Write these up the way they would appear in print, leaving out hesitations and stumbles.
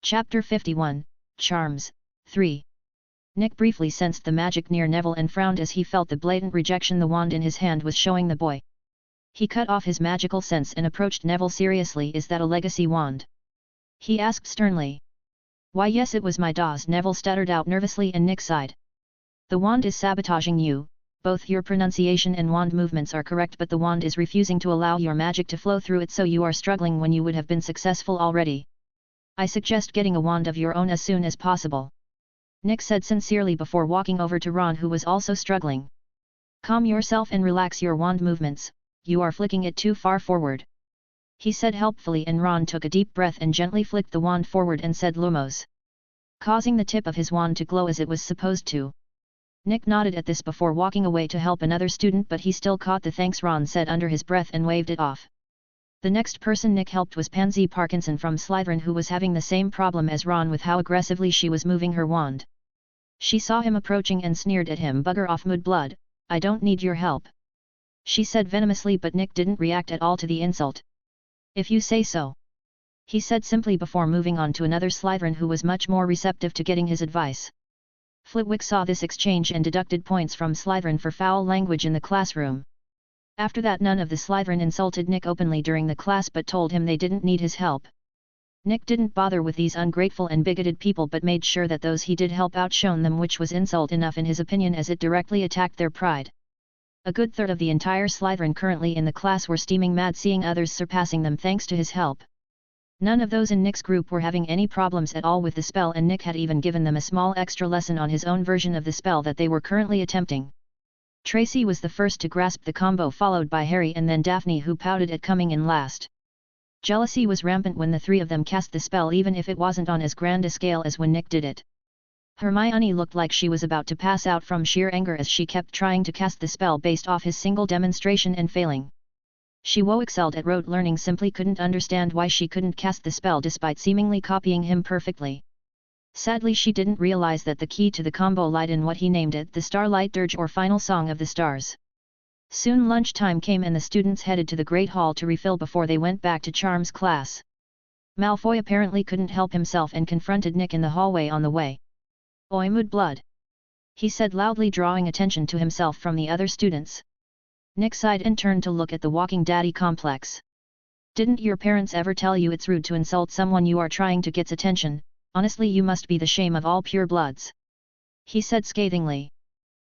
Chapter 51, Charms, 3. Nick briefly sensed the magic near Neville and frowned as he felt the blatant rejection the wand in his hand was showing the boy. He cut off his magical sense and approached Neville seriously. "Is that a legacy wand?" he asked sternly. "Why, yes, it was my DA's," Neville stuttered out nervously, and Nick sighed. "The wand is sabotaging you. Both your pronunciation and wand movements are correct, but the wand is refusing to allow your magic to flow through it, so you are struggling when you would have been successful already. I suggest getting a wand of your own as soon as possible," Nick said sincerely before walking over to Ron, who was also struggling. "Calm yourself and relax your wand movements, you are flicking it too far forward," he said helpfully, and Ron took a deep breath and gently flicked the wand forward and said "Lumos," causing the tip of his wand to glow as it was supposed to. Nick nodded at this before walking away to help another student, but he still caught the "thanks" Ron said under his breath and waved it off. The next person Nick helped was Pansy Parkinson from Slytherin, who was having the same problem as Ron with how aggressively she was moving her wand. She saw him approaching and sneered at him. "Bugger off, Mudblood, I don't need your help," she said venomously, but Nick didn't react at all to the insult. "If you say so," he said simply before moving on to another Slytherin who was much more receptive to getting his advice. Flitwick saw this exchange and deducted points from Slytherin for foul language in the classroom. After that, none of the Slytherin insulted Nick openly during the class but told him they didn't need his help. Nick didn't bother with these ungrateful and bigoted people, but made sure that those he did help outshone them, which was insult enough in his opinion, as it directly attacked their pride. A good third of the entire Slytherin currently in the class were steaming mad seeing others surpassing them thanks to his help. None of those in Nick's group were having any problems at all with the spell, and Nick had even given them a small extra lesson on his own version of the spell that they were currently attempting. Tracy was the first to grasp the combo, followed by Harry and then Daphne, who pouted at coming in last. Jealousy was rampant when the three of them cast the spell, even if it wasn't on as grand a scale as when Nick did it. Hermione looked like she was about to pass out from sheer anger as she kept trying to cast the spell based off his single demonstration and failing. She excelled at rote learning, simply couldn't understand why she couldn't cast the spell despite seemingly copying him perfectly. Sadly, she didn't realize that the key to the combo lied in what he named it, the Starlight Dirge, or Final Song of the Stars. Soon lunchtime came and the students headed to the Great Hall to refill before they went back to Charms class. Malfoy apparently couldn't help himself and confronted Nick in the hallway on the way. "Oi, Mudblood," he said loudly, drawing attention to himself from the other students. Nick sighed and turned to look at the walking daddy complex. "Didn't your parents ever tell you it's rude to insult someone you are trying to get's attention? Honestly, you must be the shame of all purebloods," he said scathingly.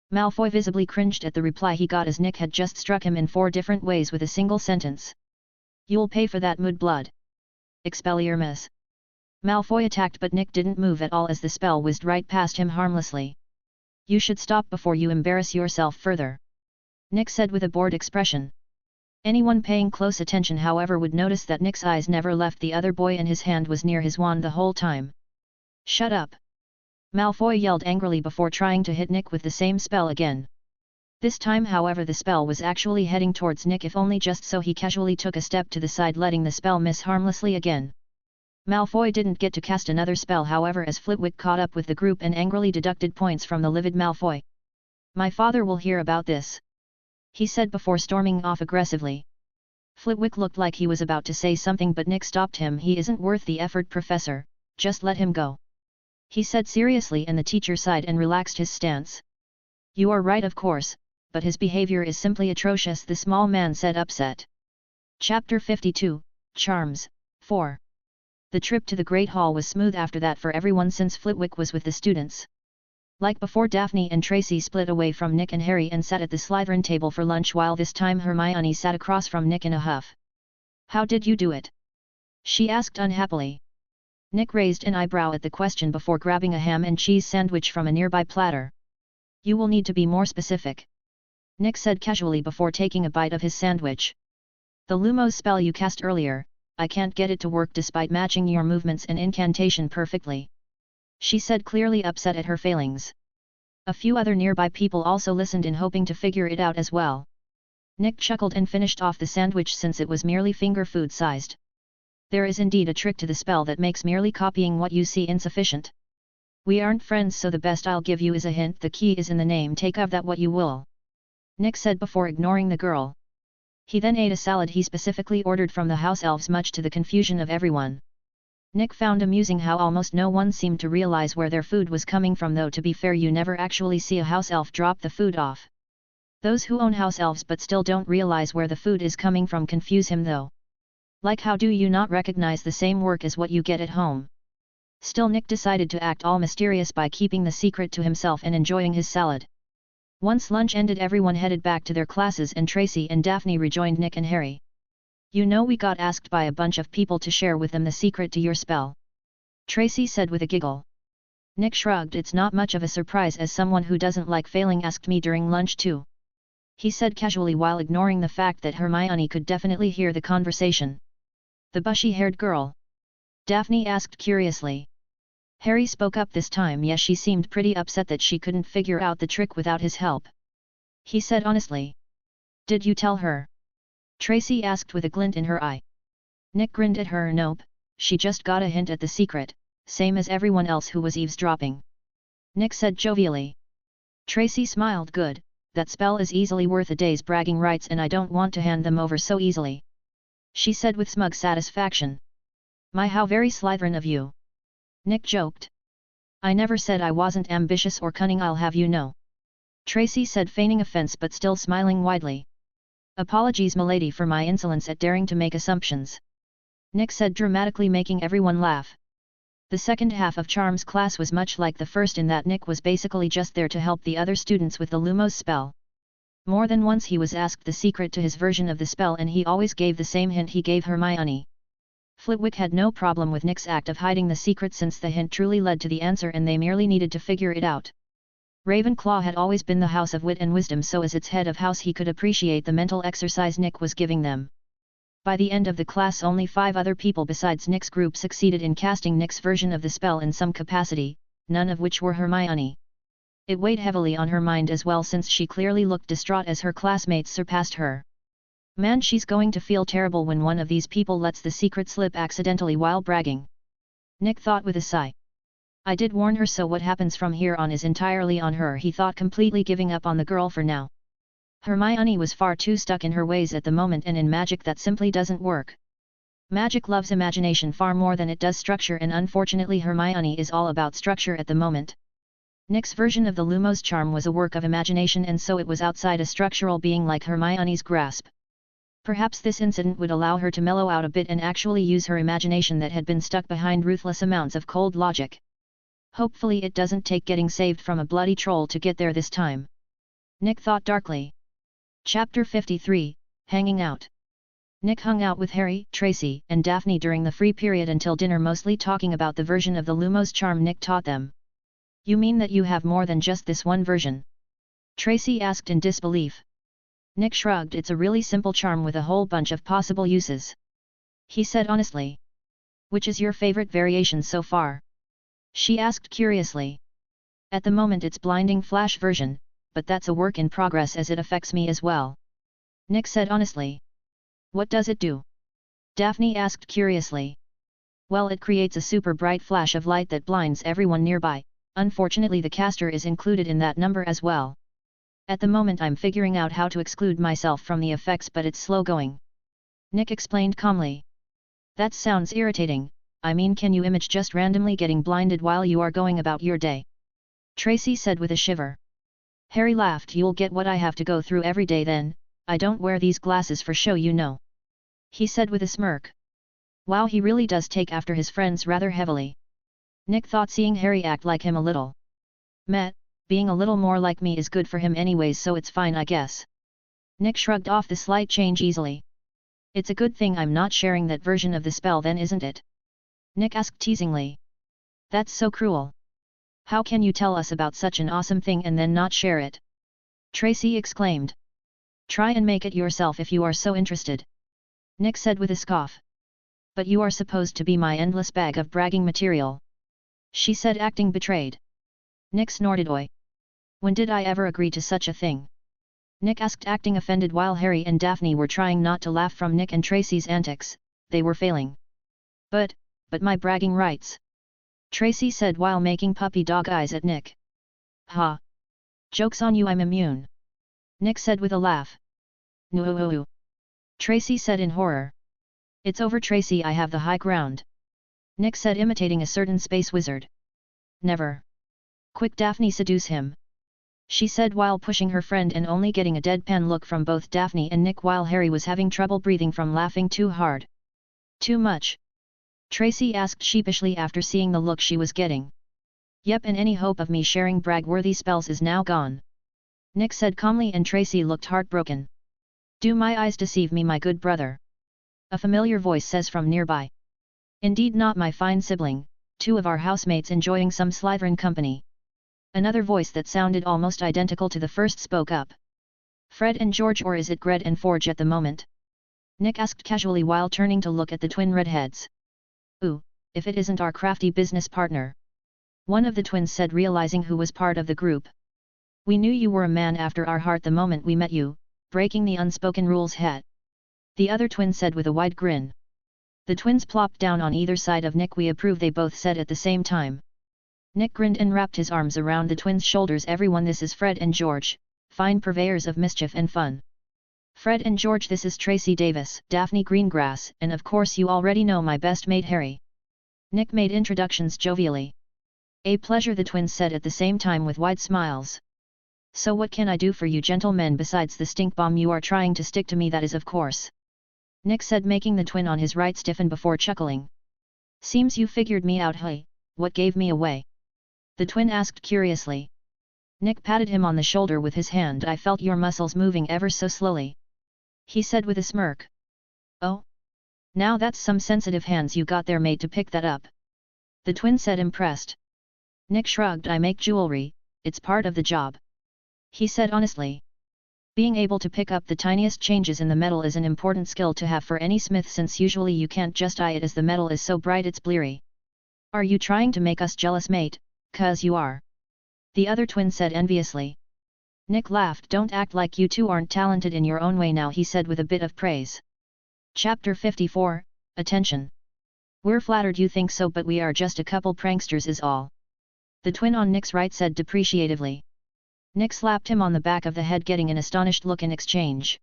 Malfoy visibly cringed at the reply he got, as Nick had just struck him in 4 different ways with a single sentence. "You'll pay for that, Mudblood. Expelliarmus." Malfoy attacked, but Nick didn't move at all as the spell whizzed right past him harmlessly. "You should stop before you embarrass yourself further," Nick said with a bored expression. Anyone paying close attention, however, would notice that Nick's eyes never left the other boy and his hand was near his wand the whole time. "Shut up!" Malfoy yelled angrily before trying to hit Nick with the same spell again. This time, however, the spell was actually heading towards Nick, if only just so he casually took a step to the side, letting the spell miss harmlessly again. Malfoy didn't get to cast another spell, however, as Flitwick caught up with the group and angrily deducted points from the livid Malfoy. "My father will hear about this," he said before storming off aggressively. Flitwick looked like he was about to say something, but Nick stopped him. "He isn't worth the effort, Professor, just let him go," he said seriously, and the teacher sighed and relaxed his stance. "You are right, of course, but his behavior is simply atrocious," the small man said, upset. Chapter 52, Charms, 4. The trip to the Great Hall was smooth after that for everyone, since Flitwick was with the students. Like before, Daphne and Tracy split away from Nick and Harry and sat at the Slytherin table for lunch, while this time Hermione sat across from Nick in a huff. "How did you do it?" she asked unhappily. Nick raised an eyebrow at the question before grabbing a ham and cheese sandwich from a nearby platter. "You will need to be more specific," Nick said casually before taking a bite of his sandwich. "The Lumos spell you cast earlier, I can't get it to work despite matching your movements and incantation perfectly," she said, clearly upset at her failings. A few other nearby people also listened in, hoping to figure it out as well. Nick chuckled and finished off the sandwich since it was merely finger food sized. "There is indeed a trick to the spell that makes merely copying what you see insufficient. We aren't friends, so the best I'll give you is a hint. The key is in the name. Take of that what you will," Nick said before ignoring the girl. He then ate a salad he specifically ordered from the house elves, much to the confusion of everyone. Nick found amusing how almost no one seemed to realize where their food was coming from, though to be fair you never actually see a house elf drop the food off. Those who own house elves but still don't realize where the food is coming from confuse him though. Like how do you not recognize the same work as what you get at home? Still Nick decided to act all mysterious by keeping the secret to himself and enjoying his salad. Once lunch ended, everyone headed back to their classes and Tracy and Daphne rejoined Nick and Harry. You know, we got asked by a bunch of people to share with them the secret to your spell, Tracy said with a giggle. Nick shrugged. It's not much of a surprise, as someone who doesn't like failing asked me during lunch too, he said casually while ignoring the fact that Hermione could definitely hear the conversation. The bushy-haired girl? Daphne asked curiously. Harry spoke up this time. Yes, she seemed pretty upset that she couldn't figure out the trick without his help, he said honestly. Did you tell her? Tracy asked with a glint in her eye. Nick grinned at her. Nope, she just got a hint at the secret, same as everyone else who was eavesdropping, Nick said jovially. Tracy smiled. Good, that spell is easily worth a day's bragging rights and I don't want to hand them over so easily, she said with smug satisfaction. My, how very Slytherin of you, Nick joked. I never said I wasn't ambitious or cunning, I'll have you know, Tracy said, feigning offense but still smiling widely. Apologies milady for my insolence at daring to make assumptions, Nick said dramatically, making everyone laugh. The second half of Charm's class was much like the first in that Nick was basically just there to help the other students with the Lumos spell. More than once he was asked the secret to his version of the spell and he always gave the same hint he gave Hermione. Flitwick had no problem with Nick's act of hiding the secret since the hint truly led to the answer and they merely needed to figure it out. Ravenclaw had always been the house of wit and wisdom, so as its head of house he could appreciate the mental exercise Nick was giving them. By the end of the class only 5 other people besides Nick's group succeeded in casting Nick's version of the spell in some capacity, none of which were Hermione. It weighed heavily on her mind as well, since she clearly looked distraught as her classmates surpassed her. Man, she's going to feel terrible when one of these people lets the secret slip accidentally while bragging, Nick thought with a sigh. I did warn her, so what happens from here on is entirely on her, he thought, completely giving up on the girl for now. Hermione was far too stuck in her ways at the moment, and in magic that simply doesn't work. Magic loves imagination far more than it does structure, and unfortunately Hermione is all about structure at the moment. Nick's version of the Lumos charm was a work of imagination, and so it was outside a structural being like Hermione's grasp. Perhaps this incident would allow her to mellow out a bit and actually use her imagination that had been stuck behind ruthless amounts of cold logic. Hopefully it doesn't take getting saved from a bloody troll to get there this time, Nick thought darkly. Chapter 53, Hanging Out. Nick hung out with Harry, Tracy, and Daphne during the free period until dinner, mostly talking about the version of the Lumos charm Nick taught them. You mean that you have more than just this one version? Tracy asked in disbelief. Nick shrugged. It's a really simple charm with a whole bunch of possible uses, he said honestly. Which is your favorite variation so far? She asked curiously. At the moment it's Blinding Flash version, but that's a work in progress as it affects me as well, Nick said honestly. What does it do? Daphne asked curiously. Well, it creates a super bright flash of light that blinds everyone nearby. Unfortunately the caster is included in that number as well. At the moment I'm figuring out how to exclude myself from the effects, but it's slow going, Nick explained calmly. That sounds irritating. I mean, can you imagine just randomly getting blinded while you are going about your day? Tracy said with a shiver. Harry laughed. You'll get what I have to go through every day then. I don't wear these glasses for show, you know, he said with a smirk. Wow, he really does take after his friends rather heavily, Nick thought, seeing Harry act like him a little. Meh, being a little more like me is good for him anyways, so it's fine I guess. Nick shrugged off the slight change easily. It's a good thing I'm not sharing that version of the spell then, isn't it? Nick asked teasingly. That's so cruel. How can you tell us about such an awesome thing and then not share it? Tracy exclaimed. Try and make it yourself if you are so interested, Nick said with a scoff. But you are supposed to be my endless bag of bragging material, she said, acting betrayed. Nick snorted. Oi. When did I ever agree to such a thing? Nick asked, acting offended while Harry and Daphne were trying not to laugh from Nick and Tracy's antics. They were failing. But my bragging rights, Tracy said while making puppy dog eyes at Nick. Ha! Joke's on you, I'm immune, Nick said with a laugh. No, Tracy said in horror. It's over, Tracy, I have the high ground. Nick said, imitating a certain space wizard. Never. Quick, Daphne, seduce him. She said while pushing her friend and only getting a deadpan look from both Daphne and Nick while Harry was having trouble breathing from laughing too hard. Too much? Tracy asked sheepishly after seeing the look she was getting. Yep, and any hope of me sharing brag-worthy spells is now gone. Nick said calmly, and Tracy looked heartbroken. Do my eyes deceive me, my good brother? A familiar voice says from nearby. Indeed not, my fine sibling, two of our housemates enjoying some Slytherin company. Another voice that sounded almost identical to the first spoke up. Fred and George, or is it Gred and Forge at the moment? Nick asked casually while turning to look at the twin redheads. Ooh, if it isn't our crafty business partner. One of the twins said, realizing who was part of the group. We knew you were a man after our heart the moment we met you, breaking the unspoken rules hat. The other twin said with a wide grin. The twins plopped down on either side of Nick. We approve, they both said at the same time. Nick grinned and wrapped his arms around the twins' shoulders. Everyone, this is Fred and George, fine purveyors of mischief and fun. Fred and George, this is Tracy Davis, Daphne Greengrass, and of course you already know my best mate Harry. Nick made introductions jovially. A pleasure, the twins said at the same time with wide smiles. So what can I do for you gentlemen besides the stink bomb you are trying to stick to me? That is of course. Nick said, making the twin on his right stiffen before chuckling. Seems you figured me out. Hey, what gave me away? The twin asked curiously. Nick patted him on the shoulder with his hand. I felt your muscles moving ever so slowly. He said with a smirk. Oh? Now that's some sensitive hands you got there, mate, to pick that up. The twin said, impressed. Nick shrugged. I make jewelry, it's part of the job. He said honestly. Being able to pick up the tiniest changes in the metal is an important skill to have for any smith, since usually you can't just eye it as the metal is so bright it's bleary. Are you trying to make us jealous, mate? 'Cause you are. The other twin said enviously. Nick laughed. Don't act like you two aren't talented in your own way now, he said with a bit of praise. Chapter 54, Attention. We're flattered you think so, but we are just a couple pranksters is all. The twin on Nick's right said depreciatively. Nick slapped him on the back of the head, getting an astonished look in exchange.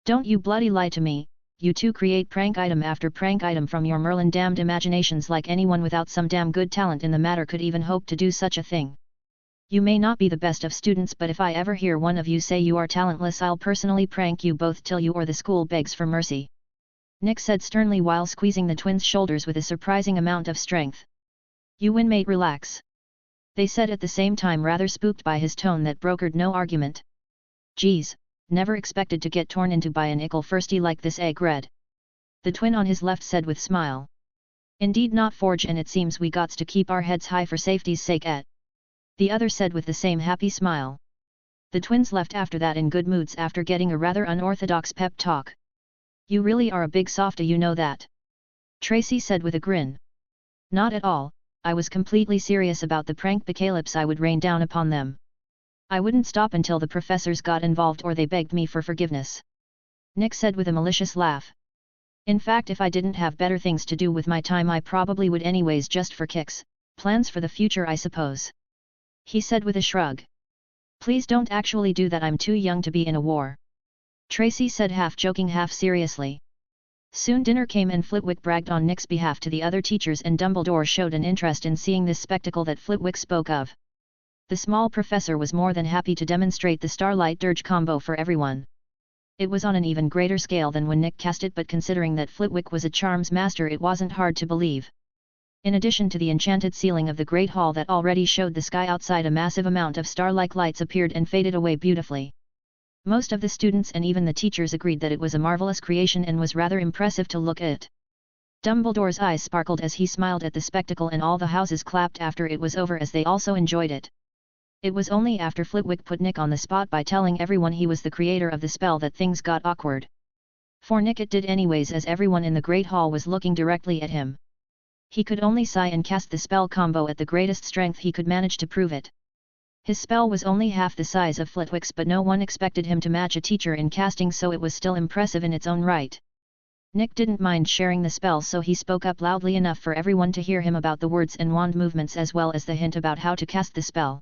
Don't you bloody lie to me, you two create prank item after prank item from your Merlin damned imaginations like anyone without some damn good talent in the matter could even hope to do such a thing. You may not be the best of students, but if I ever hear one of you say you are talentless, I'll personally prank you both till you or the school begs for mercy. Nick said sternly while squeezing the twins' shoulders with a surprising amount of strength. You win, mate, relax. They said at the same time, rather spooked by his tone that brokered no argument. Geez, never expected to get torn into by an ickle firsty like this, egg red. The twin on his left said with smile. Indeed not, Forge, and it seems we gots to keep our heads high for safety's sake, the other said with the same happy smile. The twins left after that in good moods after getting a rather unorthodox pep talk. You really are a big softy, you know that. Tracy said with a grin. Not at all, I was completely serious about the prank apocalypse I would rain down upon them. I wouldn't stop until the professors got involved or they begged me for forgiveness. Nick said with a malicious laugh. In fact, if I didn't have better things to do with my time, I probably would anyways, just for kicks, plans for the future I suppose. He said with a shrug. Please don't actually do that, I'm too young to be in a war. Tracy said, half joking half seriously. Soon dinner came and Flitwick bragged on Nick's behalf to the other teachers, and Dumbledore showed an interest in seeing this spectacle that Flitwick spoke of. The small professor was more than happy to demonstrate the Starlight Dirge combo for everyone. It was on an even greater scale than when Nick cast it, but considering that Flitwick was a charms master, it wasn't hard to believe. In addition to the enchanted ceiling of the Great Hall that already showed the sky outside, a massive amount of star-like lights appeared and faded away beautifully. Most of the students and even the teachers agreed that it was a marvelous creation and was rather impressive to look at. Dumbledore's eyes sparkled as he smiled at the spectacle, and all the houses clapped after it was over as they also enjoyed it. It was only after Flitwick put Nick on the spot by telling everyone he was the creator of the spell that things got awkward. For Nick it did anyways, as everyone in the Great Hall was looking directly at him. He could only sigh and cast the spell combo at the greatest strength he could manage to prove it. His spell was only half the size of Flitwick's, but no one expected him to match a teacher in casting, so it was still impressive in its own right. Nick didn't mind sharing the spell, so he spoke up loudly enough for everyone to hear him about the words and wand movements as well as the hint about how to cast the spell.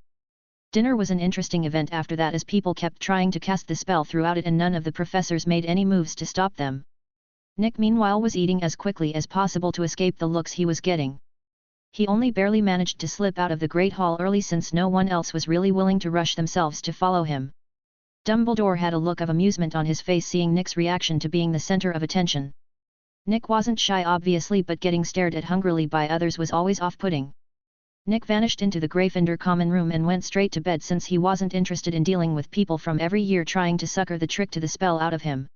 Dinner was an interesting event after that, as people kept trying to cast the spell throughout it and none of the professors made any moves to stop them. Nick meanwhile was eating as quickly as possible to escape the looks he was getting. He only barely managed to slip out of the Great Hall early since no one else was really willing to rush themselves to follow him. Dumbledore had a look of amusement on his face seeing Nick's reaction to being the center of attention. Nick wasn't shy obviously, but getting stared at hungrily by others was always off-putting. Nick vanished into the Gryffindor common room and went straight to bed since he wasn't interested in dealing with people from every year trying to sucker the trick to the spell out of him.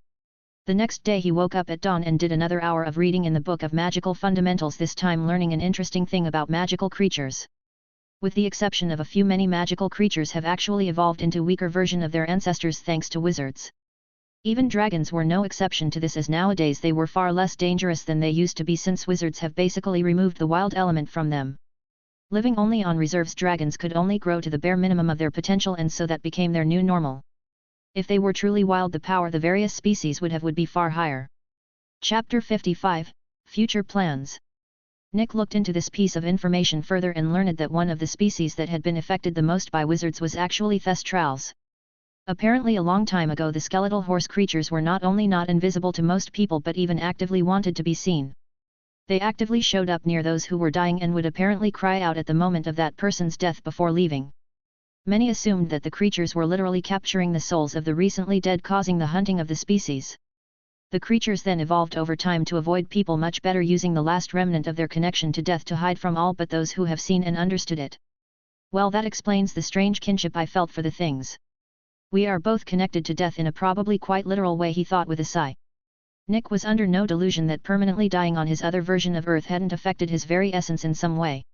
The next day he woke up at dawn and did another hour of reading in the Book of Magical Fundamentals, this time learning an interesting thing about magical creatures. With the exception of a few, many magical creatures have actually evolved into weaker version of their ancestors thanks to wizards. Even dragons were no exception to this, as nowadays they were far less dangerous than they used to be since wizards have basically removed the wild element from them. Living only on reserves, dragons could only grow to the bare minimum of their potential, and so that became their new normal. If they were truly wild, the power the various species would be far higher. Chapter 55, Future Plans. Nick looked into this piece of information further and learned that one of the species that had been affected the most by wizards was actually thestrals. Apparently a long time ago the skeletal horse creatures were not only not invisible to most people but even actively wanted to be seen. They actively showed up near those who were dying and would apparently cry out at the moment of that person's death before leaving. Many assumed that the creatures were literally capturing the souls of the recently dead, causing the hunting of the species. The creatures then evolved over time to avoid people much better, using the last remnant of their connection to death to hide from all but those who have seen and understood it. Well, that explains the strange kinship I felt for the things. We are both connected to death in a probably quite literal way, he thought with a sigh. Nick was under no delusion that permanently dying on his other version of Earth hadn't affected his very essence in some way.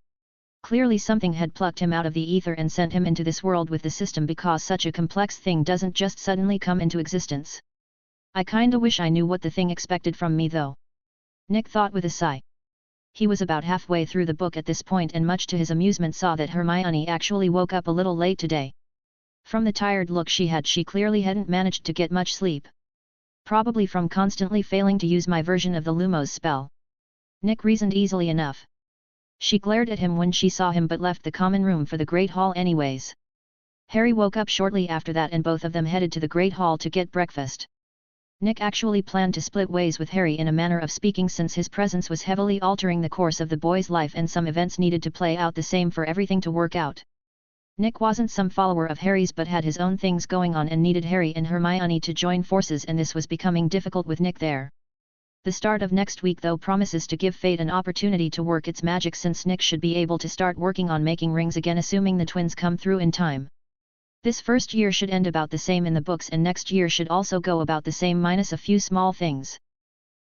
Clearly something had plucked him out of the ether and sent him into this world with the system, because such a complex thing doesn't just suddenly come into existence. I kinda wish I knew what the thing expected from me though. Nick thought with a sigh. He was about halfway through the book at this point and much to his amusement saw that Hermione actually woke up a little late today. From the tired look she had, she clearly hadn't managed to get much sleep. Probably from constantly failing to use my version of the Lumos spell. Nick reasoned easily enough. She glared at him when she saw him but left the common room for the Great Hall anyways. Harry woke up shortly after that and both of them headed to the Great Hall to get breakfast. Nick actually planned to split ways with Harry in a manner of speaking, since his presence was heavily altering the course of the boy's life and some events needed to play out the same for everything to work out. Nick wasn't some follower of Harry's but had his own things going on and needed Harry and Hermione to join forces, and this was becoming difficult with Nick there. The start of next week though promises to give fate an opportunity to work its magic, since Nick should be able to start working on making rings again, assuming the twins come through in time. This first year should end about the same in the books, and next year should also go about the same minus a few small things.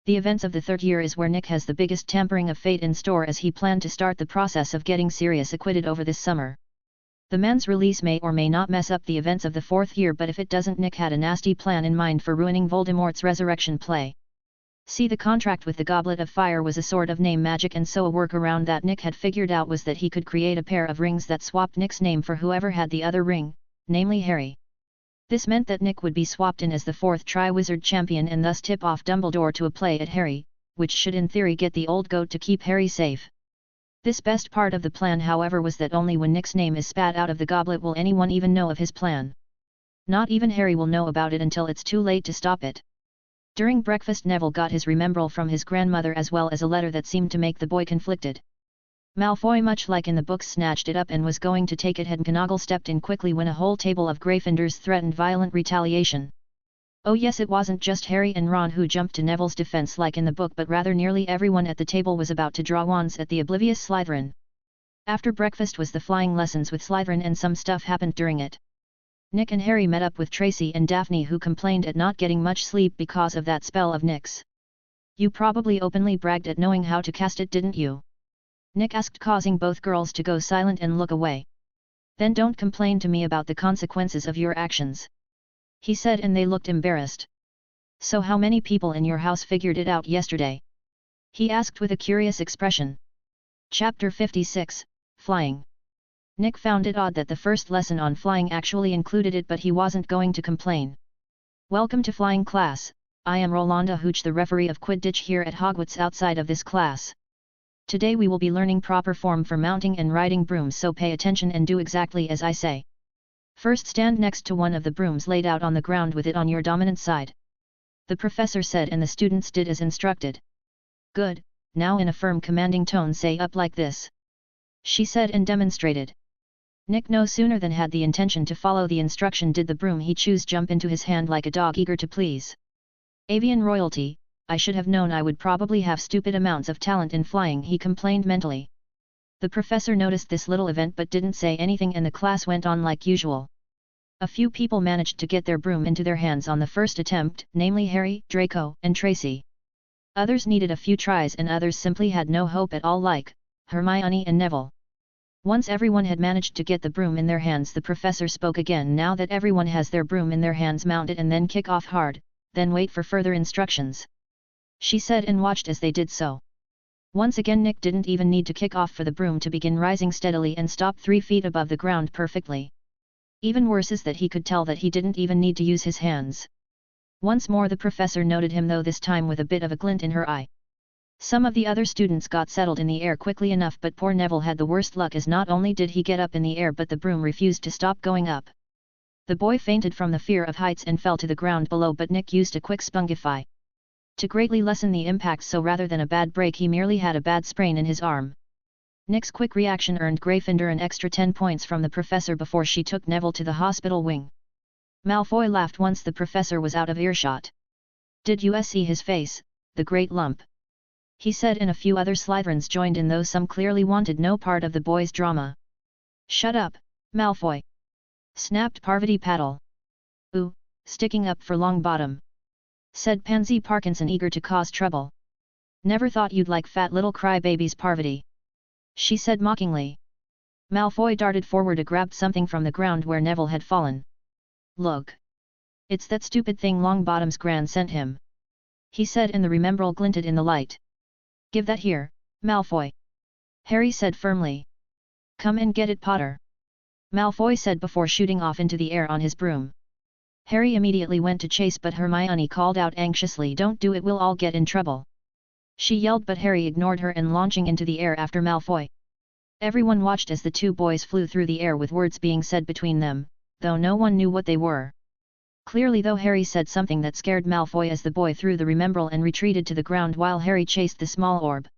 The events of the third year is where Nick has the biggest tampering of fate in store, as he planned to start the process of getting Sirius acquitted over this summer. The man's release may or may not mess up the events of the fourth year, but if it doesn't, Nick had a nasty plan in mind for ruining Voldemort's resurrection play. See, the contract with the Goblet of Fire was a sort of name magic, and so a workaround that Nick had figured out was that he could create a pair of rings that swapped Nick's name for whoever had the other ring, namely Harry. This meant that Nick would be swapped in as the fourth Triwizard Champion and thus tip off Dumbledore to a play at Harry, which should in theory get the old goat to keep Harry safe. This best part of the plan, however, was that only when Nick's name is spat out of the goblet will anyone even know of his plan. Not even Harry will know about it until it's too late to stop it. During breakfast, Neville got his remembrall from his grandmother as well as a letter that seemed to make the boy conflicted. Malfoy, much like in the books, snatched it up and was going to take it had McGonagall stepped in quickly when a whole table of Gryffindors threatened violent retaliation. Oh yes, it wasn't just Harry and Ron who jumped to Neville's defense like in the book, but rather nearly everyone at the table was about to draw wands at the oblivious Slytherin. After breakfast was the flying lessons with Slytherin, and some stuff happened during it. Nick and Harry met up with Tracy and Daphne, who complained at not getting much sleep because of that spell of Nick's. You probably openly bragged at knowing how to cast it, didn't you? Nick asked, causing both girls to go silent and look away. Then don't complain to me about the consequences of your actions, he said, and they looked embarrassed. So how many people in your house figured it out yesterday? He asked with a curious expression. Chapter 56, Flying. Nick found it odd that the first lesson on flying actually included it, but he wasn't going to complain. Welcome to flying class. I am Rolanda Hooch, the referee of Quidditch here at Hogwarts. Outside of this class, today we will be learning proper form for mounting and riding brooms, so pay attention and do exactly as I say. First, stand next to one of the brooms laid out on the ground with it on your dominant side. the professor said, and the students did as instructed. Good, now in a firm commanding tone say up like this, she said and demonstrated. Nick no sooner than had the intention to follow the instruction did the broom he chose jump into his hand like a dog eager to please. Avian royalty, I should have known I would probably have stupid amounts of talent in flying, he complained mentally. The professor noticed this little event but didn't say anything, and the class went on like usual. A few people managed to get their broom into their hands on the first attempt, namely Harry, Draco, and Tracy. Others needed a few tries and others simply had no hope at all, like Hermione and Neville. Once everyone had managed to get the broom in their hands, the professor spoke again. Now that everyone has their broom in their hands, mount it and then kick off hard, then wait for further instructions, she said, and watched as they did so. Once again Nick didn't even need to kick off for the broom to begin rising steadily and stop 3 feet above the ground perfectly. Even worse is that he could tell that he didn't even need to use his hands. Once more the professor noted him, though this time with a bit of a glint in her eye. Some of the other students got settled in the air quickly enough, but poor Neville had the worst luck, as not only did he get up in the air but the broom refused to stop going up. The boy fainted from the fear of heights and fell to the ground below, but Nick used a quick spungify to greatly lessen the impact, so rather than a bad break he merely had a bad sprain in his arm. Nick's quick reaction earned Gryffindor an extra 10 points from the professor before she took Neville to the hospital wing. Malfoy laughed once the professor was out of earshot. Did you see his face, the great lump? He said, and a few other Slytherins joined in, though some clearly wanted no part of the boy's drama. Shut up, Malfoy! Snapped Parvati Patil. Ooh, sticking up for Longbottom, said Pansy Parkinson, eager to cause trouble. Never thought you'd like fat little crybabies, Parvati, she said mockingly. Malfoy darted forward and grabbed something from the ground where Neville had fallen. Look! It's that stupid thing Longbottom's gran sent him, he said, and the remembrall glinted in the light. Give that here, Malfoy, Harry said firmly. Come and get it, Potter, Malfoy said before shooting off into the air on his broom. Harry immediately went to chase, but Hermione called out anxiously, Don't do it, we'll all get in trouble. She yelled, but Harry ignored her and launching into the air after Malfoy. Everyone watched as the two boys flew through the air with words being said between them, though no one knew what they were. Clearly though, Harry said something that scared Malfoy as the boy threw the remembrall and retreated to the ground while Harry chased the small orb.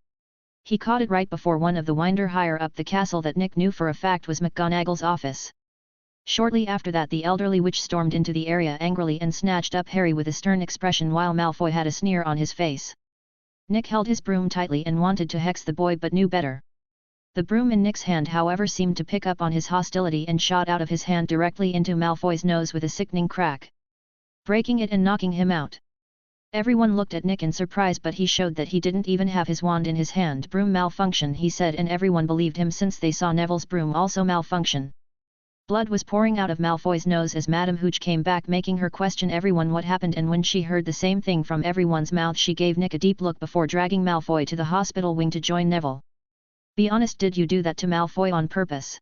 He caught it right before one of the winder higher up the castle that Nick knew for a fact was McGonagall's office. Shortly after that the elderly witch stormed into the area angrily and snatched up Harry with a stern expression while Malfoy had a sneer on his face. Nick held his broom tightly and wanted to hex the boy but knew better. The broom in Nick's hand, however, seemed to pick up on his hostility and shot out of his hand directly into Malfoy's nose with a sickening crack, breaking it and knocking him out. Everyone looked at Nick in surprise, but he showed that he didn't even have his wand in his hand. Broom malfunction, he said, and everyone believed him since they saw Neville's broom also malfunction. Blood was pouring out of Malfoy's nose as Madame Hooch came back, making her question everyone what happened, and when she heard the same thing from everyone's mouth she gave Nick a deep look before dragging Malfoy to the hospital wing to join Neville. Be honest, did you do that to Malfoy on purpose?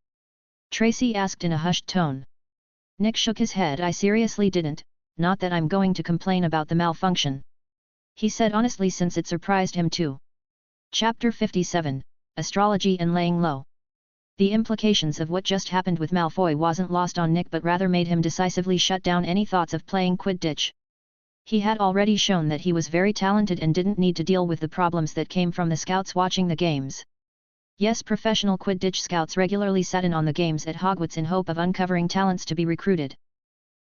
Tracy asked in a hushed tone. Nick shook his head. I seriously didn't, not that I'm going to complain about the malfunction, he said honestly, since it surprised him too. Chapter 57, Astrology and Laying Low. The implications of what just happened with Malfoy wasn't lost on Nick, but rather made him decisively shut down any thoughts of playing Quidditch. He had already shown that he was very talented and didn't need to deal with the problems that came from the scouts watching the games. Yes, professional Quidditch scouts regularly sat in on the games at Hogwarts in hope of uncovering talents to be recruited.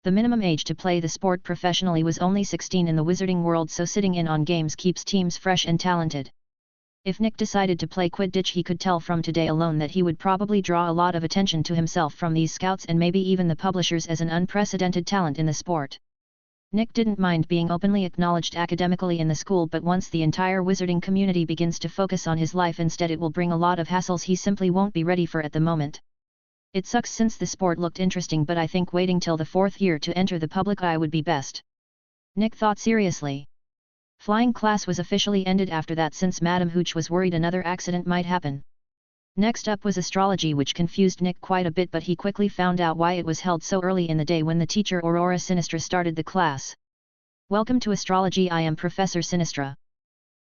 The minimum age to play the sport professionally was only 16 in the wizarding world, so sitting in on games keeps teams fresh and talented. If Nick decided to play Quidditch, he could tell from today alone that he would probably draw a lot of attention to himself from these scouts and maybe even the publishers as an unprecedented talent in the sport. Nick didn't mind being openly acknowledged academically in the school, but once the entire wizarding community begins to focus on his life instead, it will bring a lot of hassles he simply won't be ready for at the moment. It sucks since the sport looked interesting, but I think waiting till the 4th year to enter the public eye would be best, Nick thought seriously. Flying class was officially ended after that, since Madame Hooch was worried another accident might happen. Next up was astrology, which confused Nick quite a bit, but he quickly found out why it was held so early in the day when the teacher Aurora Sinistra started the class. Welcome to astrology, I am Professor Sinistra.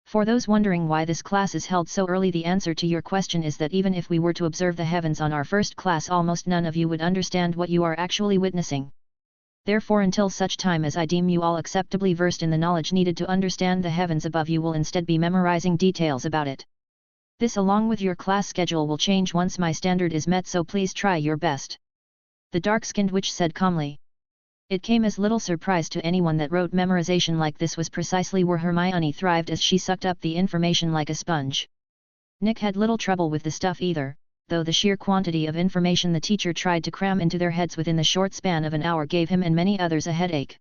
For those wondering why this class is held so early, the answer to your question is that even if we were to observe the heavens on our first class, almost none of you would understand what you are actually witnessing. Therefore until such time as I deem you all acceptably versed in the knowledge needed to understand the heavens above, you will instead be memorizing details about it. This along with your class schedule will change once my standard is met, so please try your best." The dark-skinned witch said calmly. It came as little surprise to anyone that rote memorization like this was precisely where Hermione thrived, as she sucked up the information like a sponge. Nick had little trouble with the stuff either, though the sheer quantity of information the teacher tried to cram into their heads within the short span of an hour gave him and many others a headache.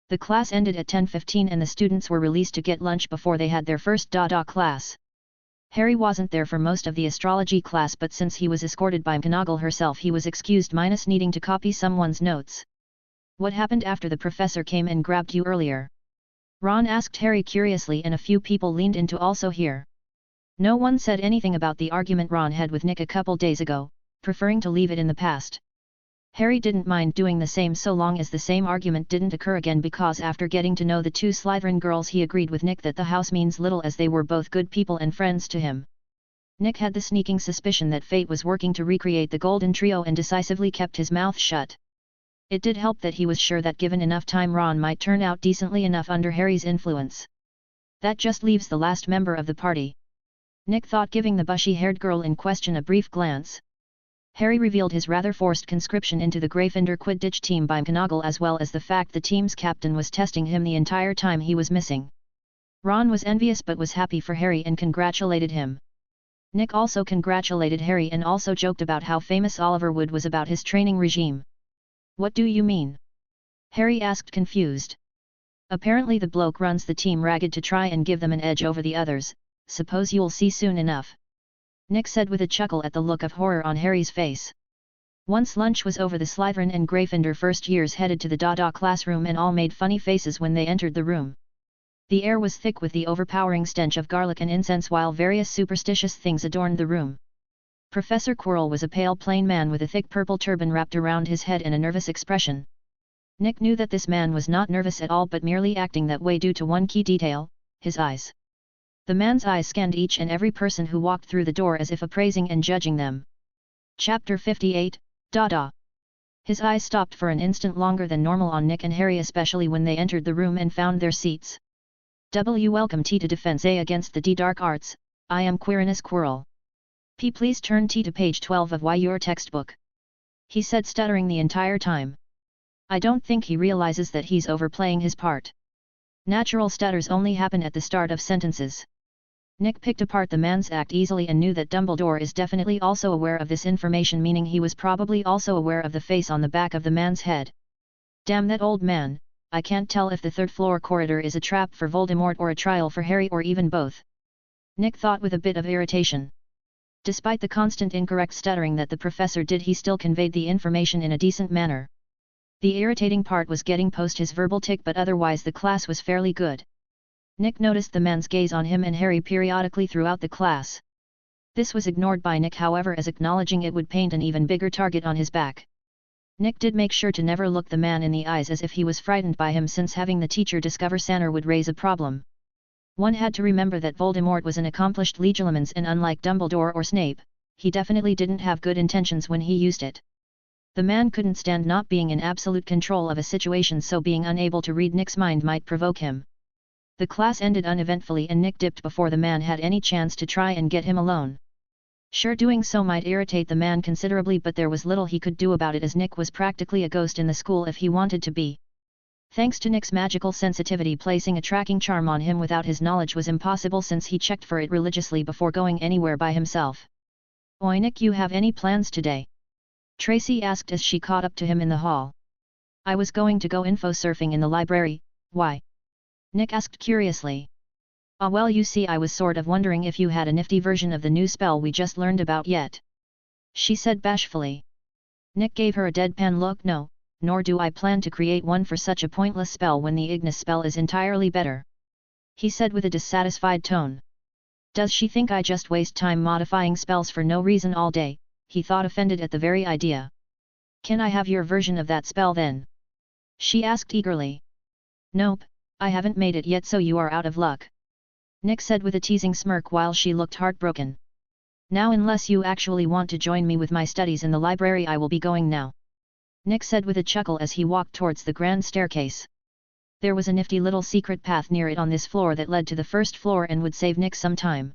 The class ended at 10:15 and the students were released to get lunch before they had their first DADA class. Harry wasn't there for most of the astrology class, but since he was escorted by McGonagall herself he was excused minus needing to copy someone's notes. "What happened after the professor came and grabbed you earlier?" Ron asked Harry curiously, and a few people leaned in to also hear. No one said anything about the argument Ron had with Nick a couple days ago, preferring to leave it in the past. Harry didn't mind doing the same so long as the same argument didn't occur again, because after getting to know the two Slytherin girls he agreed with Nick that the house means little, as they were both good people and friends to him. Nick had the sneaking suspicion that fate was working to recreate the Golden Trio and decisively kept his mouth shut. It did help that he was sure that given enough time Ron might turn out decently enough under Harry's influence. That just leaves the last member of the party. Nick thought, giving the bushy-haired girl in question a brief glance. Harry revealed his rather forced conscription into the Gryffindor Quidditch team by McGonagall, as well as the fact the team's captain was testing him the entire time he was missing. Ron was envious but was happy for Harry and congratulated him. Nick also congratulated Harry and also joked about how famous Oliver Wood was about his training regime. "What do you mean?" Harry asked, confused. "Apparently the bloke runs the team ragged to try and give them an edge over the others. Suppose you'll see soon enough," Nick said with a chuckle at the look of horror on Harry's face. Once lunch was over, the Slytherin and Gryffindor first years headed to the DADA classroom and all made funny faces when they entered the room. The air was thick with the overpowering stench of garlic and incense, while various superstitious things adorned the room. Professor Quirrell was a pale plain man with a thick purple turban wrapped around his head and a nervous expression. Nick knew that this man was not nervous at all, but merely acting that way due to one key detail: his eyes. The man's eyes scanned each and every person who walked through the door as if appraising and judging them. Chapter 58, DADA. His eyes stopped for an instant longer than normal on Nick and Harry, especially when they entered the room and found their seats. Welcome T to Defense A against the D Dark Arts. I am Quirinus Quirrell. P. Please turn T to page 12 of your textbook," he said, stuttering the entire time. I don't think he realizes that he's overplaying his part. Natural stutters only happen at the start of sentences. Nick picked apart the man's act easily and knew that Dumbledore is definitely also aware of this information, meaning he was probably also aware of the face on the back of the man's head. Damn that old man, I can't tell if the third-floor corridor is a trap for Voldemort or a trial for Harry, or even both. Nick thought with a bit of irritation. Despite the constant incorrect stuttering that the professor did, he still conveyed the information in a decent manner. The irritating part was getting past his verbal tick, but otherwise the class was fairly good. Nick noticed the man's gaze on him and Harry periodically throughout the class. This was ignored by Nick, however, as acknowledging it would paint an even bigger target on his back. Nick did make sure to never look the man in the eyes as if he was frightened by him, since having the teacher discover Sanner would raise a problem. One had to remember that Voldemort was an accomplished legilimens, and unlike Dumbledore or Snape, he definitely didn't have good intentions when he used it. The man couldn't stand not being in absolute control of a situation, so being unable to read Nick's mind might provoke him. The class ended uneventfully and Nick dipped before the man had any chance to try and get him alone. Sure, doing so might irritate the man considerably, but there was little he could do about it, as Nick was practically a ghost in the school if he wanted to be. Thanks to Nick's magical sensitivity, placing a tracking charm on him without his knowledge was impossible, since he checked for it religiously before going anywhere by himself. "Oi Nick, you have any plans today?" Tracy asked as she caught up to him in the hall. "I was going to go info surfing in the library." "Why?" Nick asked curiously. "Ah well, you see, I was sort of wondering if you had a nifty version of the new spell we just learned about yet," she said bashfully. Nick gave her a deadpan look. "No, nor do I plan to create one for such a pointless spell when the Ignis spell is entirely better," he said with a dissatisfied tone. "Does she think I just waste time modifying spells for no reason all day?" he thought, offended at the very idea. "Can I have your version of that spell then?" she asked eagerly. "Nope, I haven't made it yet, so you are out of luck," Nick said with a teasing smirk while she looked heartbroken. "Now unless you actually want to join me with my studies in the library, I will be going now." Nick said with a chuckle as he walked towards the grand staircase. There was a nifty little secret path near it on this floor that led to the first floor and would save Nick some time.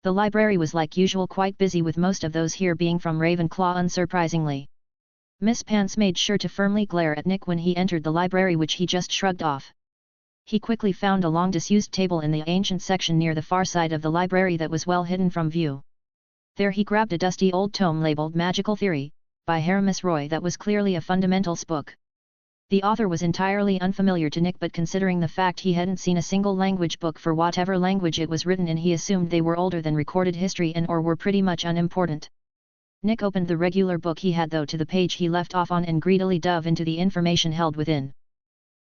The library was like usual quite busy, with most of those here being from Ravenclaw unsurprisingly. Miss Pants made sure to firmly glare at Nick when he entered the library, which he just shrugged off. He quickly found a long disused table in the ancient section near the far side of the library that was well hidden from view. There he grabbed a dusty old tome labeled Magical Theory, by Haramis Roy, that was clearly a fundamentals book. The author was entirely unfamiliar to Nick, but considering the fact he hadn't seen a single language book for whatever language it was written in, he assumed they were older than recorded history and or were pretty much unimportant. Nick opened the regular book he had though to the page he left off on and greedily dove into the information held within.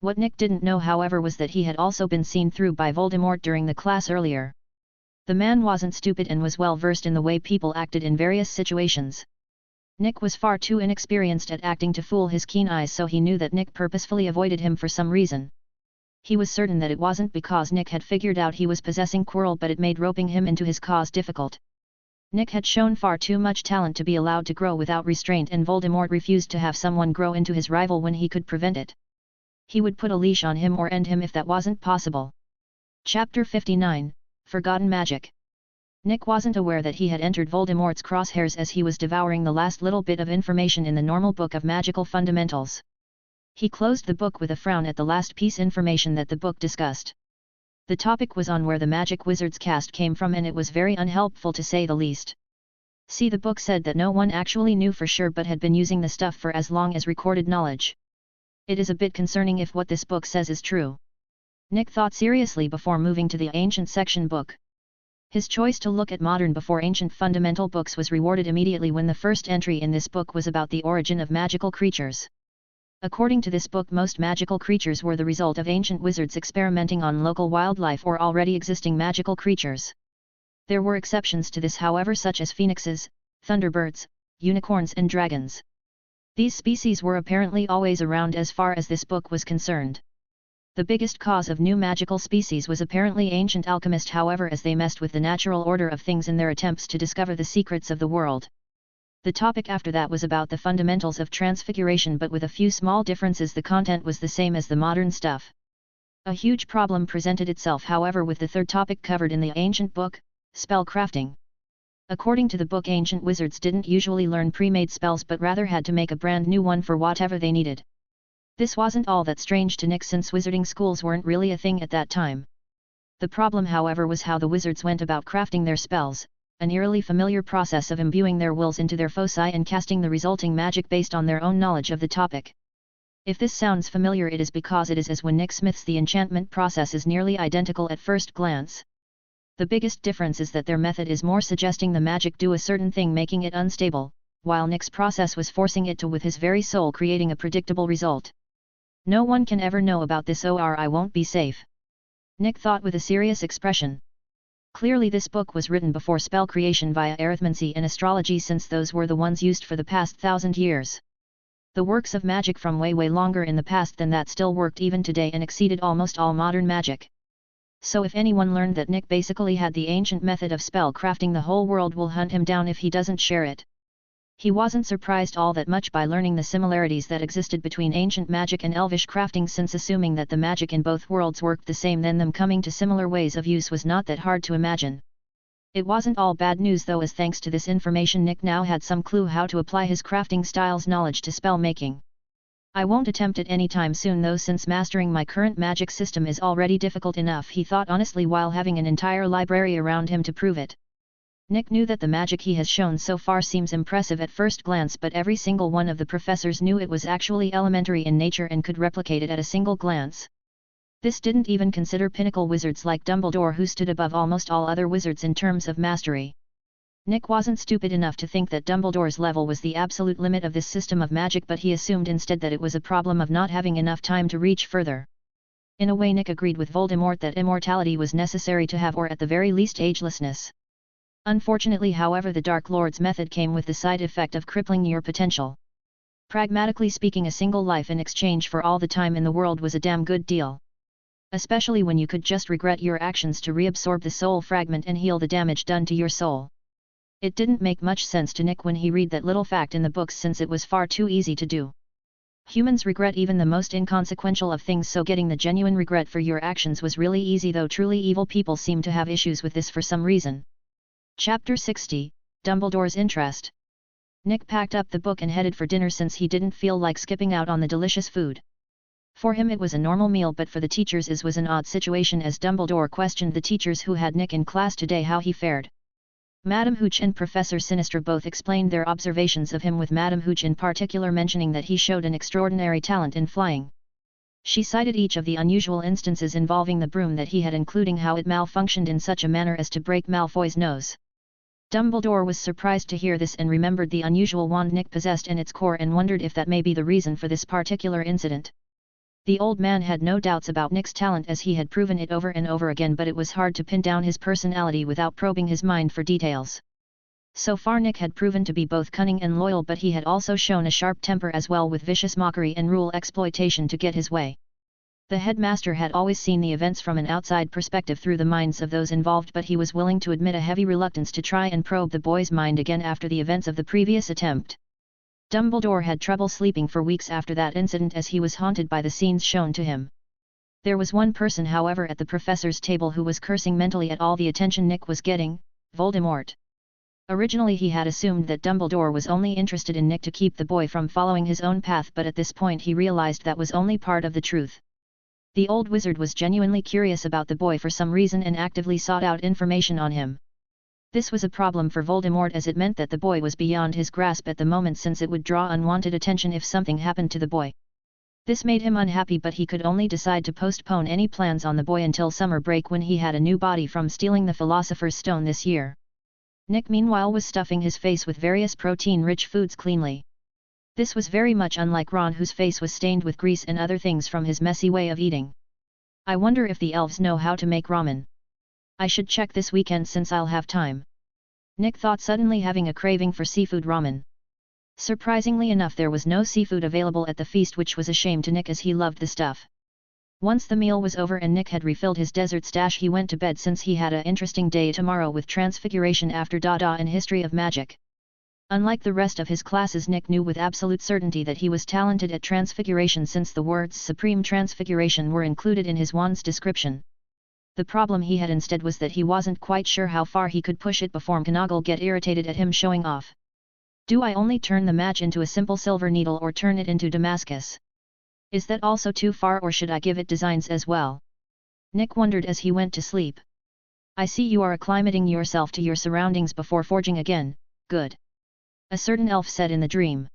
What Nick didn't know, however, was that he had also been seen through by Voldemort during the class earlier. The man wasn't stupid and was well versed in the way people acted in various situations. Nick was far too inexperienced at acting to fool his keen eyes, so he knew that Nick purposefully avoided him for some reason. He was certain that it wasn't because Nick had figured out he was possessing Quirrell, but it made roping him into his cause difficult. Nick had shown far too much talent to be allowed to grow without restraint, and Voldemort refused to have someone grow into his rival when he could prevent it. He would put a leash on him or end him if that wasn't possible. Chapter 59, Forgotten Magic. Nick wasn't aware that he had entered Voldemort's crosshairs as he was devouring the last little bit of information in the normal book of magical fundamentals. He closed the book with a frown at the last piece information that the book discussed. The topic was on where the magic wizard's cast came from, and it was very unhelpful to say the least. See, the book said that no one actually knew for sure but had been using the stuff for as long as recorded knowledge. It is a bit concerning if what this book says is true. Nick thought seriously before moving to the ancient section book. His choice to look at modern before ancient fundamental books was rewarded immediately when the first entry in this book was about the origin of magical creatures. According to this book, most magical creatures were the result of ancient wizards experimenting on local wildlife or already existing magical creatures. There were exceptions to this, however, such as phoenixes, thunderbirds, unicorns and dragons. These species were apparently always around as far as this book was concerned. The biggest cause of new magical species was apparently ancient alchemists, however, as they messed with the natural order of things in their attempts to discover the secrets of the world. The topic after that was about the fundamentals of Transfiguration, but with a few small differences. The content was the same as the modern stuff. A huge problem presented itself, however, with the third topic covered in the ancient book, spell crafting. According to the book, ancient wizards didn't usually learn pre-made spells but rather had to make a brand new one for whatever they needed. This wasn't all that strange to Nick, since wizarding schools weren't really a thing at that time. The problem, however, was how the wizards went about crafting their spells, an eerily familiar process of imbuing their wills into their foci and casting the resulting magic based on their own knowledge of the topic. If this sounds familiar, it is because it is as when Nick Smith's the enchantment process is nearly identical at first glance. The biggest difference is that their method is more suggesting the magic do a certain thing, making it unstable, while Nick's process was forcing it to with his very soul, creating a predictable result. No one can ever know about this, or I won't be safe. Nick thought with a serious expression. Clearly this book was written before spell creation via arithmancy and astrology, since those were the ones used for the past 1,000 years. The works of magic from way longer in the past than that still worked even today and exceeded almost all modern magic. So if anyone learned that Nick basically had the ancient method of spell crafting, the whole world will hunt him down if he doesn't share it. He wasn't surprised all that much by learning the similarities that existed between ancient magic and elvish crafting, since assuming that the magic in both worlds worked the same, then them coming to similar ways of use was not that hard to imagine. It wasn't all bad news though, as thanks to this information Nick now had some clue how to apply his crafting style's knowledge to spell making. I won't attempt it anytime soon though, since mastering my current magic system is already difficult enough, he thought honestly while having an entire library around him to prove it. Nick knew that the magic he has shown so far seems impressive at first glance, but every single one of the professors knew it was actually elementary in nature and could replicate it at a single glance. This didn't even consider pinnacle wizards like Dumbledore, who stood above almost all other wizards in terms of mastery. Nick wasn't stupid enough to think that Dumbledore's level was the absolute limit of this system of magic, but he assumed instead that it was a problem of not having enough time to reach further. In a way, Nick agreed with Voldemort that immortality was necessary to have, or at the very least agelessness. Unfortunately, however, the Dark Lord's method came with the side effect of crippling your potential. Pragmatically speaking, a single life in exchange for all the time in the world was a damn good deal. Especially when you could just regret your actions to reabsorb the soul fragment and heal the damage done to your soul. It didn't make much sense to Nick when he read that little fact in the books, since it was far too easy to do. Humans regret even the most inconsequential of things, so getting the genuine regret for your actions was really easy, though truly evil people seem to have issues with this for some reason. Chapter 60, Dumbledore's Interest. Nick packed up the book and headed for dinner since he didn't feel like skipping out on the delicious food. For him it was a normal meal, but for the teachers it was an odd situation, as Dumbledore questioned the teachers who had Nick in class today how he fared. Madame Hooch and Professor Sinister both explained their observations of him, with Madame Hooch in particular mentioning that he showed an extraordinary talent in flying. She cited each of the unusual instances involving the broom that he had, including how it malfunctioned in such a manner as to break Malfoy's nose. Dumbledore was surprised to hear this and remembered the unusual wand Nick possessed in its core and wondered if that may be the reason for this particular incident. The old man had no doubts about Nick's talent, as he had proven it over and over again, but it was hard to pin down his personality without probing his mind for details. So far Nick had proven to be both cunning and loyal, but he had also shown a sharp temper as well, with vicious mockery and rule exploitation to get his way. The headmaster had always seen the events from an outside perspective through the minds of those involved, but he was willing to admit a heavy reluctance to try and probe the boy's mind again after the events of the previous attempt. Dumbledore had trouble sleeping for weeks after that incident, as he was haunted by the scenes shown to him. There was one person, however, at the professor's table who was cursing mentally at all the attention Nick was getting: Voldemort. Originally he had assumed that Dumbledore was only interested in Nick to keep the boy from following his own path, but at this point he realized that was only part of the truth. The old wizard was genuinely curious about the boy for some reason and actively sought out information on him. This was a problem for Voldemort, as it meant that the boy was beyond his grasp at the moment, since it would draw unwanted attention if something happened to the boy. This made him unhappy, but he could only decide to postpone any plans on the boy until summer break, when he had a new body from stealing the Philosopher's Stone this year. Nick meanwhile was stuffing his face with various protein-rich foods cleanly. This was very much unlike Ron, whose face was stained with grease and other things from his messy way of eating. I wonder if the elves know how to make ramen. I should check this weekend since I'll have time. Nick thought, suddenly having a craving for seafood ramen. Surprisingly enough, there was no seafood available at the feast, which was a shame to Nick, as he loved the stuff. Once the meal was over and Nick had refilled his dessert stash, he went to bed, since he had an interesting day tomorrow with Transfiguration after DADA and History of Magic. Unlike the rest of his classes, Nick knew with absolute certainty that he was talented at Transfiguration, since the words Supreme Transfiguration were included in his wand's description. The problem he had instead was that he wasn't quite sure how far he could push it before McGonagall get irritated at him showing off. Do I only turn the match into a simple silver needle, or turn it into Damascus? Is that also too far, or should I give it designs as well? Nick wondered as he went to sleep. I see you are acclimating yourself to your surroundings before forging again. Good. A certain elf said in the dream.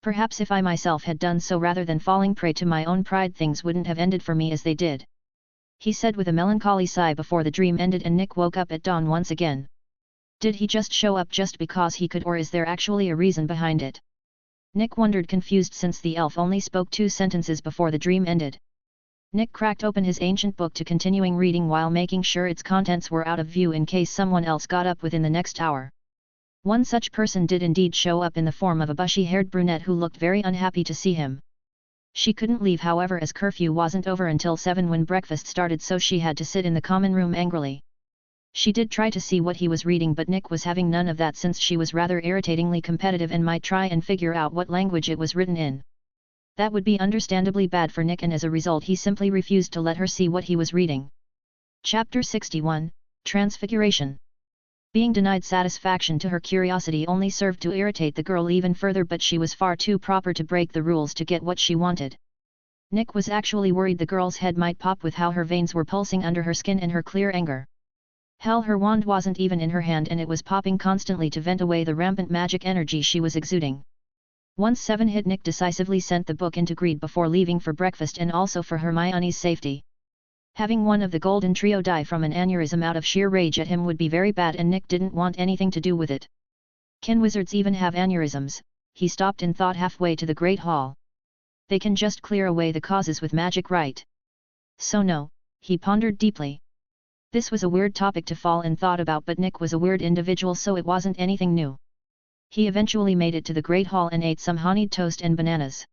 Perhaps if I myself had done so rather than falling prey to my own pride, things wouldn't have ended for me as they did. He said with a melancholy sigh before the dream ended and Nick woke up at dawn once again. Did he just show up just because he could, or is there actually a reason behind it? Nick wondered, confused, since the elf only spoke 2 sentences before the dream ended. Nick cracked open his ancient book to continuing reading while making sure its contents were out of view in case someone else got up within the next hour. One such person did indeed show up in the form of a bushy-haired brunette who looked very unhappy to see him. She couldn't leave, however, as curfew wasn't over until 7 when breakfast started, so she had to sit in the common room angrily. She did try to see what he was reading, but Nick was having none of that, since she was rather irritatingly competitive and might try and figure out what language it was written in. That would be understandably bad for Nick, and as a result he simply refused to let her see what he was reading. Chapter 61, Transfiguration. Being denied satisfaction to her curiosity only served to irritate the girl even further, but she was far too proper to break the rules to get what she wanted. Nick was actually worried the girl's head might pop with how her veins were pulsing under her skin and her clear anger. Hell, her wand wasn't even in her hand and it was popping constantly to vent away the rampant magic energy she was exuding. Once 7 hit, Nick decisively sent the book into greed before leaving for breakfast, and also for Hermione's safety. Having one of the golden trio die from an aneurysm out of sheer rage at him would be very bad, and Nick didn't want anything to do with it. Can wizards even have aneurysms? He stopped in thought halfway to the Great Hall. They can just clear away the causes with magic, right? So no, he pondered deeply. This was a weird topic to fall in thought about, but Nick was a weird individual, so it wasn't anything new. He eventually made it to the Great Hall and ate some honeyed toast and bananas.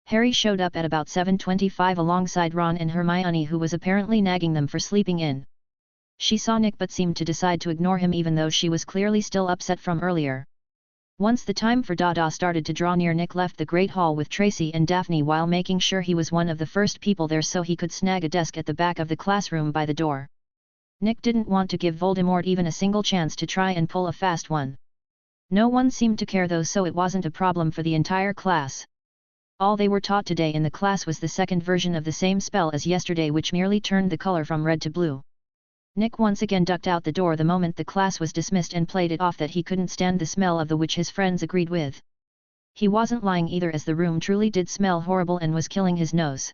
Harry showed up at about 7:25 alongside Ron and Hermione, who was apparently nagging them for sleeping in. She saw Nick but seemed to decide to ignore him, even though she was clearly still upset from earlier. Once the time for Dada started to draw near, Nick left the Great Hall with Tracy and Daphne while making sure he was one of the first people there so he could snag a desk at the back of the classroom by the door. Nick didn't want to give Voldemort even a single chance to try and pull a fast one. No one seemed to care though, so it wasn't a problem for the entire class. All they were taught today in the class was the second version of the same spell as yesterday, which merely turned the color from red to blue. Nick once again ducked out the door the moment the class was dismissed and played it off that he couldn't stand the smell of the witch his friends agreed with. He wasn't lying either, as the room truly did smell horrible and was killing his nose.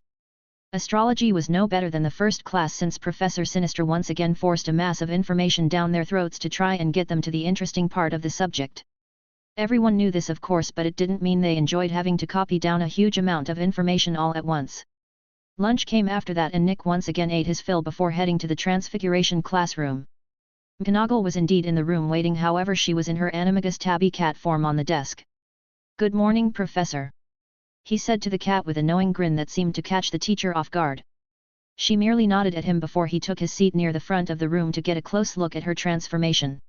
Astrology was no better than the first class since Professor Sinister once again forced a mass of information down their throats to try and get them to the interesting part of the subject. Everyone knew this of course, but it didn't mean they enjoyed having to copy down a huge amount of information all at once. Lunch came after that and Nick once again ate his fill before heading to the Transfiguration classroom. McGonagall was indeed in the room waiting, however she was in her animagus tabby cat form on the desk. "Good morning, Professor," he said to the cat with a knowing grin that seemed to catch the teacher off guard. She merely nodded at him before he took his seat near the front of the room to get a close look at her transformation.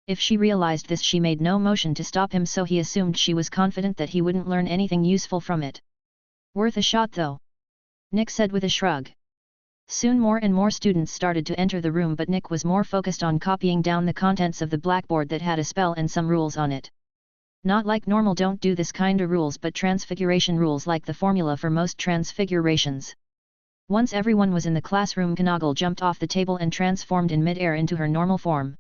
If she realized this, she made no motion to stop him, so he assumed she was confident that he wouldn't learn anything useful from it. "Worth a shot though," Nick said with a shrug. Soon more and more students started to enter the room, but Nick was more focused on copying down the contents of the blackboard that had a spell and some rules on it. Not like normal don't do this kinda rules, but transfiguration rules like the formula for most transfigurations. Once everyone was in the classroom, McGonagall jumped off the table and transformed in mid-air into her normal form.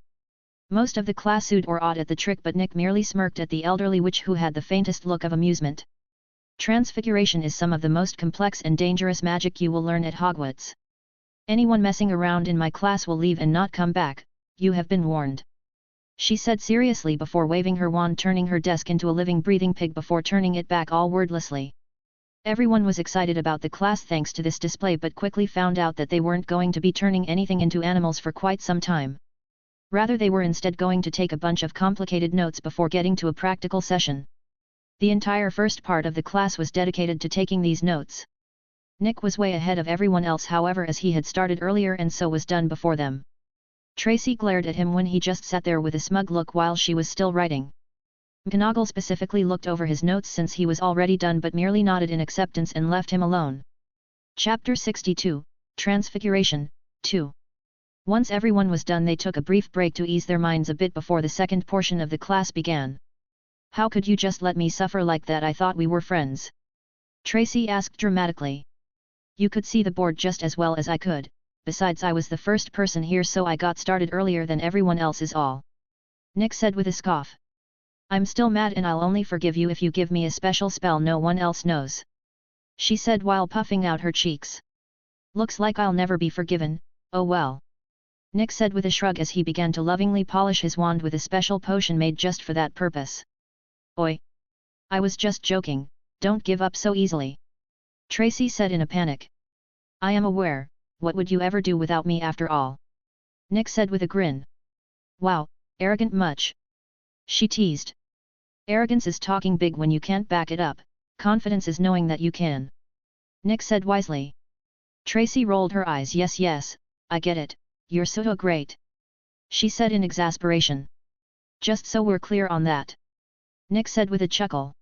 Most of the class oohed or awed at the trick, but Nick merely smirked at the elderly witch who had the faintest look of amusement. Transfiguration is some of the most complex and dangerous magic you will learn at Hogwarts. Anyone messing around in my class will leave and not come back, you have been warned, she said seriously before waving her wand, turning her desk into a living breathing pig before turning it back all wordlessly. Everyone was excited about the class thanks to this display, but quickly found out that they weren't going to be turning anything into animals for quite some time. Rather, they were instead going to take a bunch of complicated notes before getting to a practical session. The entire first part of the class was dedicated to taking these notes. Nick was way ahead of everyone else, however, as he had started earlier and so was done before them. Tracy glared at him when he just sat there with a smug look while she was still writing. McGonagall specifically looked over his notes since he was already done, but merely nodded in acceptance and left him alone. Chapter 62, Transfiguration, 2. Once everyone was done, they took a brief break to ease their minds a bit before the second portion of the class began. "How could you just let me suffer like that? I thought we were friends," Tracy asked dramatically. "You could see the board just as well as I could, besides I was the first person here, so I got started earlier than everyone else is all," Nick said with a scoff. "I'm still mad and I'll only forgive you if you give me a special spell no one else knows," she said while puffing out her cheeks. "Looks like I'll never be forgiven, oh well," Nick said with a shrug as he began to lovingly polish his wand with a special potion made just for that purpose. "Oi! I was just joking, don't give up so easily," Tracy said in a panic. "I am aware, what would you ever do without me after all?" Nick said with a grin. "Wow, arrogant much?" she teased. "Arrogance is talking big when you can't back it up, confidence is knowing that you can," Nick said wisely. Tracy rolled her eyes. Yes, I get it, you're so great," she said in exasperation. "Just so we're clear on that," Nick said with a chuckle.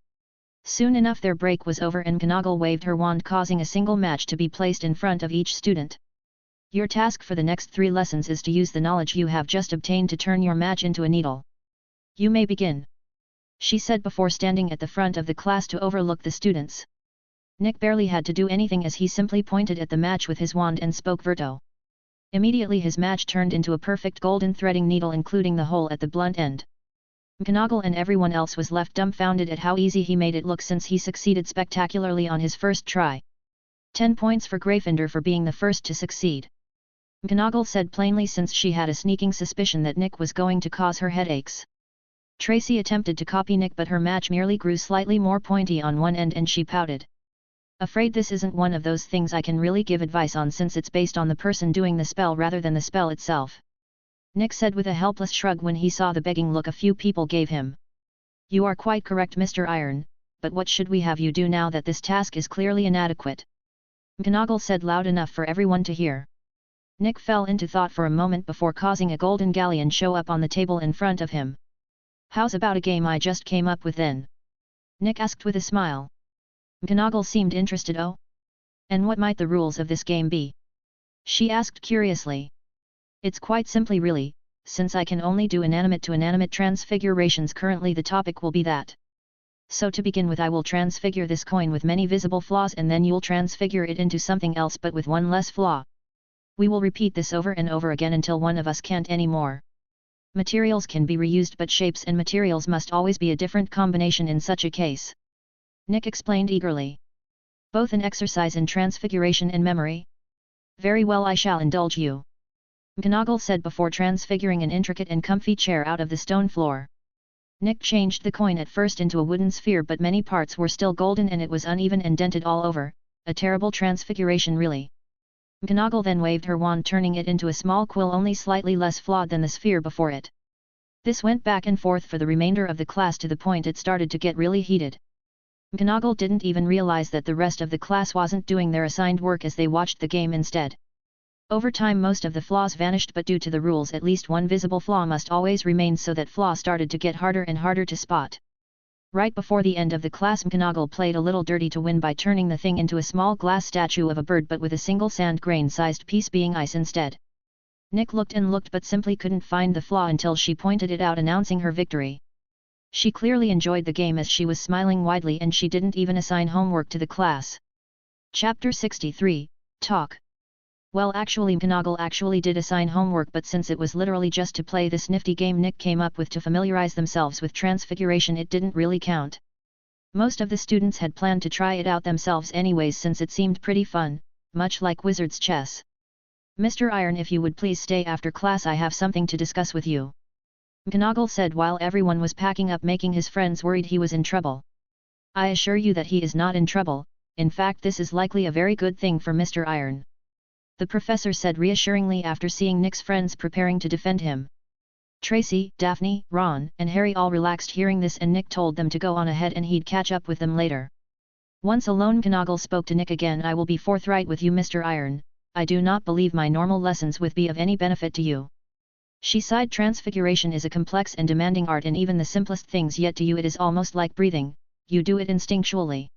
Soon enough their break was over and McGonagall waved her wand, causing a single match to be placed in front of each student. "Your task for the next 3 lessons is to use the knowledge you have just obtained to turn your match into a needle. You may begin," she said before standing at the front of the class to overlook the students. Nick barely had to do anything as he simply pointed at the match with his wand and spoke Verto. Immediately his match turned into a perfect golden threading needle, including the hole at the blunt end. McGonagall and everyone else was left dumbfounded at how easy he made it look, since he succeeded spectacularly on his first try. 10 points for Gryffindor for being the first to succeed, McGonagall said plainly, since she had a sneaking suspicion that Nick was going to cause her headaches. Tracy attempted to copy Nick, but her match merely grew slightly more pointy on one end and she pouted. "Afraid this isn't one of those things I can really give advice on, since it's based on the person doing the spell rather than the spell itself," Nick said with a helpless shrug when he saw the begging look a few people gave him. "You are quite correct, Mr. Iron, but what should we have you do now that this task is clearly inadequate?" McGonagall said loud enough for everyone to hear. Nick fell into thought for a moment before causing a golden galleon show up on the table in front of him. How's about a game I just came up with then? Nick asked with a smile. McGonagall seemed interested. Oh? And what might the rules of this game be? She asked curiously. It's quite simply really, since I can only do inanimate to inanimate transfigurations currently the topic will be that. So to begin with I will transfigure this coin with many visible flaws and then you'll transfigure it into something else but with one less flaw. We will repeat this over and over again until one of us can't anymore. Materials can be reused but shapes and materials must always be a different combination in such a case. Nick explained eagerly. Both an exercise in transfiguration and memory? Very well, I shall indulge you. McGonagall said before transfiguring an intricate and comfy chair out of the stone floor. Nick changed the coin at first into a wooden sphere but many parts were still golden and it was uneven and dented all over, a terrible transfiguration really. McGonagall then waved her wand turning it into a small quill only slightly less flawed than the sphere before it. This went back and forth for the remainder of the class to the point it started to get really heated. McGonagall didn't even realize that the rest of the class wasn't doing their assigned work as they watched the game instead. Over time most of the flaws vanished but due to the rules at least one visible flaw must always remain so that flaw started to get harder and harder to spot. Right before the end of the class McGonagall played a little dirty to win by turning the thing into a small glass statue of a bird but with a single sand grain-sized piece being ice instead. Nick looked and looked but simply couldn't find the flaw until she pointed it out announcing her victory. She clearly enjoyed the game as she was smiling widely and she didn't even assign homework to the class. Chapter 63, Talk. Well actually McGonagall actually did assign homework but since it was literally just to play this nifty game Nick came up with to familiarize themselves with transfiguration it didn't really count. Most of the students had planned to try it out themselves anyways since it seemed pretty fun, much like wizard's chess. Mr. Iron, if you would please stay after class, I have something to discuss with you. McGonagall said while everyone was packing up making his friends worried he was in trouble. I assure you that he is not in trouble, in fact this is likely a very good thing for Mr. Iron. The professor said reassuringly after seeing Nick's friends preparing to defend him. Tracy, Daphne, Ron, and Harry all relaxed hearing this and Nick told them to go on ahead and he'd catch up with them later. Once alone McGonagall spoke to Nick again. I will be forthright with you Mr. Iron, I do not believe my normal lessons would be of any benefit to you. She sighed. Transfiguration is a complex and demanding art and even the simplest things yet to you it is almost like breathing, you do it instinctually.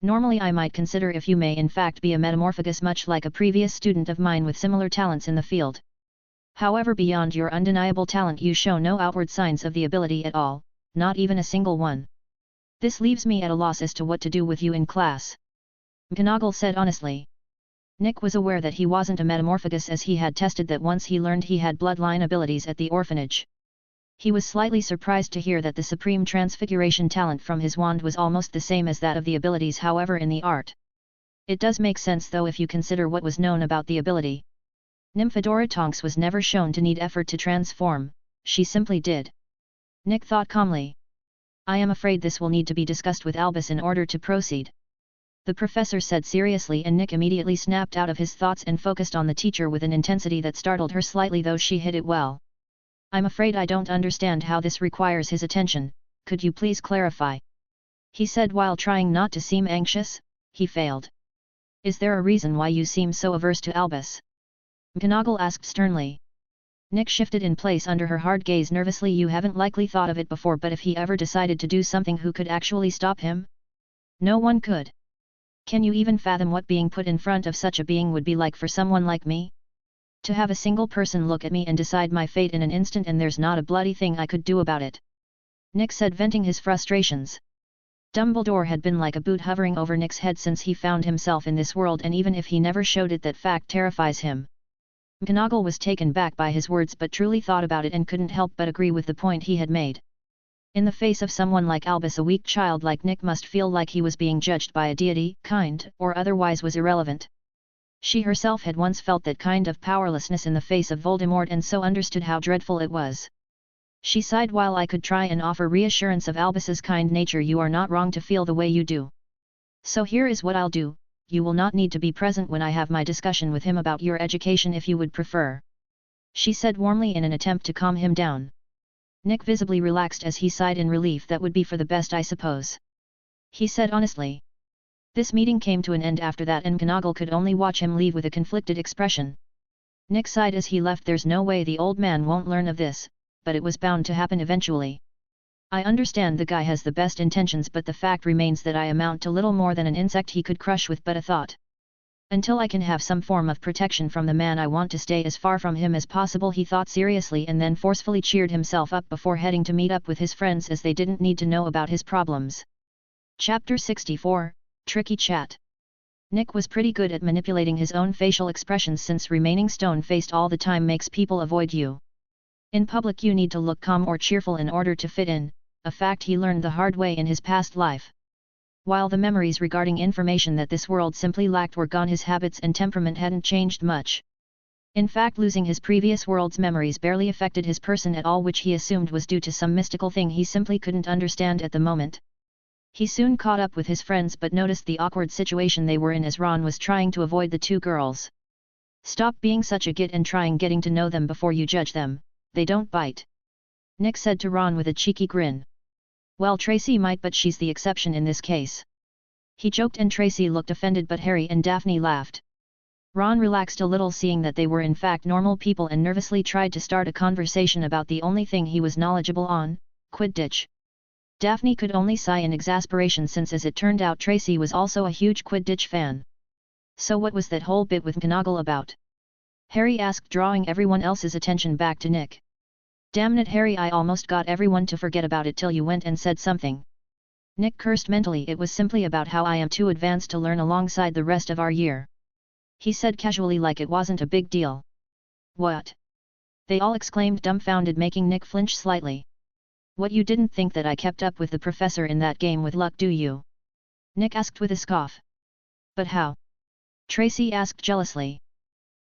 Normally I might consider if you may in fact be a metamorphagus much like a previous student of mine with similar talents in the field. However beyond your undeniable talent you show no outward signs of the ability at all, not even a single one. This leaves me at a loss as to what to do with you in class. McGonagall said honestly. Nick was aware that he wasn't a metamorphagus as he had tested that once he learned he had bloodline abilities at the orphanage. He was slightly surprised to hear that the supreme transfiguration talent from his wand was almost the same as that of the abilities however in the art. It does make sense though if you consider what was known about the ability. Nymphadora Tonks was never shown to need effort to transform, she simply did. Nick thought calmly. I am afraid this will need to be discussed with Albus in order to proceed. The professor said seriously and Nick immediately snapped out of his thoughts and focused on the teacher with an intensity that startled her slightly though she hid it well. I'm afraid I don't understand how this requires his attention, could you please clarify? He said while trying not to seem anxious. He failed. Is there a reason why you seem so averse to Albus? McGonagall asked sternly. Nick shifted in place under her hard gaze nervously. You haven't likely thought of it before but if he ever decided to do something who could actually stop him? No one could. Can you even fathom what being put in front of such a being would be like for someone like me? To have a single person look at me and decide my fate in an instant and there's not a bloody thing I could do about it. Nick said venting his frustrations. Dumbledore had been like a boot hovering over Nick's head since he found himself in this world and even if he never showed it that fact terrifies him. McGonagall was taken back by his words but truly thought about it and couldn't help but agree with the point he had made. In the face of someone like Albus a weak child like Nick must feel like he was being judged by a deity, kind or otherwise was irrelevant. She herself had once felt that kind of powerlessness in the face of Voldemort and so understood how dreadful it was. She sighed. While I could try and offer reassurance of Albus's kind nature, you are not wrong to feel the way you do. So here is what I'll do, you will not need to be present when I have my discussion with him about your education if you would prefer. She said warmly in an attempt to calm him down. Nick visibly relaxed as he sighed in relief. That would be for the best I suppose. He said honestly. This meeting came to an end after that and McGonagall could only watch him leave with a conflicted expression. Nick sighed as he left. There's no way the old man won't learn of this, but it was bound to happen eventually. I understand the guy has the best intentions, but the fact remains that I amount to little more than an insect he could crush with but a thought. Until I can have some form of protection from the man I want to stay as far from him as possible, he thought seriously and then forcefully cheered himself up before heading to meet up with his friends, as they didn't need to know about his problems. Chapter 64, Tricky Chat. Nick was pretty good at manipulating his own facial expressions, since remaining stone-faced all the time makes people avoid you. In public you need to look calm or cheerful in order to fit in, a fact he learned the hard way in his past life. While the memories regarding information that this world simply lacked were gone, his habits and temperament hadn't changed much. In fact, losing his previous world's memories barely affected his person at all, which he assumed was due to some mystical thing he simply couldn't understand at the moment. He soon caught up with his friends but noticed the awkward situation they were in as Ron was trying to avoid the two girls. "Stop being such a git and trying getting to know them before you judge them, they don't bite," Nick said to Ron with a cheeky grin. "Well, Tracy might, but she's the exception in this case," he joked, and Tracy looked offended, but Harry and Daphne laughed. Ron relaxed a little, seeing that they were in fact normal people, and nervously tried to start a conversation about the only thing he was knowledgeable on, Quidditch. Daphne could only sigh in exasperation, since as it turned out Tracy was also a huge Quidditch fan. "So what was that whole bit with McGonagall about?" Harry asked, drawing everyone else's attention back to Nick. "Damn it, Harry, I almost got everyone to forget about it till you went and said something." Nick cursed mentally. "It was simply about how I am too advanced to learn alongside the rest of our year," he said casually, like it wasn't a big deal. "What?" they all exclaimed, dumbfounded, making Nick flinch slightly. "What, you didn't think that I kept up with the professor in that game with luck, do you?" Nick asked with a scoff. "But how?" Tracy asked jealously.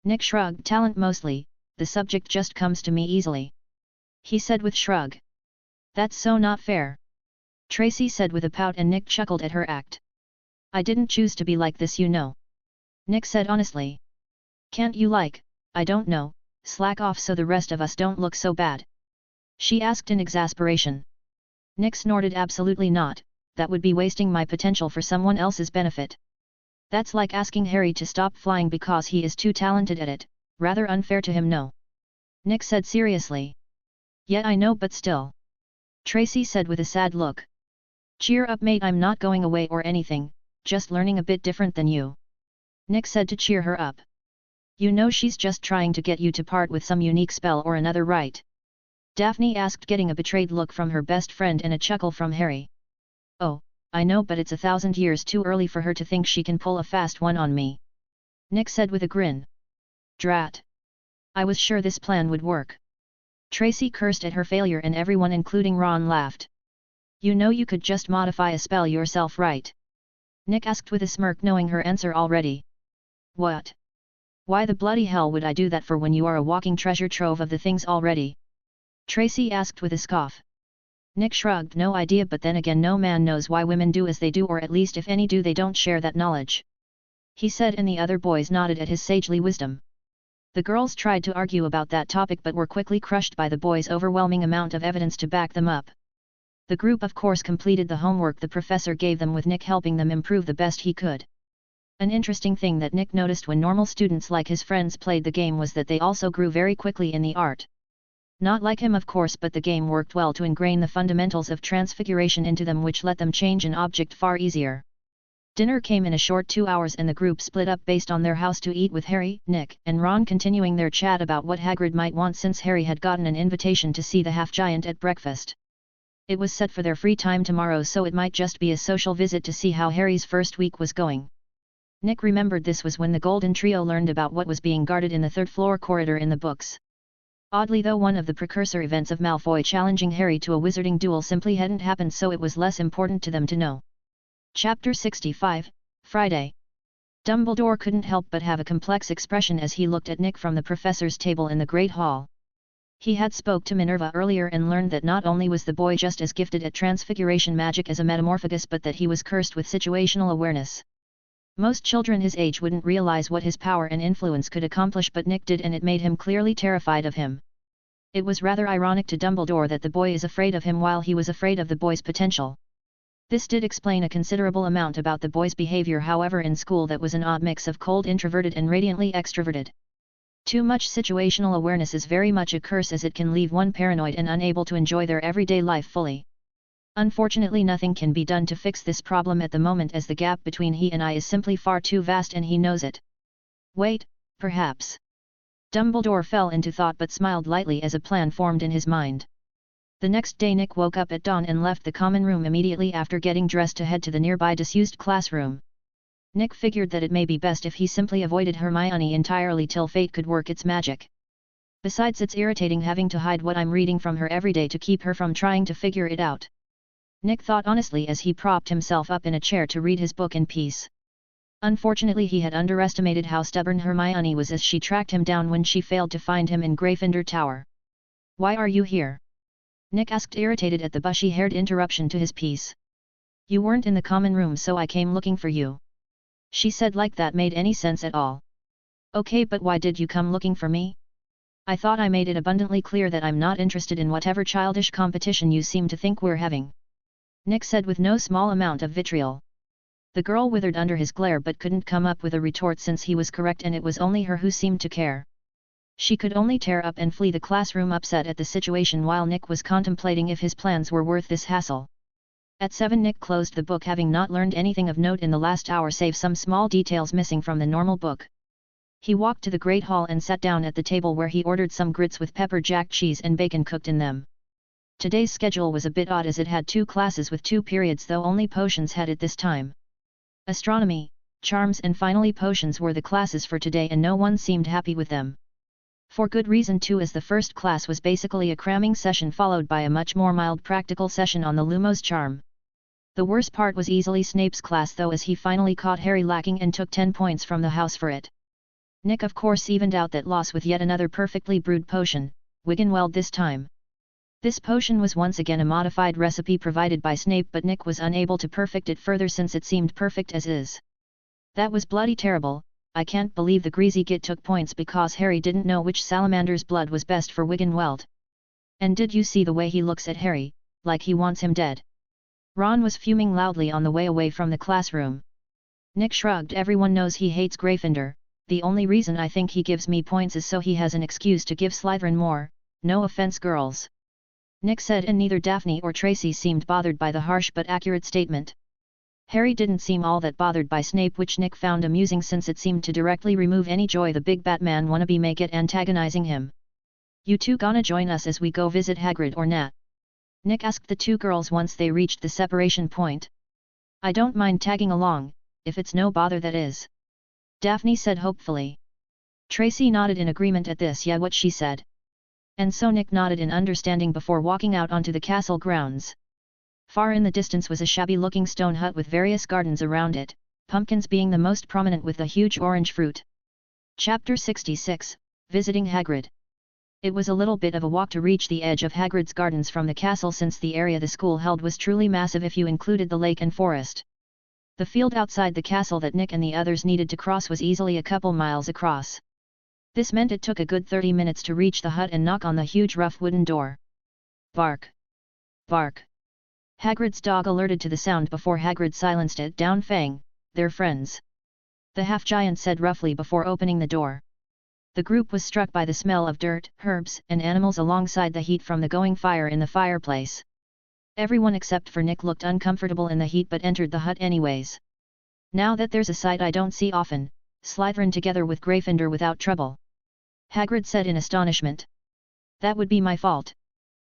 Nick shrugged. "Talent mostly, the subject just comes to me easily," he said with shrug. "That's so not fair," Tracy said with a pout, and Nick chuckled at her act. "I didn't choose to be like this, you know," Nick said honestly. "Can't you, I don't know, slack off so the rest of us don't look so bad?" she asked in exasperation. Nick snorted. "Absolutely not, that would be wasting my potential for someone else's benefit. That's like asking Harry to stop flying because he is too talented at it, rather unfair to him, no?" Nick said seriously. "Yeah, I know, but still," Tracy said with a sad look. "Cheer up, mate, I'm not going away or anything, just learning a bit different than you," Nick said to cheer her up. "You know she's just trying to get you to part with some unique spell or another, right?" Daphne asked, getting a betrayed look from her best friend and a chuckle from Harry. "Oh, I know, but it's 1,000 years too early for her to think she can pull a fast one on me," Nick said with a grin. "Drat! I was sure this plan would work." Tracy cursed at her failure, and everyone including Ron laughed. "You know you could just modify a spell yourself, right?" Nick asked with a smirk, knowing her answer already. "What? Why the bloody hell would I do that for when you are a walking treasure trove of the things already?" Tracy asked with a scoff. Nick shrugged. "No idea, but then again no man knows why women do as they do, or at least if any do they don't share that knowledge," he said, and the other boys nodded at his sagely wisdom. The girls tried to argue about that topic but were quickly crushed by the boys' overwhelming amount of evidence to back them up. The group of course completed the homework the professor gave them, with Nick helping them improve the best he could. An interesting thing that Nick noticed when normal students like his friends played the game was that they also grew very quickly in the art. Not like him of course, but the game worked well to ingrain the fundamentals of transfiguration into them, which let them change an object far easier. Dinner came in a short 2 hours, and the group split up based on their house to eat, with Harry, Nick, and Ron continuing their chat about what Hagrid might want, since Harry had gotten an invitation to see the half-giant at breakfast. It was set for their free time tomorrow, so it might just be a social visit to see how Harry's first week was going. Nick remembered this was when the Golden Trio learned about what was being guarded in the third-floor corridor in the books. Oddly though, one of the precursor events of Malfoy challenging Harry to a wizarding duel simply hadn't happened, so it was less important to them to know. Chapter 65, Friday. Dumbledore couldn't help but have a complex expression as he looked at Nick from the professor's table in the Great Hall. He had spoke to Minerva earlier and learned that not only was the boy just as gifted at transfiguration magic as a metamorphagus, but that he was cursed with situational awareness. Most children his age wouldn't realize what his power and influence could accomplish, but Nick did, and it made him clearly terrified of him. It was rather ironic to Dumbledore that the boy is afraid of him while he was afraid of the boy's potential. This did explain a considerable amount about the boy's behavior, however, in school that was an odd mix of cold introverted and radiantly extroverted. Too much situational awareness is very much a curse, as it can leave one paranoid and unable to enjoy their everyday life fully. Unfortunately nothing can be done to fix this problem at the moment, as the gap between he and I is simply far too vast and he knows it. Wait, perhaps. Dumbledore fell into thought but smiled lightly as a plan formed in his mind. The next day Nick woke up at dawn and left the common room immediately after getting dressed to head to the nearby disused classroom. Nick figured that it may be best if he simply avoided Hermione entirely till fate could work its magic. Besides, it's irritating having to hide what I'm reading from her every day to keep her from trying to figure it out. Nick thought honestly as he propped himself up in a chair to read his book in peace. Unfortunately he had underestimated how stubborn Hermione was as she tracked him down when she failed to find him in Gryffindor Tower. "Why are you here?" Nick asked, irritated at the bushy-haired interruption to his piece. "You weren't in the common room, so I came looking for you," she said, like that made any sense at all. "Okay, but why did you come looking for me? I thought I made it abundantly clear that I'm not interested in whatever childish competition you seem to think we're having," Nick said with no small amount of vitriol. The girl withered under his glare but couldn't come up with a retort since he was correct and it was only her who seemed to care. She could only tear up and flee the classroom, upset at the situation, while Nick was contemplating if his plans were worth this hassle. At 7 Nick closed the book, having not learned anything of note in the last hour save some small details missing from the normal book. He walked to the Great Hall and sat down at the table where he ordered some grits with pepper jack cheese and bacon cooked in them. Today's schedule was a bit odd as it had 2 classes with 2 periods, though only potions had it this time. Astronomy, charms and finally potions were the classes for today, and no one seemed happy with them. For good reason too, as the first class was basically a cramming session followed by a much more mild practical session on the Lumos charm. The worst part was easily Snape's class though, as he finally caught Harry lacking and took 10 points from the house for it. Nick of course evened out that loss with yet another perfectly brewed potion, Wiggenweld this time. This potion was once again a modified recipe provided by Snape, but Nick was unable to perfect it further since it seemed perfect as is. That was bloody terrible. I can't believe the greasy git took points because Harry didn't know which salamander's blood was best for Wiggenweld. And did you see the way he looks at Harry, like he wants him dead? Ron was fuming loudly on the way away from the classroom. Nick shrugged. Everyone knows he hates Gryffindor. The only reason I think he gives me points is so he has an excuse to give Slytherin more. No offense, girls," Nick said, and neither Daphne or Tracy seemed bothered by the harsh but accurate statement. Harry didn't seem all that bothered by Snape, which Nick found amusing since it seemed to directly remove any joy the big Batman wannabe may get antagonizing him. "You two gonna join us as we go visit Hagrid or Nat?" Nick asked the 2 girls once they reached the separation point. "I don't mind tagging along, if it's no bother, that is," Daphne said hopefully. Tracy nodded in agreement at this, yeah, what she said. And so Nick nodded in understanding before walking out onto the castle grounds. Far in the distance was a shabby-looking stone hut with various gardens around it, pumpkins being the most prominent with the huge orange fruit. Chapter 66, Visiting Hagrid. It was a little bit of a walk to reach the edge of Hagrid's gardens from the castle, since the area the school held was truly massive if you included the lake and forest. The field outside the castle that Nick and the others needed to cross was easily a couple miles across. This meant it took a good 30 minutes to reach the hut and knock on the huge rough wooden door. Bark! Bark! Hagrid's dog alerted to the sound before Hagrid silenced it down. "Fang, they're friends," the half-giant said roughly before opening the door. The group was struck by the smell of dirt, herbs and animals alongside the heat from the going fire in the fireplace. Everyone except for Nick looked uncomfortable in the heat but entered the hut anyways. "Now that there's a sight I don't see often, Slytherin together with Gryffindor without trouble," Hagrid said in astonishment. "That would be my fault,"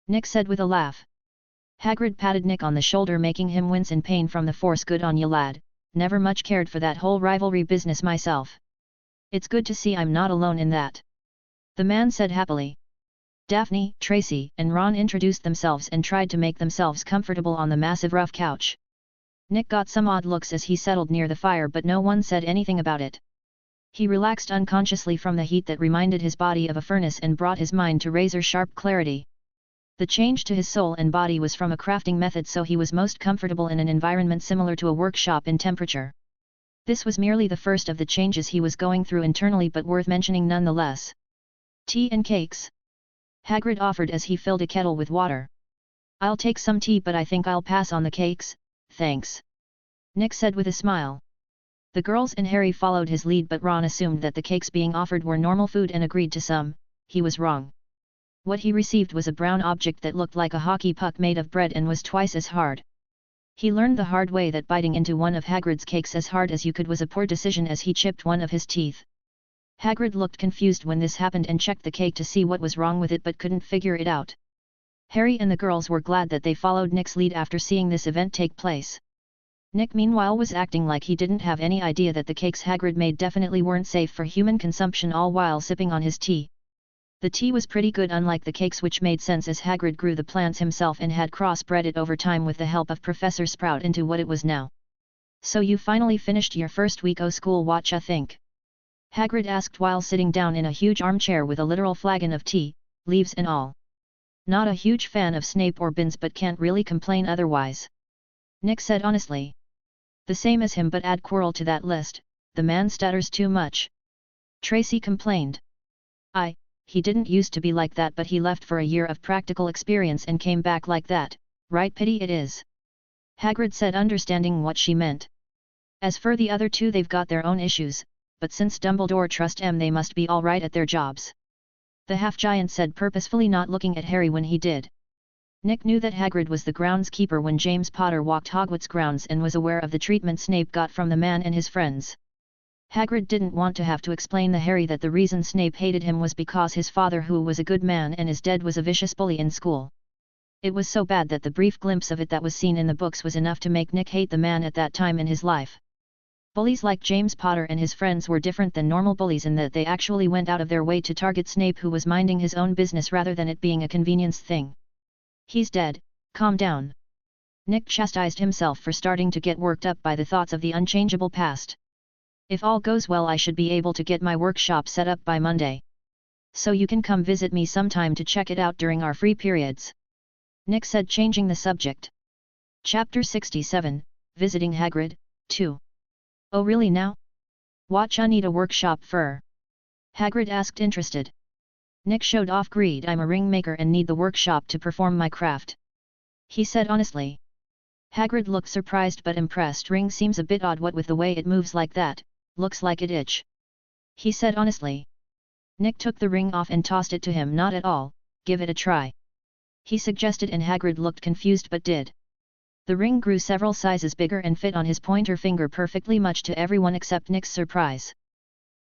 Nick said with a laugh. Hagrid patted Nick on the shoulder, making him wince in pain from the force. "Good on you, lad, never much cared for that whole rivalry business myself. It's good to see I'm not alone in that," the man said happily. Daphne, Tracy and Ron introduced themselves and tried to make themselves comfortable on the massive rough couch. Nick got some odd looks as he settled near the fire, but no one said anything about it. He relaxed unconsciously from the heat that reminded his body of a furnace and brought his mind to razor-sharp clarity. The change to his soul and body was from a crafting method, so he was most comfortable in an environment similar to a workshop in temperature. This was merely the first of the changes he was going through internally, but worth mentioning nonetheless. "Tea and cakes?" Hagrid offered as he filled a kettle with water. "I'll take some tea, but I think I'll pass on the cakes, thanks," Nick said with a smile. The girls and Harry followed his lead, but Ron assumed that the cakes being offered were normal food and agreed to some. He was wrong. What he received was a brown object that looked like a hockey puck made of bread and was twice as hard. He learned the hard way that biting into one of Hagrid's cakes as hard as you could was a poor decision as he chipped one of his teeth. Hagrid looked confused when this happened and checked the cake to see what was wrong with it but couldn't figure it out. Harry and the girls were glad that they followed Nick's lead after seeing this event take place. Nick meanwhile was acting like he didn't have any idea that the cakes Hagrid made definitely weren't safe for human consumption, all while sipping on his tea. The tea was pretty good, unlike the cakes, which made sense as Hagrid grew the plants himself and had crossbred it over time with the help of Professor Sprout into what it was now. "So you finally finished your first week o' school, whatcha think?" Hagrid asked while sitting down in a huge armchair with a literal flagon of tea, leaves and all. "Not a huge fan of Snape or Binns, but can't really complain otherwise," Nick said honestly. "The same as him, but add Quirrell to that list, the man stutters too much," Tracy complained. He didn't used to be like that, but he left for a year of practical experience and came back like that, right? Pity it is," Hagrid said, understanding what she meant. "As for the other two, they've got their own issues, but since Dumbledore trusts them, they must be all right at their jobs," the half-giant said, purposefully not looking at Harry when he did. Nick knew that Hagrid was the groundskeeper when James Potter walked Hogwarts grounds and was aware of the treatment Snape got from the man and his friends. Hagrid didn't want to have to explain to Harry that the reason Snape hated him was because his father, who was a good man and is dead, was a vicious bully in school. It was so bad that the brief glimpse of it that was seen in the books was enough to make Nick hate the man at that time in his life. Bullies like James Potter and his friends were different than normal bullies in that they actually went out of their way to target Snape, who was minding his own business rather than it being a convenience thing. "He's dead, calm down." Nick chastised himself for starting to get worked up by the thoughts of the unchangeable past. "If all goes well, I should be able to get my workshop set up by Monday. So you can come visit me sometime to check it out during our free periods," Nick said, changing the subject. Chapter 67, Visiting Hagrid, 2. "Oh really now? Whatcha need a workshop for?" Hagrid asked, interested. Nick showed off greed. "I'm a ringmaker and need the workshop to perform my craft," he said honestly. Hagrid looked surprised but impressed. "Ring seems a bit odd, what with the way it moves like that, looks like it itch," he said honestly. Nick took the ring off and tossed it to him. "Not at all, give it a try," he suggested, and Hagrid looked confused but did. The ring grew several sizes bigger and fit on his pointer finger perfectly, much to everyone except Nick's surprise.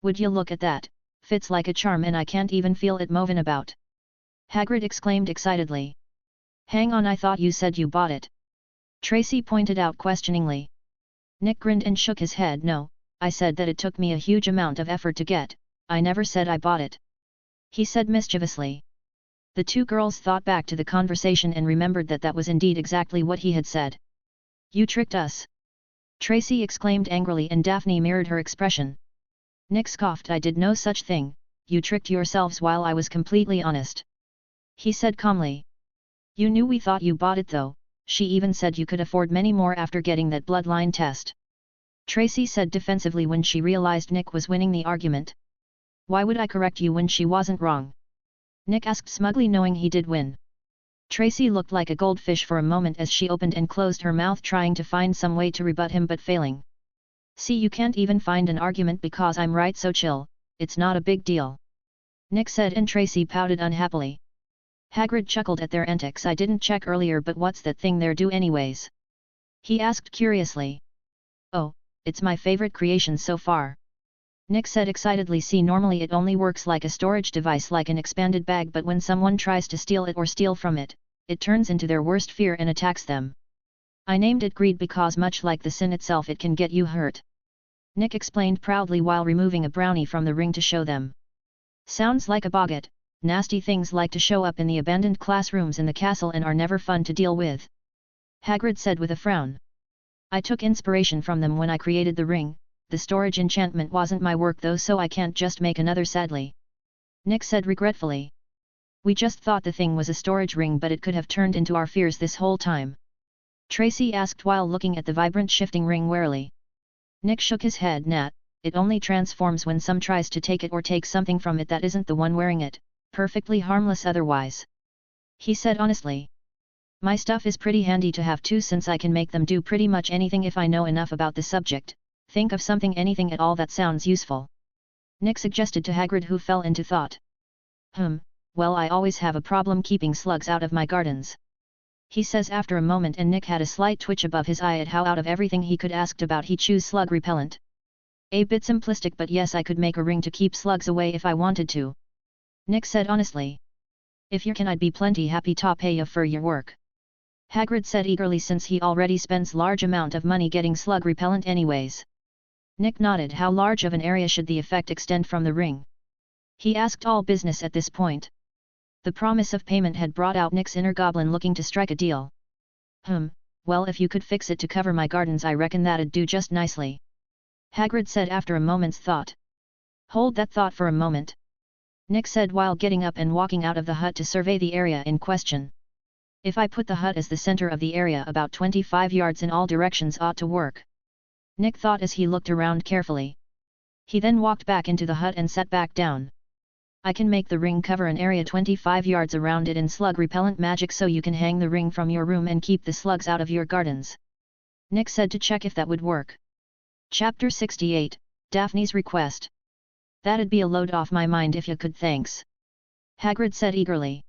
"Would you look at that, fits like a charm and I can't even feel it moving about," Hagrid exclaimed excitedly. "Hang on, I thought you said you bought it," Tracy pointed out questioningly. Nick grinned and shook his head. "No, I said that it took me a huge amount of effort to get, I never said I bought it," he said mischievously. The two girls thought back to the conversation and remembered that that was indeed exactly what he had said. "You tricked us!" Tracy exclaimed angrily, and Daphne mirrored her expression. Nick scoffed. "I did no such thing, you tricked yourselves while I was completely honest," he said calmly. "You knew we thought you bought it though, she even said you could afford many more after getting that bloodline test," Tracy said defensively when she realized Nick was winning the argument. "Why would I correct you when she wasn't wrong?" Nick asked smugly, knowing he did win. Tracy looked like a goldfish for a moment as she opened and closed her mouth, trying to find some way to rebut him but failing. "See, you can't even find an argument because I'm right, so chill, it's not a big deal," Nick said, and Tracy pouted unhappily. Hagrid chuckled at their antics. "I didn't check earlier, but what's that thing there do anyways?" he asked curiously. "Oh, it's my favorite creation so far," Nick said excitedly. "See, normally it only works like a storage device, like an expanded bag, but when someone tries to steal it or steal from it, it turns into their worst fear and attacks them. I named it greed because much like the sin itself, it can get you hurt," Nick explained proudly while removing a brownie from the ring to show them. "Sounds like a boggart. Nasty things like to show up in the abandoned classrooms in the castle and are never fun to deal with," Hagrid said with a frown. "I took inspiration from them when I created the ring. The storage enchantment wasn't my work though, so I can't just make another, sadly," Nick said regretfully. "We just thought the thing was a storage ring, but it could have turned into our fears this whole time," Tracy asked while looking at the vibrant shifting ring warily. Nick shook his head. "Nah, it only transforms when some tries to take it or take something from it that isn't the one wearing it, perfectly harmless otherwise," he said honestly. "My stuff is pretty handy to have too, since I can make them do pretty much anything if I know enough about the subject. Think of something, anything at all that sounds useful," Nick suggested to Hagrid, who fell into thought. well, I always have a problem keeping slugs out of my gardens. He says after a moment, and Nick had a slight twitch above his eye at how out of everything he could asked about he choose slug repellent. A bit simplistic, but yes, I could make a ring to keep slugs away if I wanted to. Nick said honestly. If you can, I'd be plenty happy to pay you for your work. Hagrid said eagerly, since he already spends large amount of money getting slug repellent anyways. Nick nodded. How large of an area should the effect extend from the ring? He asked, all business at this point. The promise of payment had brought out Nick's inner goblin looking to strike a deal. Well, if you could fix it to cover my gardens, I reckon that'd do just nicely. Hagrid said after a moment's thought. Hold that thought for a moment. Nick said while getting up and walking out of the hut to survey the area in question. If I put the hut as the center of the area, about 25 yards in all directions ought to work. Nick thought as he looked around carefully. He then walked back into the hut and sat back down. I can make the ring cover an area 25 yards around it in slug repellent magic, so you can hang the ring from your room and keep the slugs out of your gardens. Nick said to check if that would work. Chapter 68, Daphne's Request. That'd be a load off my mind if you could, thanks. Hagrid said eagerly.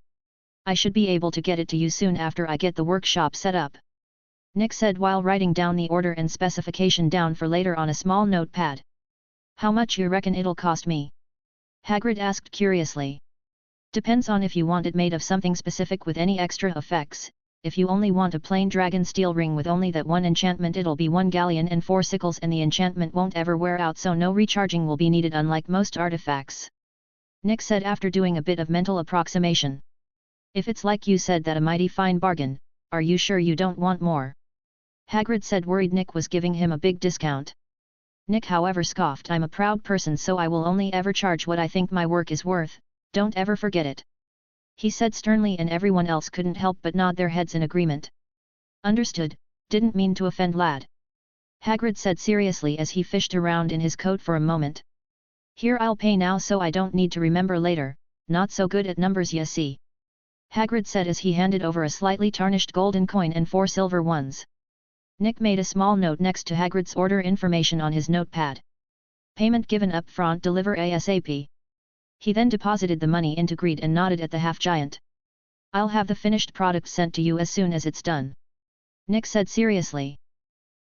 I should be able to get it to you soon after I get the workshop set up. Nick said while writing down the order and specification down for later on a small notepad. How much you reckon it'll cost me? Hagrid asked curiously. Depends on if you want it made of something specific with any extra effects. If you only want a plain dragon steel ring with only that one enchantment, it'll be 1 galleon and 4 sickles, and the enchantment won't ever wear out, so no recharging will be needed, unlike most artifacts. Nick said after doing a bit of mental approximation. If it's like you said, that a mighty fine bargain, are you sure you don't want more? Hagrid said, worried Nick was giving him a big discount. Nick however scoffed. I'm a proud person, so I will only ever charge what I think my work is worth, don't ever forget it. He said sternly, and everyone else couldn't help but nod their heads in agreement. Understood, didn't mean to offend, lad. Hagrid said seriously as he fished around in his coat for a moment. Here, I'll pay now so I don't need to remember later, not so good at numbers you see. Hagrid said as he handed over a slightly tarnished golden coin and 4 silver ones. Nick made a small note next to Hagrid's order information on his notepad. Payment given up front, deliver ASAP. He then deposited the money into greed and nodded at the half-giant. I'll have the finished product sent to you as soon as it's done. Nick said seriously.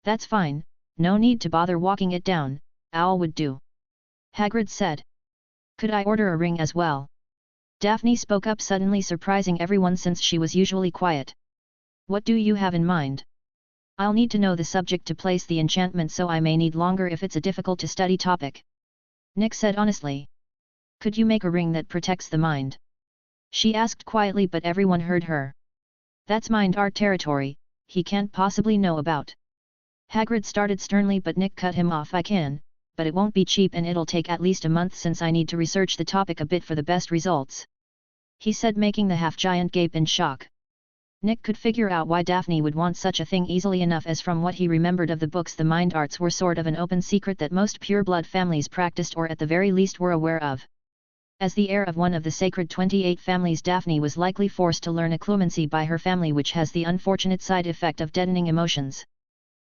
That's fine, no need to bother walking it down, Owl would do. Hagrid said. Could I order a ring as well? Daphne spoke up suddenly, surprising everyone since she was usually quiet. What do you have in mind? I'll need to know the subject to place the enchantment, so I may need longer if it's a difficult to study topic. Nick said honestly. Could you make a ring that protects the mind? She asked quietly, but everyone heard her. That's mind art territory, he can't possibly know about. Hagrid started sternly, but Nick cut him off. I can, but it won't be cheap, and it'll take at least a month since I need to research the topic a bit for the best results. He said, making the half-giant gape in shock. Nick could figure out why Daphne would want such a thing easily enough, as from what he remembered of the books, the mind arts were sort of an open secret that most pure-blood families practiced, or at the very least were aware of. As the heir of one of the sacred 28 families, Daphne was likely forced to learn occlumency by her family, which has the unfortunate side effect of deadening emotions.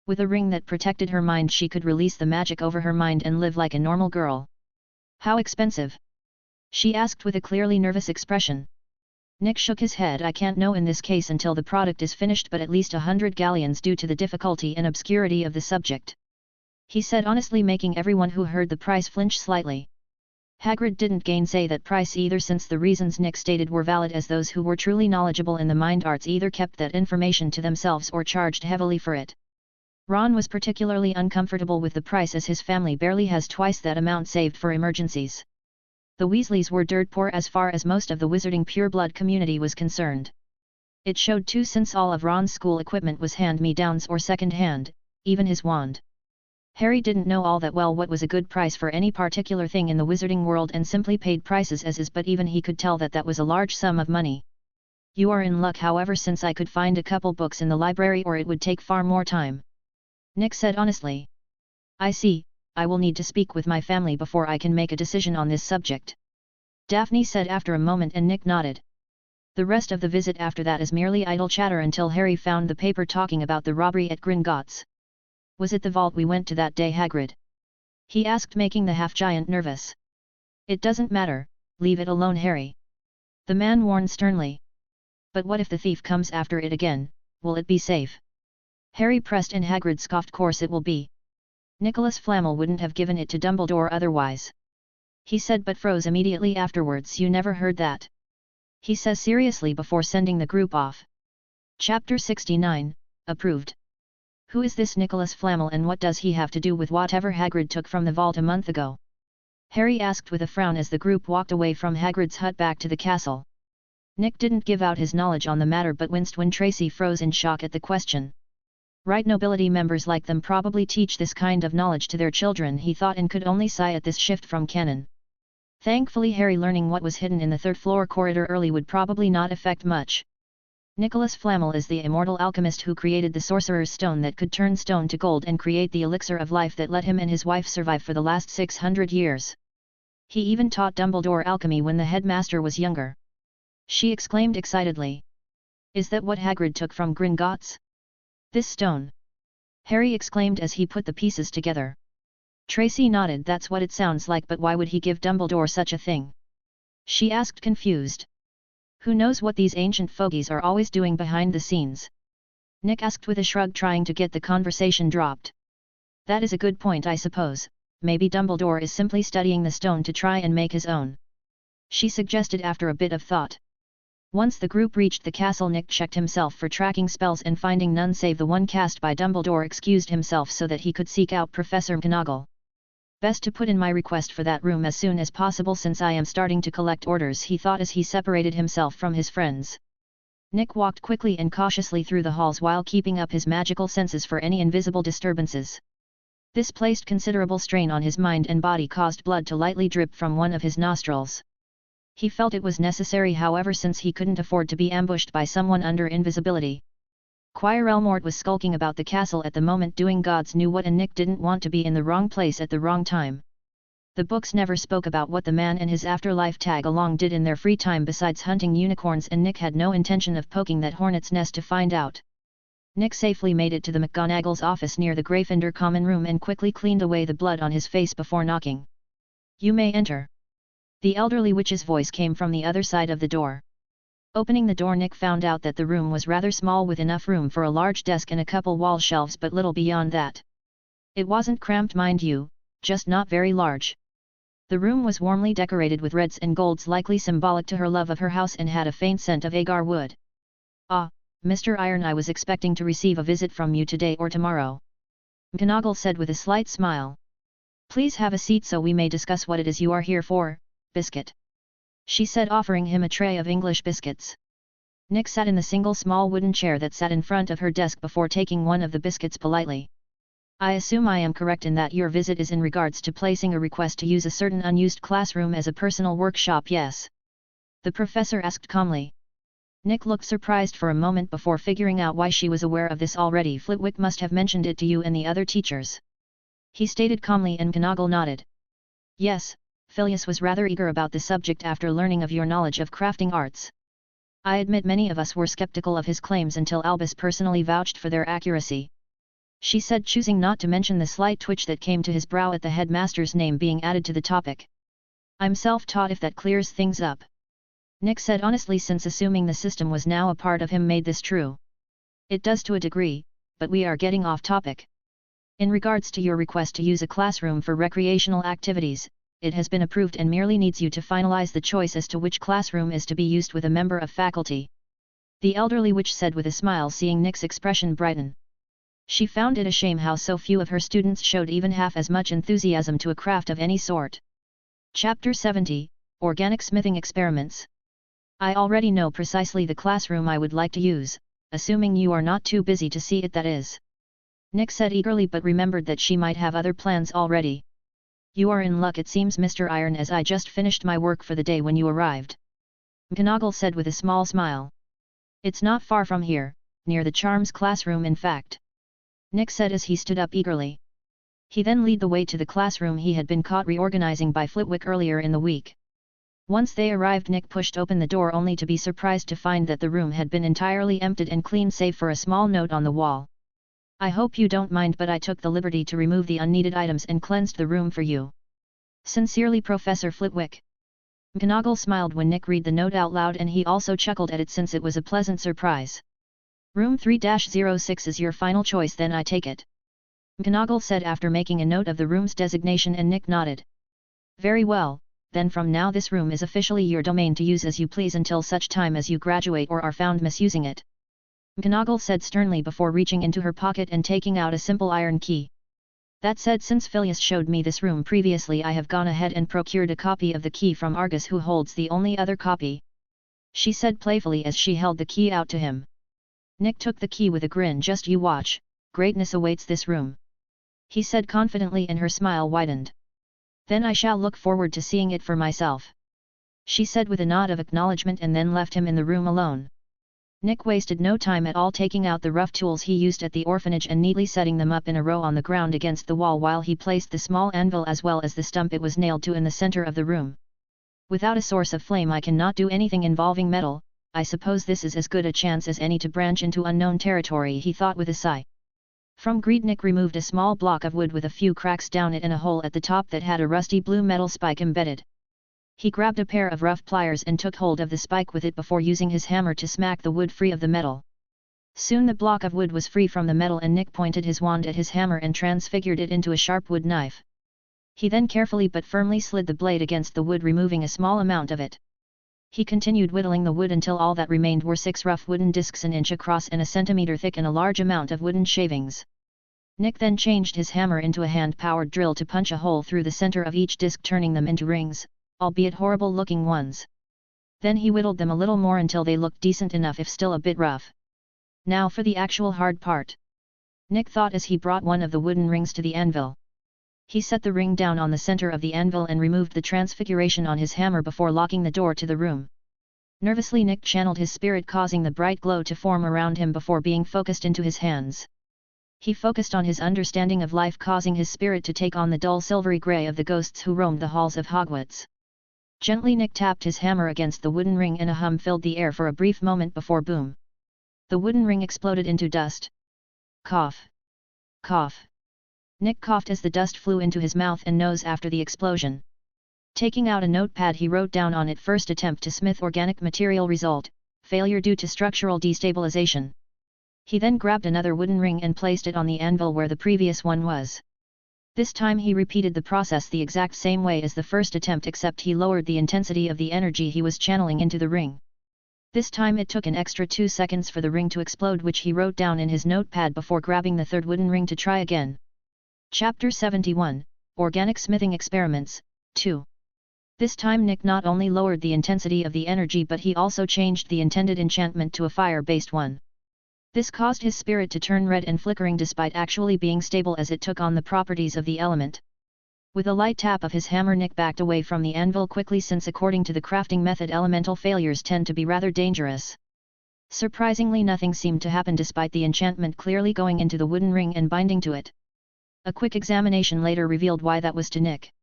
With a ring that protected her mind, she could release the magic over her mind and live like a normal girl. How expensive? She asked with a clearly nervous expression. Nick shook his head. I can't know in this case until the product is finished, but at least 100 galleons due to the difficulty and obscurity of the subject. He said honestly, making everyone who heard the price flinch slightly. Hagrid didn't gainsay that price either, since the reasons Nick stated were valid, as those who were truly knowledgeable in the mind arts either kept that information to themselves or charged heavily for it. Ron was particularly uncomfortable with the price, as his family barely has twice that amount saved for emergencies. The Weasleys were dirt poor as far as most of the wizarding pureblood community was concerned. It showed too, since all of Ron's school equipment was hand-me-downs or second-hand, even his wand. Harry didn't know all that well what was a good price for any particular thing in the wizarding world, and simply paid prices as is, but even he could tell that that was a large sum of money. You are in luck, however, since I could find a couple books in the library, or it would take far more time. Nick said honestly. I see, I will need to speak with my family before I can make a decision on this subject. Daphne said after a moment, and Nick nodded. The rest of the visit after that is merely idle chatter until Harry found the paper talking about the robbery at Gringotts. Was it the vault we went to that day, Hagrid? He asked, making the half-giant nervous. It doesn't matter, leave it alone, Harry. The man warned sternly. But what if the thief comes after it again, will it be safe? Harry pressed and Hagrid scoffed. Course it will be. Nicholas Flamel wouldn't have given it to Dumbledore otherwise. He said but froze immediately afterwards. You never heard that? He says seriously before sending the group off. Chapter 69, Approved. Who is this Nicholas Flamel and what does he have to do with whatever Hagrid took from the vault a month ago? Harry asked with a frown as the group walked away from Hagrid's hut back to the castle. Nick didn't give out his knowledge on the matter but winced when Tracy froze in shock at the question. Right, nobility members like them probably teach this kind of knowledge to their children, he thought, and could only sigh at this shift from canon. Thankfully Harry learning what was hidden in the third-floor corridor early would probably not affect much. Nicholas Flamel is the immortal alchemist who created the Sorcerer's Stone that could turn stone to gold and create the elixir of life that let him and his wife survive for the last 600 years. He even taught Dumbledore alchemy when the headmaster was younger. She exclaimed excitedly. Is that what Hagrid took from Gringotts? This stone? Harry exclaimed as he put the pieces together. Tracy nodded. That's what it sounds like, but why would he give Dumbledore such a thing? She asked, confused. Who knows what these ancient fogies are always doing behind the scenes? Nick asked with a shrug, trying to get the conversation dropped. That is a good point, I suppose. Maybe Dumbledore is simply studying the stone to try and make his own. She suggested after a bit of thought. Once the group reached the castle, Nick checked himself for tracking spells and finding none save the one cast by Dumbledore, excused himself so that he could seek out Professor McGonagall. Best to put in my request for that room as soon as possible since I am starting to collect orders, he thought as he separated himself from his friends. Nick walked quickly and cautiously through the halls while keeping up his magical senses for any invisible disturbances. This placed considerable strain on his mind and body, caused blood to lightly drip from one of his nostrils. He felt it was necessary, however, since he couldn't afford to be ambushed by someone under invisibility. Quirrell Mort was skulking about the castle at the moment, doing gods knew what, and Nick didn't want to be in the wrong place at the wrong time. The books never spoke about what the man and his afterlife tag-along did in their free time besides hunting unicorns, and Nick had no intention of poking that hornet's nest to find out. Nick safely made it to the McGonagall's office near the Gryffindor common room and quickly cleaned away the blood on his face before knocking. You may enter. The elderly witch's voice came from the other side of the door. Opening the door, Nick found out that the room was rather small, with enough room for a large desk and a couple wall shelves, but little beyond that. It wasn't cramped, mind you, just not very large. The room was warmly decorated with reds and golds, likely symbolic to her love of her house, and had a faint scent of agar wood. Ah, Mr. Iron, I was expecting to receive a visit from you today or tomorrow. McGonagall said with a slight smile. Please have a seat so we may discuss what it is you are here for, Biscuit. She said, offering him a tray of English biscuits. Nick sat in the single small wooden chair that sat in front of her desk before taking one of the biscuits politely. I assume I am correct in that your visit is in regards to placing a request to use a certain unused classroom as a personal workshop, yes? The professor asked calmly. Nick looked surprised for a moment before figuring out why she was aware of this already. Flitwick must have mentioned it to you and the other teachers. He stated calmly, and McGonagall nodded. Yes, Phileas was rather eager about the subject after learning of your knowledge of crafting arts. I admit many of us were skeptical of his claims until Albus personally vouched for their accuracy. She said, choosing not to mention the slight twitch that came to his brow at the headmaster's name being added to the topic. I'm self-taught, if that clears things up. Nick said honestly, since assuming the system was now a part of him made this true. It does to a degree, but we are getting off topic. In regards to your request to use a classroom for recreational activities, it has been approved and merely needs you to finalize the choice as to which classroom is to be used with a member of faculty. The elderly witch said with a smile, seeing Nick's expression brighten. She found it a shame how so few of her students showed even half as much enthusiasm to a craft of any sort. Chapter 70, Organic Smithing Experiments. I already know precisely the classroom I would like to use, assuming you are not too busy to see it, that is. Nick said eagerly, but remembered that she might have other plans already. You are in luck, it seems, Mr. Iron, as I just finished my work for the day when you arrived. McGonagall said with a small smile. It's not far from here, near the charms classroom in fact. Nick said as he stood up eagerly. He then led the way to the classroom he had been caught reorganizing by Flitwick earlier in the week. Once they arrived, Nick pushed open the door only to be surprised to find that the room had been entirely emptied and clean save for a small note on the wall. I hope you don't mind, but I took the liberty to remove the unneeded items and cleansed the room for you. Sincerely, Professor Flitwick. McGonagall smiled when Nick read the note out loud, and he also chuckled at it since it was a pleasant surprise. Room 3-06 is your final choice, then I take it. McGonagall said after making a note of the room's designation, and Nick nodded. Very well, then from now this room is officially your domain to use as you please until such time as you graduate or are found misusing it. McGonagall said sternly before reaching into her pocket and taking out a simple iron key. That said, since Phileas showed me this room previously, I have gone ahead and procured a copy of the key from Argus, who holds the only other copy, she said playfully as she held the key out to him. Nick took the key with a grin. Just you watch, greatness awaits this room, he said confidently, and her smile widened. Then I shall look forward to seeing it for myself, she said with a nod of acknowledgement, and then left him in the room alone. Nick wasted no time at all, taking out the rough tools he used at the orphanage and neatly setting them up in a row on the ground against the wall, while he placed the small anvil as well as the stump it was nailed to in the center of the room. Without a source of flame I cannot do anything involving metal. I suppose this is as good a chance as any to branch into unknown territory, he thought with a sigh. From greed, Nick removed a small block of wood with a few cracks down it and a hole at the top that had a rusty blue metal spike embedded. He grabbed a pair of rough pliers and took hold of the spike with it before using his hammer to smack the wood free of the metal. Soon the block of wood was free from the metal, and Nick pointed his wand at his hammer and transfigured it into a sharp wood knife. He then carefully but firmly slid the blade against the wood, removing a small amount of it. He continued whittling the wood until all that remained were 6 rough wooden discs an inch across and a centimeter thick and a large amount of wooden shavings. Nick then changed his hammer into a hand-powered drill to punch a hole through the center of each disc, turning them into rings, albeit horrible-looking ones. Then he whittled them a little more until they looked decent enough if still a bit rough. Now for the actual hard part, Nick thought as he brought one of the wooden rings to the anvil. He set the ring down on the center of the anvil and removed the transfiguration on his hammer before locking the door to the room. Nervously Nick channeled his spirit, causing the bright glow to form around him before being focused into his hands. He focused on his understanding of life, causing his spirit to take on the dull silvery gray of the ghosts who roamed the halls of Hogwarts. Gently Nick tapped his hammer against the wooden ring and a hum filled the air for a brief moment before boom. The wooden ring exploded into dust. Cough. Cough. Nick coughed as the dust flew into his mouth and nose after the explosion. Taking out a notepad, he wrote down on it: first attempt to smith organic material, result, failure due to structural destabilization. He then grabbed another wooden ring and placed it on the anvil where the previous one was. This time he repeated the process the exact same way as the first attempt, except he lowered the intensity of the energy he was channeling into the ring. This time it took an extra 2 seconds for the ring to explode, which he wrote down in his notepad before grabbing the third wooden ring to try again. Chapter 71, Organic Smithing Experiments, 2. This time Nick not only lowered the intensity of the energy, but he also changed the intended enchantment to a fire-based one. This caused his spirit to turn red and flickering despite actually being stable, as it took on the properties of the element. With a light tap of his hammer, Nick backed away from the anvil quickly, since according to the crafting method elemental failures tend to be rather dangerous. Surprisingly, nothing seemed to happen despite the enchantment clearly going into the wooden ring and binding to it. A quick examination later revealed why that was to Nick.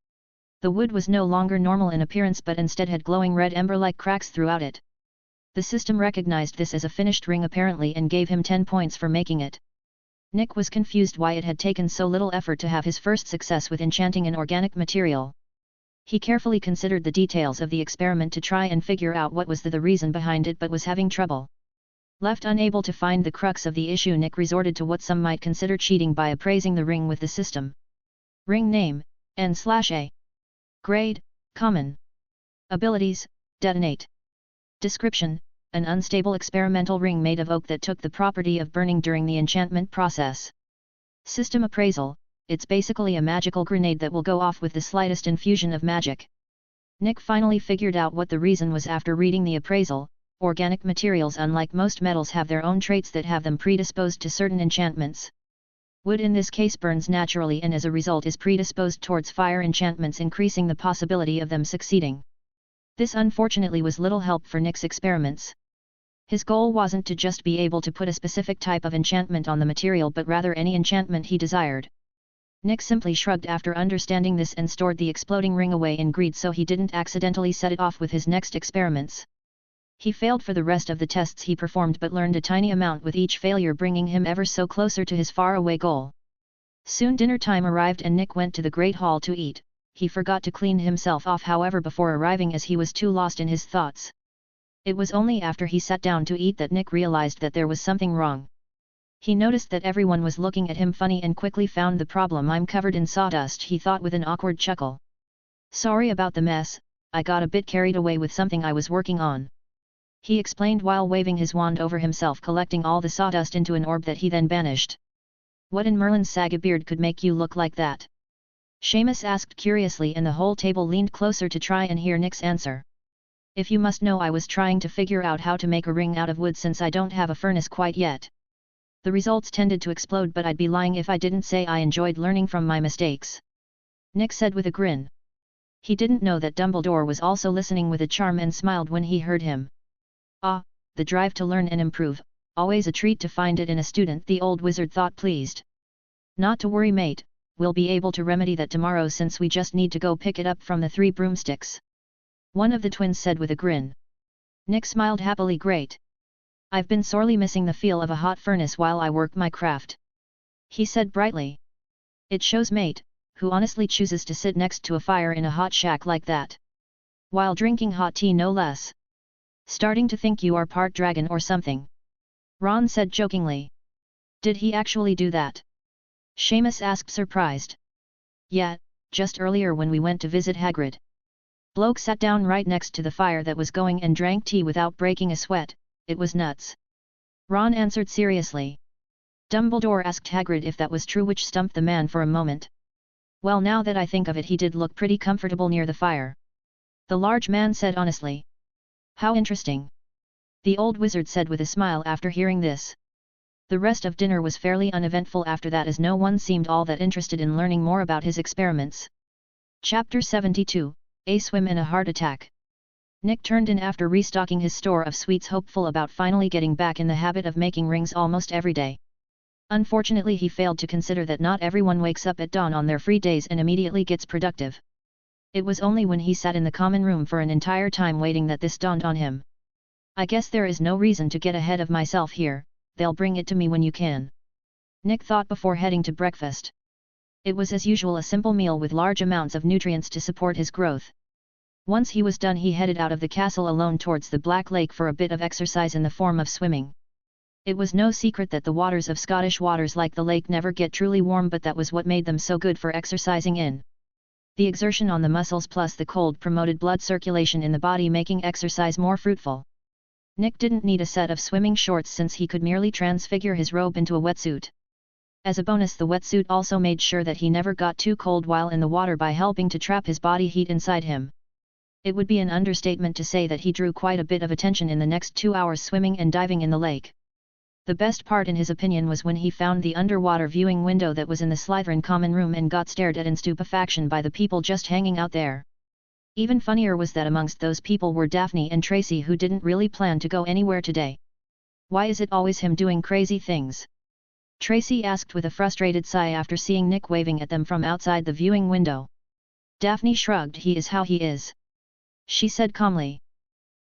The wood was no longer normal in appearance, but instead had glowing red ember-like cracks throughout it. The system recognized this as a finished ring apparently and gave him 10 points for making it. Nick was confused why it had taken so little effort to have his first success with enchanting an organic material. He carefully considered the details of the experiment to try and figure out what was the reason behind it, but was having trouble. Left unable to find the crux of the issue, Nick resorted to what some might consider cheating by appraising the ring with the system. Ring name, N/A. Grade, Common. Abilities, Detonate. Description: an unstable experimental ring made of oak that took the property of burning during the enchantment process. System appraisal: it's basically a magical grenade that will go off with the slightest infusion of magic. Nick finally figured out what the reason was after reading the appraisal. Organic materials, unlike most metals, have their own traits that have them predisposed to certain enchantments. Wood in this case burns naturally and as a result is predisposed towards fire enchantments, increasing the possibility of them succeeding. This unfortunately was little help for Nick's experiments. His goal wasn't to just be able to put a specific type of enchantment on the material, but rather any enchantment he desired. Nick simply shrugged after understanding this and stored the exploding ring away in greed so he didn't accidentally set it off with his next experiments. He failed for the rest of the tests he performed, but learned a tiny amount with each failure, bringing him ever so closer to his faraway goal. Soon dinner time arrived and Nick went to the Great Hall to eat. he forgot to clean himself off however before arriving as he was too lost in his thoughts. It was only after he sat down to eat that Nick realized that there was something wrong. He noticed that everyone was looking at him funny and quickly found the problem. I'm covered in sawdust, he thought with an awkward chuckle. Sorry about the mess, I got a bit carried away with something I was working on. He explained while waving his wand over himself, collecting all the sawdust into an orb that he then banished. What in Merlin's saga beard could make you look like that? Seamus asked curiously, and the whole table leaned closer to try and hear Nick's answer. If you must know, I was trying to figure out how to make a ring out of wood since I don't have a furnace quite yet. The results tended to explode, but I'd be lying if I didn't say I enjoyed learning from my mistakes. Nick said with a grin. He didn't know that Dumbledore was also listening with a charm and smiled when he heard him. Ah, the drive to learn and improve, always a treat to find it in a student, the old wizard thought pleased. Not to worry, mate, we'll be able to remedy that tomorrow since we just need to go pick it up from the 3 broomsticks. One of the twins said with a grin. Nick smiled happily. Great. I've been sorely missing the feel of a hot furnace while I work my craft. He said brightly. It shows, mate, who honestly chooses to sit next to a fire in a hot shack like that. While drinking hot tea, no less. Starting to think you are part dragon or something. Ron said jokingly. Did he actually do that? Seamus asked, surprised. Yeah, just earlier when we went to visit Hagrid. Bloke sat down right next to the fire that was going and drank tea without breaking a sweat. It was nuts. Ron answered seriously. Dumbledore asked Hagrid if that was true, which stumped the man for a moment. Well, now that I think of it, he did look pretty comfortable near the fire. The large man said honestly. How interesting. The old wizard said with a smile after hearing this. The rest of dinner was fairly uneventful after that, as no one seemed all that interested in learning more about his experiments. Chapter 72, A Swim and a Heart Attack. Nick turned in after restocking his store of sweets, hopeful about finally getting back in the habit of making rings almost every day. Unfortunately, he failed to consider that not everyone wakes up at dawn on their free days and immediately gets productive. It was only when he sat in the common room for an entire time waiting that this dawned on him. I guess there is no reason to get ahead of myself here, they'll bring it to me when you can. Nick thought before heading to breakfast. It was as usual a simple meal with large amounts of nutrients to support his growth. Once he was done, he headed out of the castle alone towards the Black Lake for a bit of exercise in the form of swimming. It was no secret that the waters of Scottish waters like the lake never get truly warm, but that was what made them so good for exercising in. The exertion on the muscles plus the cold promoted blood circulation in the body, making exercise more fruitful. Nick didn't need a set of swimming shorts since he could merely transfigure his robe into a wetsuit. As a bonus, the wetsuit also made sure that he never got too cold while in the water by helping to trap his body heat inside him. It would be an understatement to say that he drew quite a bit of attention in the next 2 hours swimming and diving in the lake. The best part in his opinion was when he found the underwater viewing window that was in the Slytherin common room and got stared at in stupefaction by the people just hanging out there. Even funnier was that amongst those people were Daphne and Tracy, who didn't really plan to go anywhere today. Why is it always him doing crazy things? Tracy asked with a frustrated sigh after seeing Nick waving at them from outside the viewing window. Daphne shrugged. He is how he is. She said calmly.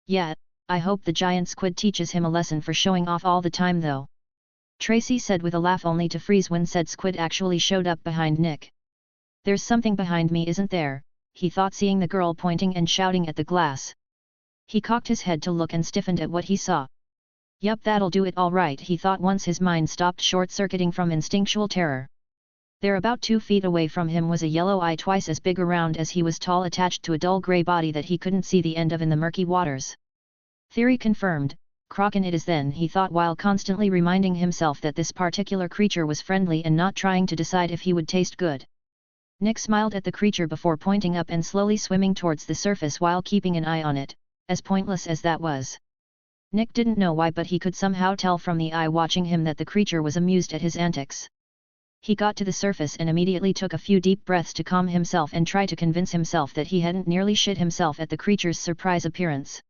Yeah, I hope the giant squid teaches him a lesson for showing off all the time though. Tracy said with a laugh, only to freeze when said squid actually showed up behind Nick. There's something behind me, isn't there? He thought, seeing the girl pointing and shouting at the glass. He cocked his head to look and stiffened at what he saw. Yup, that'll do it all right, he thought once his mind stopped short-circuiting from instinctual terror. There, about 2 feet away from him, was a yellow eye twice as big around as he was tall, attached to a dull grey body that he couldn't see the end of in the murky waters. Theory confirmed, Kraken it is then, he thought while constantly reminding himself that this particular creature was friendly and not trying to decide if he would taste good. Nick smiled at the creature before pointing up and slowly swimming towards the surface while keeping an eye on it, as pointless as that was. Nick didn't know why, but he could somehow tell from the eye watching him that the creature was amused at his antics. He got to the surface and immediately took a few deep breaths to calm himself and try to convince himself that he hadn't nearly shit himself at the creature's surprise appearance.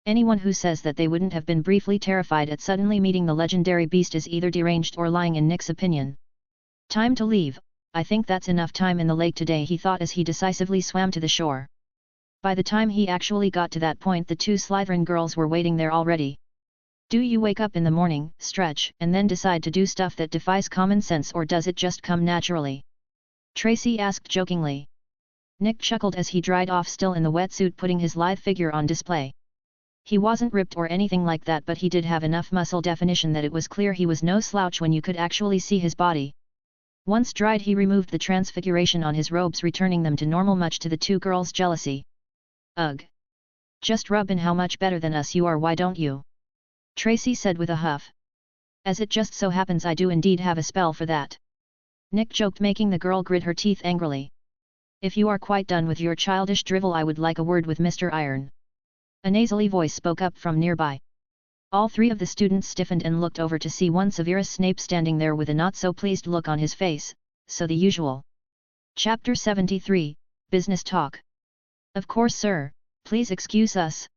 Anyone who says that they wouldn't have been briefly terrified at suddenly meeting the legendary beast is either deranged or lying, in Nick's opinion. Time to leave. I think that's enough time in the lake today, he thought as he decisively swam to the shore. By the time he actually got to that point, the 2 Slytherin girls were waiting there already. Do you wake up in the morning, stretch, and then decide to do stuff that defies common sense, or does it just come naturally? Tracy asked jokingly. Nick chuckled as he dried off still in the wetsuit, putting his lithe figure on display. He wasn't ripped or anything like that, but he did have enough muscle definition that it was clear he was no slouch when you could actually see his body. Once dried, he removed the transfiguration on his robes, returning them to normal, much to the two girls' jealousy. Ugh! Just rub in how much better than us you are, why don't you? Tracy said with a huff. As it just so happens, I do indeed have a spell for that. Nick joked, making the girl grit her teeth angrily. If you are quite done with your childish drivel, I would like a word with Mr. Iron. A nasally voice spoke up from nearby. All three of the students stiffened and looked over to see one Severus Snape standing there with a not-so-pleased look on his face, so the usual. Chapter 73, Business Talk. Of course, sir, please excuse us.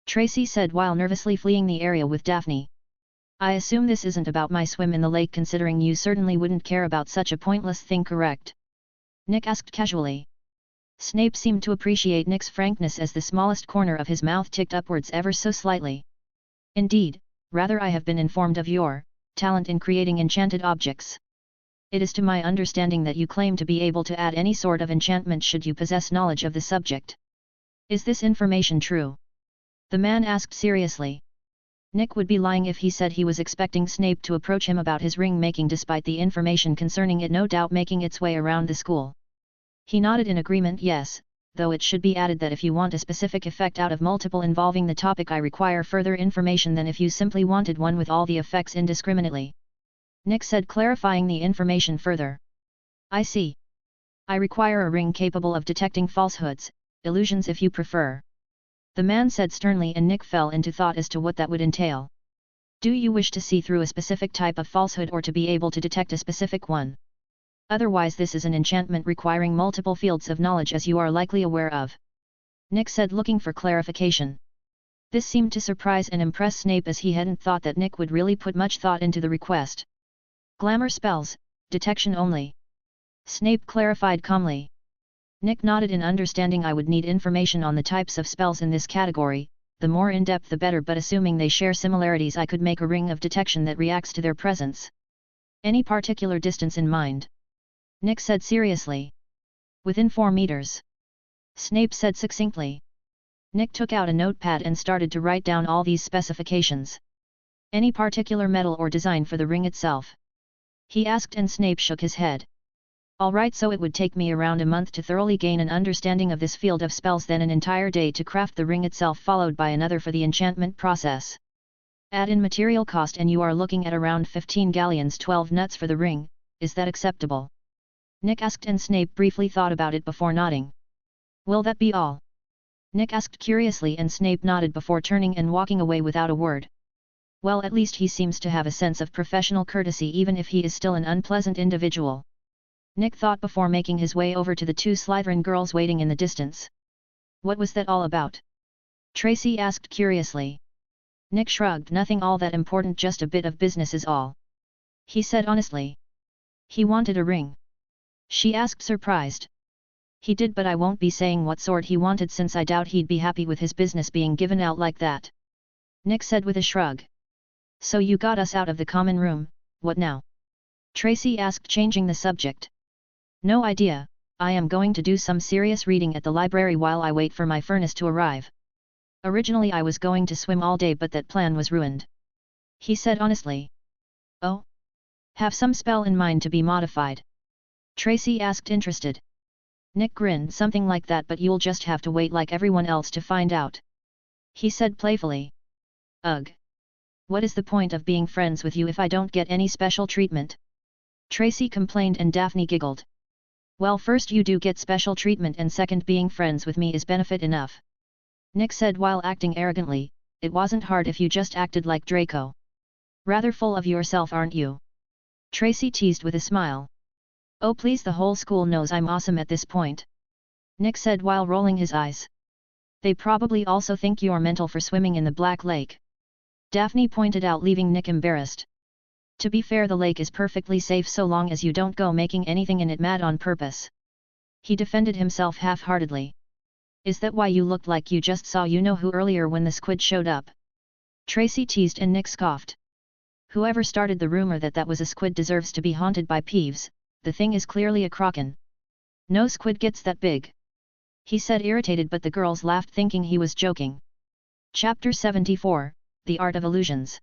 Tracy said while nervously fleeing the area with Daphne. I assume this isn't about my swim in the lake, considering you certainly wouldn't care about such a pointless thing, correct? Nick asked casually. Snape seemed to appreciate Nick's frankness as the smallest corner of his mouth ticked upwards ever so slightly. Indeed, rather, I have been informed of your talent in creating enchanted objects. It is to my understanding that you claim to be able to add any sort of enchantment should you possess knowledge of the subject. Is this information true? The man asked seriously. Nick would be lying if he said he was expecting Snape to approach him about his ring making, despite the information concerning it no doubt making its way around the school. He nodded in agreement. Yes, though it should be added that if you want a specific effect out of multiple involving the topic, I require further information than if you simply wanted one with all the effects indiscriminately. Nick said, clarifying the information further. I see. I require a ring capable of detecting falsehoods, illusions if you prefer. The man said sternly, and Nick fell into thought as to what that would entail. Do you wish to see through a specific type of falsehood or to be able to detect a specific one? Otherwise, this is an enchantment requiring multiple fields of knowledge, as you are likely aware of. Nick said, looking for clarification. This seemed to surprise and impress Snape, as he hadn't thought that Nick would really put much thought into the request. Glamour spells, detection only. Snape clarified calmly. Nick nodded in understanding. I would need information on the types of spells in this category, the more in-depth the better, but assuming they share similarities, I could make a ring of detection that reacts to their presence. Any particular distance in mind? Nick said seriously. Within 4 meters. Snape said succinctly. Nick took out a notepad and started to write down all these specifications. Any particular metal or design for the ring itself? He asked, and Snape shook his head. All right, so it would take me around a month to thoroughly gain an understanding of this field of spells, then an entire day to craft the ring itself, followed by another for the enchantment process. Add in material cost and you are looking at around 15 galleons 12 nuts for the ring. Is that acceptable? Nick asked, and Snape briefly thought about it before nodding. Will that be all? Nick asked curiously, and Snape nodded before turning and walking away without a word. Well, at least he seems to have a sense of professional courtesy, even if he is still an unpleasant individual. Nick thought before making his way over to the 2 Slytherin girls waiting in the distance. What was that all about? Tracy asked curiously. Nick shrugged. Nothing all that important, just a bit of business is all. He said honestly. He wanted a ring? She asked, surprised. He did, but I won't be saying what sort he wanted, since I doubt he'd be happy with his business being given out like that. Nick said with a shrug. So you got us out of the common room, what now? Tracy asked, changing the subject. No idea, I am going to do some serious reading at the library while I wait for my furnace to arrive. Originally I was going to swim all day, but that plan was ruined. He said honestly. Oh? Have some spell in mind to be modified? Tracy asked, interested. Nick grinned. Something like that, but you'll just have to wait like everyone else to find out. He said playfully. Ugh. What is the point of being friends with you if I don't get any special treatment? Tracy complained, and Daphne giggled. Well, first you do get special treatment, and second, being friends with me is benefit enough. Nick said while acting arrogantly. It wasn't hard if you just acted like Draco. Rather full of yourself, aren't you? Tracy teased with a smile. Oh please, the whole school knows I'm awesome at this point. Nick said while rolling his eyes. They probably also think you're mental for swimming in the Black Lake. Daphne pointed out, leaving Nick embarrassed. To be fair, the lake is perfectly safe so long as you don't go making anything in it mad on purpose. He defended himself half-heartedly. Is that why you looked like you just saw you-know-who earlier when the squid showed up? Tracy teased, and Nick scoffed. Whoever started the rumor that was a squid deserves to be haunted by Peeves. The thing is clearly a kraken. No squid gets that big. he said irritated, but the girls laughed thinking he was joking. Chapter 74, The Art of Illusions.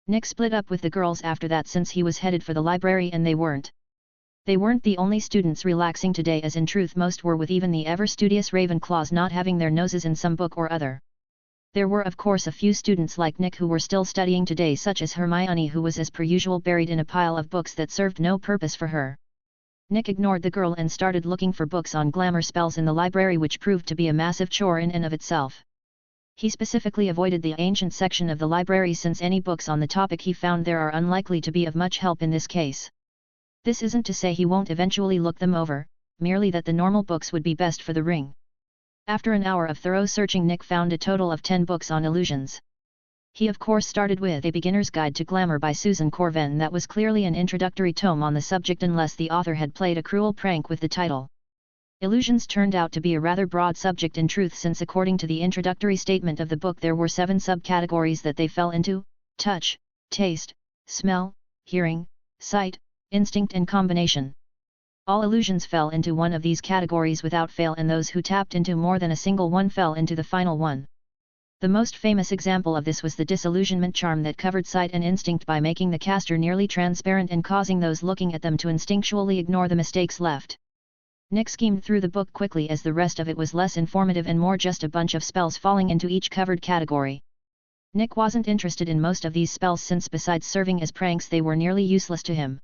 Nick split up with the girls after that since he was headed for the library and they weren't. They weren't the only students relaxing today, as in truth most were, with even the ever-studious Ravenclaws not having their noses in some book or other. There were of course a few students like Nick who were still studying today, such as Hermione, who was as per usual buried in a pile of books that served no purpose for her. Nick ignored the girl and started looking for books on glamour spells in the library, which proved to be a massive chore in and of itself. He specifically avoided the ancient section of the library since any books on the topic he found there are unlikely to be of much help in this case. This isn't to say he won't eventually look them over, merely that the normal books would be best for the ring. After an hour of thorough searching, Nick found a total of 10 books on illusions. He of course started with A Beginner's Guide to Glamour by Susan Corven. That was clearly an introductory tome on the subject, unless the author had played a cruel prank with the title. Illusions turned out to be a rather broad subject in truth, since according to the introductory statement of the book there were 7 subcategories that they fell into: touch, taste, smell, hearing, sight, instinct and combination. All illusions fell into one of these categories without fail, and those who tapped into more than a single one fell into the final one. The most famous example of this was the disillusionment charm that covered sight and instinct by making the caster nearly transparent and causing those looking at them to instinctually ignore the mistakes left. Nick skimmed through the book quickly, as the rest of it was less informative and more just a bunch of spells falling into each covered category. Nick wasn't interested in most of these spells since besides serving as pranks they were nearly useless to him.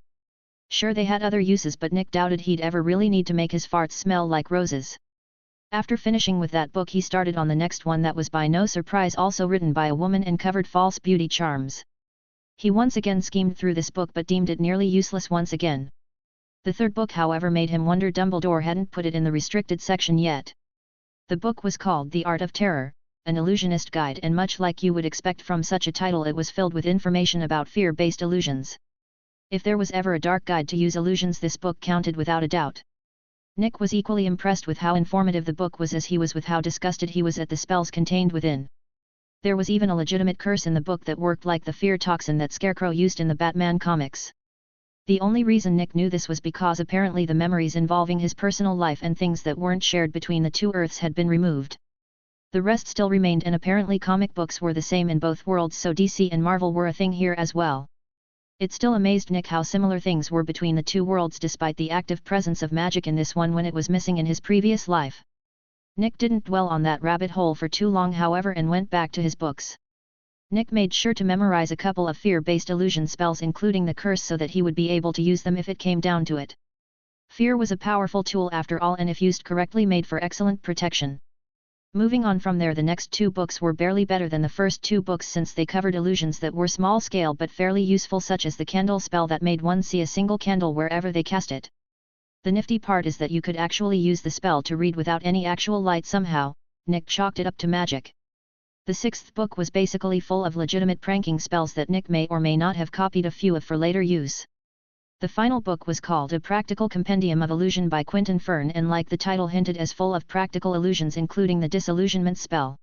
Sure, they had other uses, but Nick doubted he'd ever really need to make his farts smell like roses. After finishing with that book he started on the next one that was by no surprise also written by a woman and covered false beauty charms. He once again schemed through this book but deemed it nearly useless once again. The third book however made him wonder Dumbledore hadn't put it in the restricted section yet. The book was called The Art of Terror, an illusionist guide, and much like you would expect from such a title it was filled with information about fear-based illusions. If there was ever a dark guide to use illusions, this book counted without a doubt. Nick was equally impressed with how informative the book was as he was with how disgusted he was at the spells contained within. There was even a legitimate curse in the book that worked like the fear toxin that Scarecrow used in the Batman comics. The only reason Nick knew this was because apparently the memories involving his personal life and things that weren't shared between the two Earths had been removed. The rest still remained, and apparently comic books were the same in both worlds, so DC and Marvel were a thing here as well. It still amazed Nick how similar things were between the two worlds despite the active presence of magic in this one when it was missing in his previous life. Nick didn't dwell on that rabbit hole for too long however and went back to his books. Nick made sure to memorize a couple of fear-based illusion spells including the curse so that he would be able to use them if it came down to it. Fear was a powerful tool after all, and if used correctly made for excellent protection. Moving on from there, the next 2 books were barely better than the first 2 books since they covered illusions that were small scale but fairly useful, such as the candle spell that made one see a single candle wherever they cast it. The nifty part is that you could actually use the spell to read without any actual light somehow. Nick chalked it up to magic. The 6th book was basically full of legitimate pranking spells that Nick may or may not have copied a few of for later use. The final book was called A Practical Compendium of Illusion by Quentin Fern, and like the title hinted, as full of practical illusions including the disillusionment spell.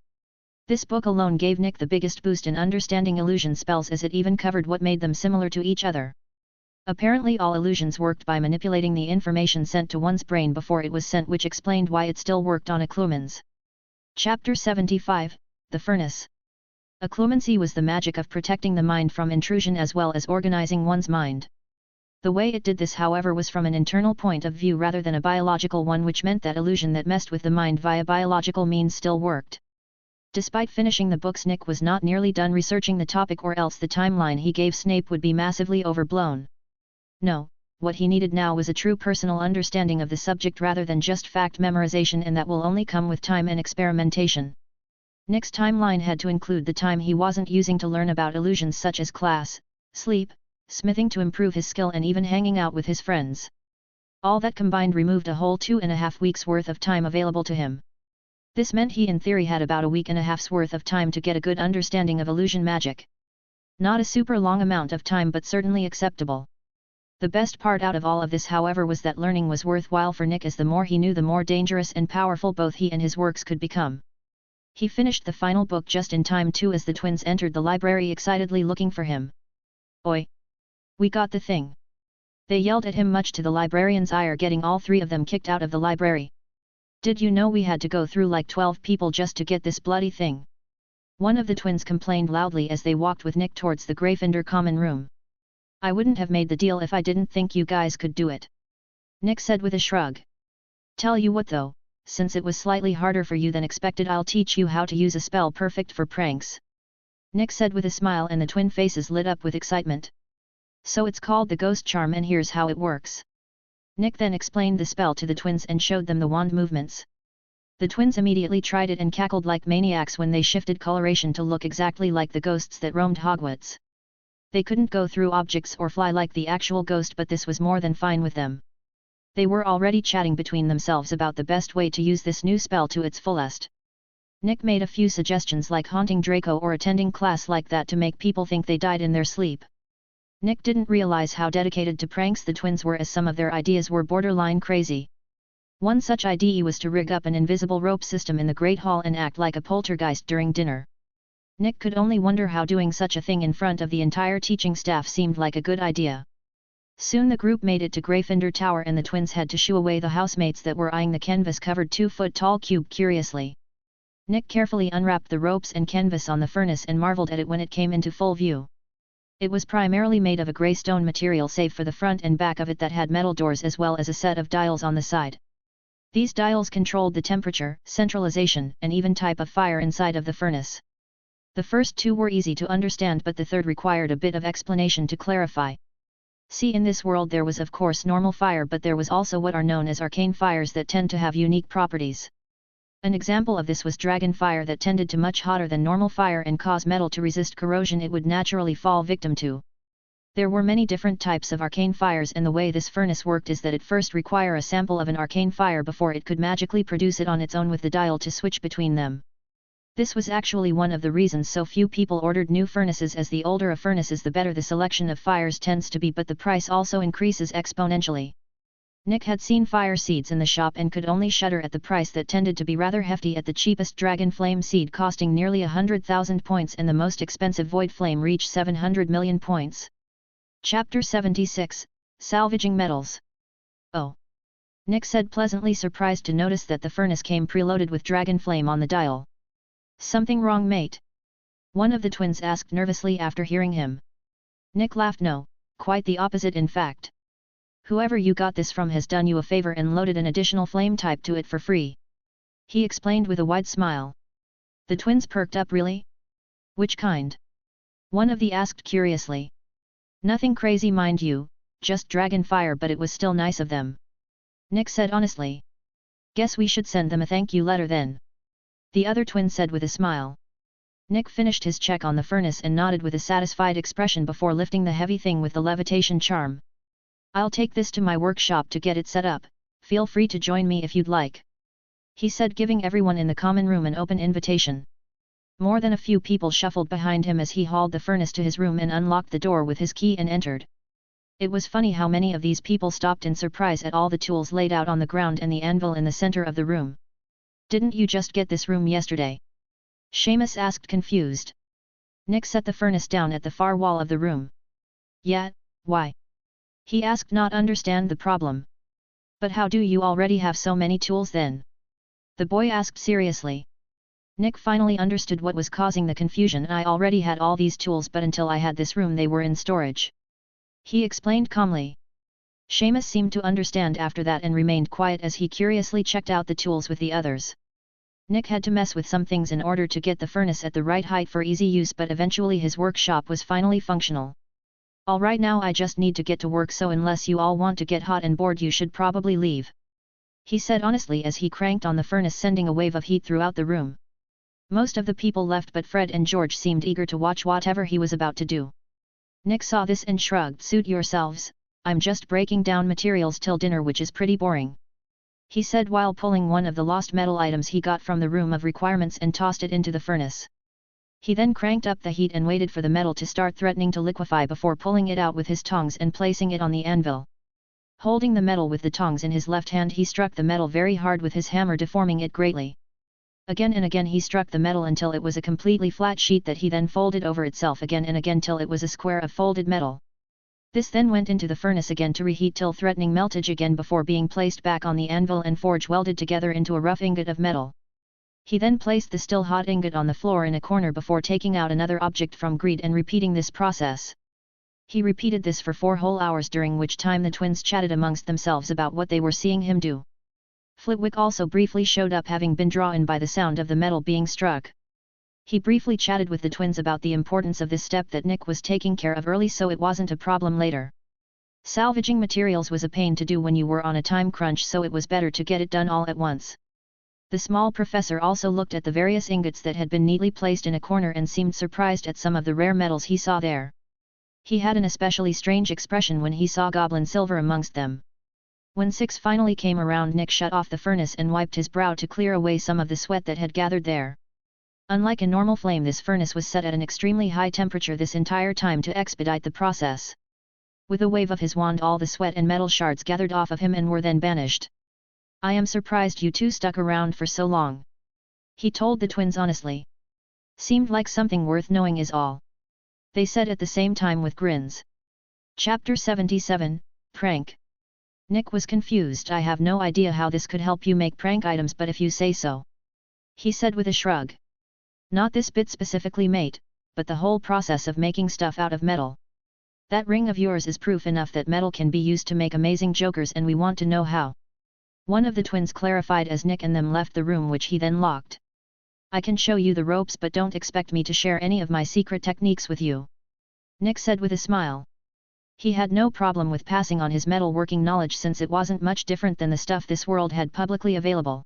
This book alone gave Nick the biggest boost in understanding illusion spells, as it even covered what made them similar to each other. Apparently all illusions worked by manipulating the information sent to one's brain before it was sent, which explained why it still worked on occlumency. Chapter 75, The Furnace. Occlumency was the magic of protecting the mind from intrusion as well as organizing one's mind. The way it did this however was from an internal point of view rather than a biological one, which meant that illusion that messed with the mind via biological means still worked. Despite finishing the books, Nick was not nearly done researching the topic, or else the timeline he gave Snape would be massively overblown. No, what he needed now was a true personal understanding of the subject rather than just fact memorization, and that will only come with time and experimentation. Nick's timeline had to include the time he wasn't using to learn about illusions such as class, sleep, smithing to improve his skill, and even hanging out with his friends. All that combined removed a whole 2.5 weeks worth of time available to him. This meant he in theory had about a week and a half's worth of time to get a good understanding of illusion magic. Not a super long amount of time, but certainly acceptable. The best part out of all of this however was that learning was worthwhile for Nick, as the more he knew the more dangerous and powerful both he and his works could become. He finished the final book just in time too, as the twins entered the library excitedly looking for him. "Oi! We got the thing!" They yelled at him, much to the librarian's ire, getting all 3 of them kicked out of the library. Did you know we had to go through like 12 people just to get this bloody thing? One of the twins complained loudly as they walked with Nick towards the Gryffindor common room. I wouldn't have made the deal if I didn't think you guys could do it. Nick said with a shrug. Tell you what though, since it was slightly harder for you than expected, I'll teach you how to use a spell perfect for pranks. Nick said with a smile, and the twin faces lit up with excitement. So it's called the ghost charm, and here's how it works. Nick then explained the spell to the twins and showed them the wand movements. The twins immediately tried it and cackled like maniacs when they shifted coloration to look exactly like the ghosts that roamed Hogwarts. They couldn't go through objects or fly like the actual ghost, but this was more than fine with them. They were already chatting between themselves about the best way to use this new spell to its fullest. Nick made a few suggestions like haunting Draco or attending class like that to make people think they died in their sleep. Nick didn't realize how dedicated to pranks the twins were, as some of their ideas were borderline crazy. One such idea was to rig up an invisible rope system in the Great Hall and act like a poltergeist during dinner. Nick could only wonder how doing such a thing in front of the entire teaching staff seemed like a good idea. Soon the group made it to Gryffindor Tower, and the twins had to shoo away the housemates that were eyeing the canvas-covered 2-foot-tall cube curiously. Nick carefully unwrapped the ropes and canvas on the furnace and marveled at it when it came into full view. It was primarily made of a grey stone material, save for the front and back of it that had metal doors as well as a set of dials on the side. These dials controlled the temperature, centralization, and even type of fire inside of the furnace. The first two were easy to understand, but the third required a bit of explanation to clarify. See, in this world there was of course normal fire, but there was also what are known as arcane fires that tend to have unique properties. An example of this was dragon fire, that tended to much hotter than normal fire and cause metal to resist corrosion it would naturally fall victim to. There were many different types of arcane fires, and the way this furnace worked is that it first required a sample of an arcane fire before it could magically produce it on its own with the dial to switch between them. This was actually one of the reasons so few people ordered new furnaces, as the older a furnace is the better the selection of fires tends to be, but the price also increases exponentially. Nick had seen fire seeds in the shop and could only shudder at the price that tended to be rather hefty, at the cheapest dragon flame seed costing nearly 100,000 points and the most expensive void flame reached 700 million points. Chapter 76, Salvaging Metals. Oh. Nick said, pleasantly surprised to notice that the furnace came preloaded with dragon flame on the dial. Something wrong, mate? One of the twins asked nervously after hearing him. Nick laughed. No, quite the opposite in fact. Whoever you got this from has done you a favor and loaded an additional flame type to it for free. He explained with a wide smile. The twins perked up. Really? Which kind? One of the asked curiously. Nothing crazy, mind you, just dragon fire, but it was still nice of them. Nick said honestly. Guess we should send them a thank you letter then. The other twin said with a smile. Nick finished his check on the furnace and nodded with a satisfied expression before lifting the heavy thing with the levitation charm. I'll take this to my workshop to get it set up, feel free to join me if you'd like. He said, giving everyone in the common room an open invitation. More than a few people shuffled behind him as he hauled the furnace to his room and unlocked the door with his key and entered. It was funny how many of these people stopped in surprise at all the tools laid out on the ground and the anvil in the center of the room. Didn't you just get this room yesterday? Seamus asked, confused. Nick set the furnace down at the far wall of the room. Yeah, why? He asked, not understand the problem. But how do you already have so many tools then? The boy asked seriously. Nick finally understood what was causing the confusion. I already had all these tools, but until I had this room they were in storage. He explained calmly. Seamus seemed to understand after that and remained quiet as he curiously checked out the tools with the others. Nick had to mess with some things in order to get the furnace at the right height for easy use, but eventually his workshop was finally functional. Alright, now I just need to get to work, so unless you all want to get hot and bored you should probably leave. He said honestly as he cranked on the furnace, sending a wave of heat throughout the room. Most of the people left, but Fred and George seemed eager to watch whatever he was about to do. Nick saw this and shrugged. Suit yourselves, I'm just breaking down materials till dinner, which is pretty boring. He said while pulling one of the lost metal items he got from the room of requirements and tossed it into the furnace. He then cranked up the heat and waited for the metal to start threatening to liquefy before pulling it out with his tongs and placing it on the anvil. Holding the metal with the tongs in his left hand, he struck the metal very hard with his hammer, deforming it greatly. Again and again he struck the metal until it was a completely flat sheet that he then folded over itself again and again till it was a square of folded metal. This then went into the furnace again to reheat till threatening meltage again before being placed back on the anvil and forge welded together into a rough ingot of metal. He then placed the still hot ingot on the floor in a corner before taking out another object from greed and repeating this process. He repeated this for 4 whole hours, during which time the twins chatted amongst themselves about what they were seeing him do. Flitwick also briefly showed up, having been drawn by the sound of the metal being struck. He briefly chatted with the twins about the importance of this step that Nick was taking care of early so it wasn't a problem later. Salvaging materials was a pain to do when you were on a time crunch, so it was better to get it done all at once. The small professor also looked at the various ingots that had been neatly placed in a corner and seemed surprised at some of the rare metals he saw there. He had an especially strange expression when he saw goblin silver amongst them. When 6 finally came around, Nick shut off the furnace and wiped his brow to clear away some of the sweat that had gathered there. Unlike a normal flame, this furnace was set at an extremely high temperature this entire time to expedite the process. With a wave of his wand, all the sweat and metal shards gathered off of him and were then banished. "I am surprised you two stuck around for so long," he told the twins honestly. "Seemed like something worth knowing is all," they said at the same time with grins. Chapter 77, Prank. Nick was confused. "I have no idea how this could help you make prank items, but if you say so," he said with a shrug. "Not this bit specifically, mate, but the whole process of making stuff out of metal. That ring of yours is proof enough that metal can be used to make amazing jokers, and we want to know how," one of the twins clarified as Nick and them left the room, which he then locked. "I can show you the ropes, but don't expect me to share any of my secret techniques with you," Nick said with a smile. He had no problem with passing on his metalworking knowledge, since it wasn't much different than the stuff this world had publicly available.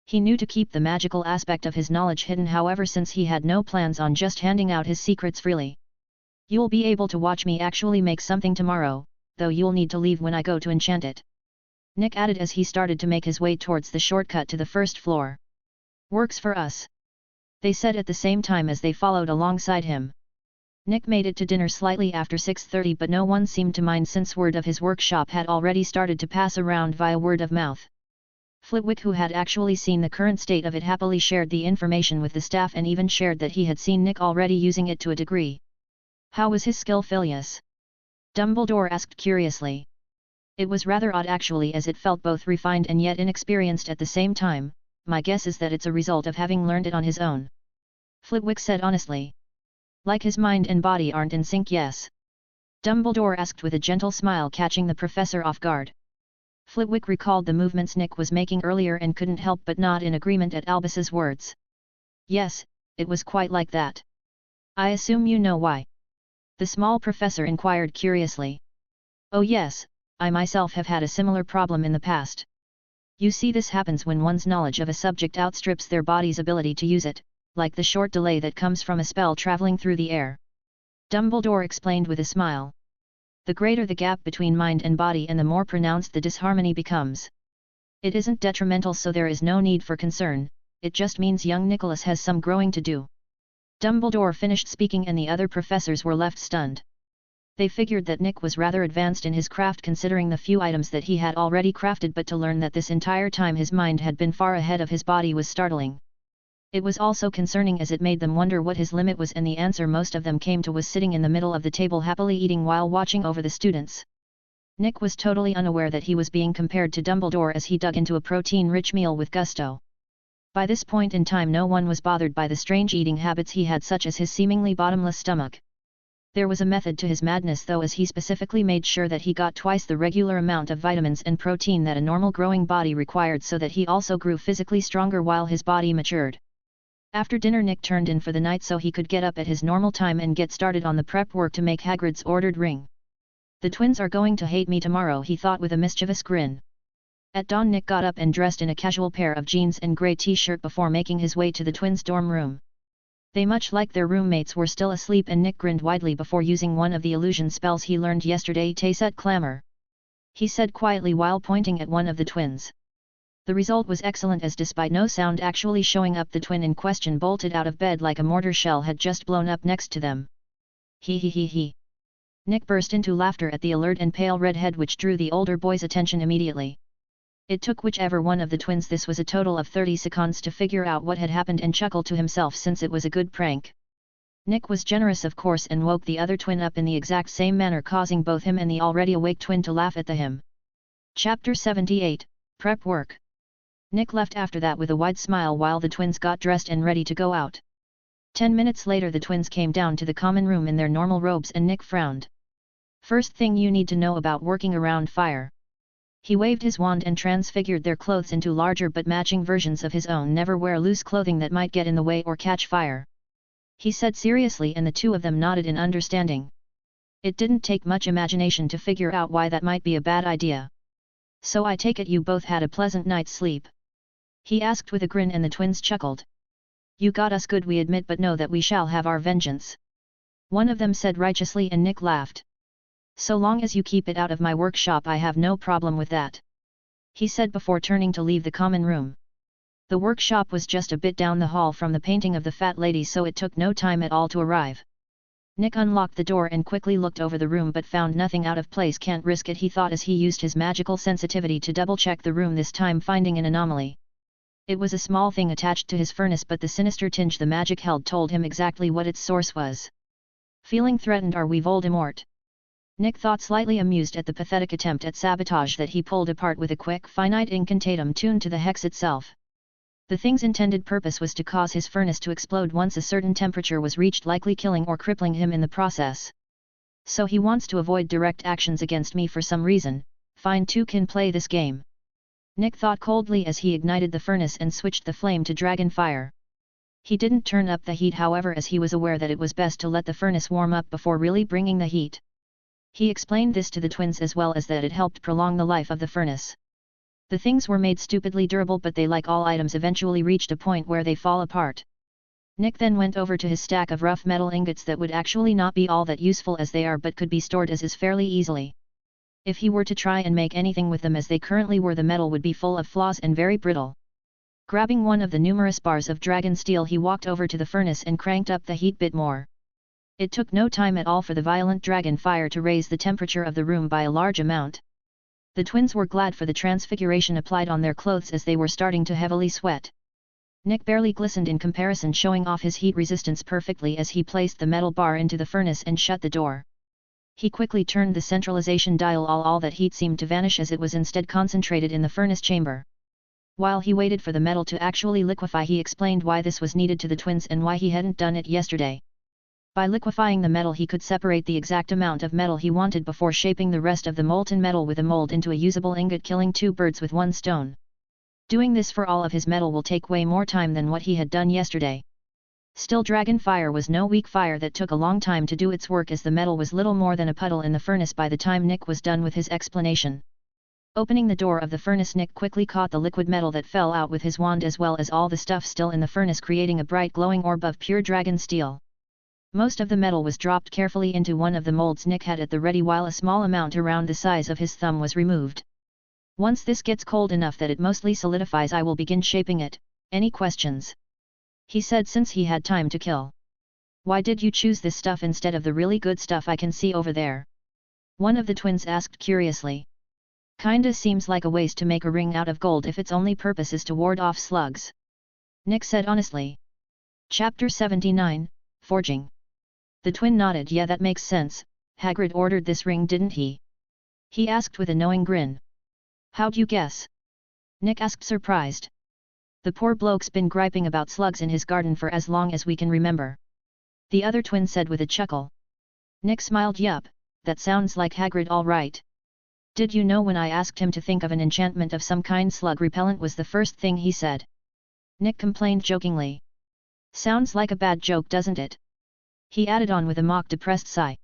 He knew to keep the magical aspect of his knowledge hidden, however, since he had no plans on just handing out his secrets freely. "You'll be able to watch me actually make something tomorrow, though you'll need to leave when I go to enchant it," Nick added as he started to make his way towards the shortcut to the first floor. "Works for us," they said at the same time as they followed alongside him. Nick made it to dinner slightly after 6:30, but no one seemed to mind, since word of his workshop had already started to pass around via word of mouth. Flitwick, who had actually seen the current state of it, happily shared the information with the staff and even shared that he had seen Nick already using it to a degree. "How was his skill, Phileas?" Dumbledore asked curiously. "It was rather odd actually, as it felt both refined and yet inexperienced at the same time. My guess is that it's a result of having learned it on his own," Flitwick said honestly. "Like his mind and body aren't in sync, yes?" Dumbledore asked with a gentle smile, catching the professor off guard. Flitwick recalled the movements Nick was making earlier and couldn't help but nod in agreement at Albus's words. "Yes, it was quite like that." "I assume you know why?" the small professor inquired curiously. "Oh yes, I myself have had a similar problem in the past. You see, this happens when one's knowledge of a subject outstrips their body's ability to use it, like the short delay that comes from a spell traveling through the air," Dumbledore explained with a smile. "The greater the gap between mind and body and the more pronounced the disharmony becomes. It isn't detrimental, so there is no need for concern, it just means young Nicholas has some growing to do." Dumbledore finished speaking and the other professors were left stunned. They figured that Nick was rather advanced in his craft considering the few items that he had already crafted, but to learn that this entire time his mind had been far ahead of his body was startling. It was also concerning, as it made them wonder what his limit was, and the answer most of them came to was sitting in the middle of the table happily eating while watching over the students. Nick was totally unaware that he was being compared to Dumbledore as he dug into a protein-rich meal with gusto. By this point in time no one was bothered by the strange eating habits he had, such as his seemingly bottomless stomach. There was a method to his madness though, as he specifically made sure that he got twice the regular amount of vitamins and protein that a normal growing body required, so that he also grew physically stronger while his body matured. After dinner Nick turned in for the night so he could get up at his normal time and get started on the prep work to make Hagrid's ordered ring. "The twins are going to hate me tomorrow," he thought with a mischievous grin. At dawn Nick got up and dressed in a casual pair of jeans and grey t-shirt before making his way to the twins' dorm room. They, much like their roommates, were still asleep, and Nick grinned widely before using one of the illusion spells he learned yesterday, Tayset Clamor, he said quietly while pointing at one of the twins. The result was excellent, as despite no sound actually showing up, the twin in question bolted out of bed like a mortar shell had just blown up next to them. "He he he he." Nick burst into laughter at the alert and pale red head, which drew the older boy's attention immediately. It took whichever one of the twins this was a total of 30 seconds to figure out what had happened and chuckle to himself, since it was a good prank. Nick was generous of course and woke the other twin up in the exact same manner, causing both him and the already awake twin to laugh at him. Chapter 78, Prep Work. Nick left after that with a wide smile while the twins got dressed and ready to go out. 10 minutes later the twins came down to the common room in their normal robes and Nick frowned. First thing you need to know about working around fire. He waved his wand and transfigured their clothes into larger but matching versions of his own. Never wear loose clothing that might get in the way or catch fire, he said seriously, and the two of them nodded in understanding. It didn't take much imagination to figure out why that might be a bad idea. So I take it you both had a pleasant night's sleep? He asked with a grin, and the twins chuckled. You got us good, we admit, but know that we shall have our vengeance. One of them said righteously, and Nick laughed. So long as you keep it out of my workshop I have no problem with that, he said before turning to leave the common room. The workshop was just a bit down the hall from the painting of the fat lady, so it took no time at all to arrive. Nick unlocked the door and quickly looked over the room but found nothing out of place. Can't risk it, he thought as he used his magical sensitivity to double-check the room, this time finding an anomaly. It was a small thing attached to his furnace, but the sinister tinge the magic held told him exactly what its source was. Feeling threatened, are we Voldemort? Nick thought, slightly amused at the pathetic attempt at sabotage that he pulled apart with a quick finite incantatum tuned to the hex itself. The thing's intended purpose was to cause his furnace to explode once a certain temperature was reached, likely killing or crippling him in the process. So he wants to avoid direct actions against me for some reason. Fine, two can play this game, Nick thought coldly as he ignited the furnace and switched the flame to dragon fire. He didn't turn up the heat, however, as he was aware that it was best to let the furnace warm up before really bringing the heat. He explained this to the twins as well as that it helped prolong the life of the furnace. The things were made stupidly durable, but they, like all items, eventually reached a point where they fall apart. Nick then went over to his stack of rough metal ingots that would actually not be all that useful as they are, but could be stored as is fairly easily. If he were to try and make anything with them as they currently were, the metal would be full of flaws and very brittle. Grabbing one of the numerous bars of dragon steel, he walked over to the furnace and cranked up the heat bit more. It took no time at all for the violent dragon fire to raise the temperature of the room by a large amount. The twins were glad for the transfiguration applied on their clothes as they were starting to heavily sweat. Nick barely glistened in comparison, showing off his heat resistance perfectly as he placed the metal bar into the furnace and shut the door. He quickly turned the centralization dial. All that heat seemed to vanish as it was instead concentrated in the furnace chamber. While he waited for the metal to actually liquefy, he explained why this was needed to the twins and why he hadn't done it yesterday. By liquefying the metal, he could separate the exact amount of metal he wanted before shaping the rest of the molten metal with a mold into a usable ingot, killing two birds with one stone. Doing this for all of his metal will take way more time than what he had done yesterday. Still, dragon fire was no weak fire that took a long time to do its work, as the metal was little more than a puddle in the furnace by the time Nick was done with his explanation. Opening the door of the furnace, Nick quickly caught the liquid metal that fell out with his wand, as well as all the stuff still in the furnace, creating a bright glowing orb of pure dragon steel. Most of the metal was dropped carefully into one of the molds Nick had at the ready, while a small amount around the size of his thumb was removed. Once this gets cold enough that it mostly solidifies, I will begin shaping it. Any questions? He said, since he had time to kill. Why did you choose this stuff instead of the really good stuff I can see over there? One of the twins asked curiously. Kinda seems like a waste to make a ring out of gold if its only purpose is to ward off slugs, Nick said honestly. Chapter 79, Forging. The twin nodded. Yeah, that makes sense. Hagrid ordered this ring, didn't he? He asked with a knowing grin. How'd you guess? Nick asked, surprised. The poor bloke's been griping about slugs in his garden for as long as we can remember, the other twin said with a chuckle. Nick smiled. Yup, that sounds like Hagrid all right. Did you know when I asked him to think of an enchantment of some kind, slug repellent was the first thing he said? Nick complained jokingly. Sounds like a bad joke, doesn't it? He added on with a mock depressed sigh.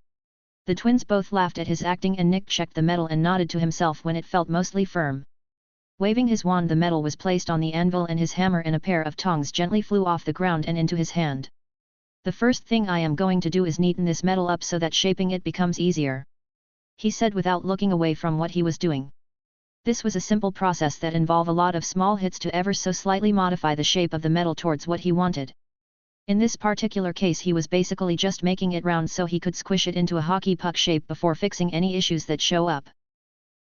The twins both laughed at his acting, and Nick checked the metal and nodded to himself when it felt mostly firm. Waving his wand, the metal was placed on the anvil and his hammer and a pair of tongs gently flew off the ground and into his hand. The first thing I am going to do is neaten this metal up so that shaping it becomes easier, he said without looking away from what he was doing. This was a simple process that involved a lot of small hits to ever so slightly modify the shape of the metal towards what he wanted. In this particular case, he was basically just making it round so he could squish it into a hockey puck shape before fixing any issues that show up.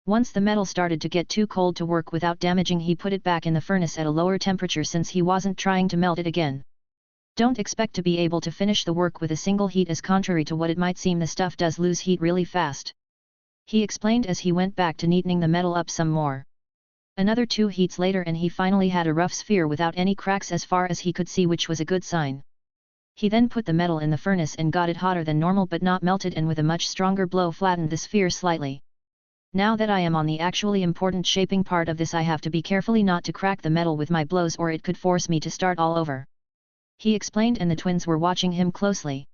Once the metal started to get too cold to work without damaging, he put it back in the furnace at a lower temperature since he wasn't trying to melt it again. Don't expect to be able to finish the work with a single heat, as contrary to what it might seem, the stuff does lose heat really fast. He explained as he went back to neatening the metal up some more. Another 2 heats later and he finally had a rough sphere without any cracks as far as he could see, which was a good sign. He then put the metal in the furnace and got it hotter than normal but not melted, and with a much stronger blow flattened the sphere slightly. Now that I am on the actually important shaping part of this, I have to be carefully not to crack the metal with my blows or it could force me to start all over. He explained, and the twins were watching him closely.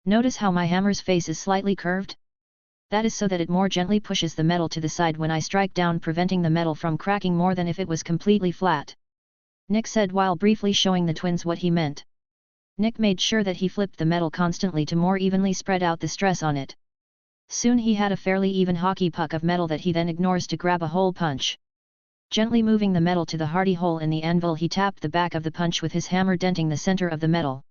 Notice how my hammer's face is slightly curved? That is so that it more gently pushes the metal to the side when I strike down, preventing the metal from cracking more than if it was completely flat. Nick said while briefly showing the twins what he meant. Nick made sure that he flipped the metal constantly to more evenly spread out the stress on it. Soon he had a fairly even hockey puck of metal that he then ignores to grab a hole punch. Gently moving the metal to the hardy hole in the anvil, he tapped the back of the punch with his hammer, denting the center of the metal.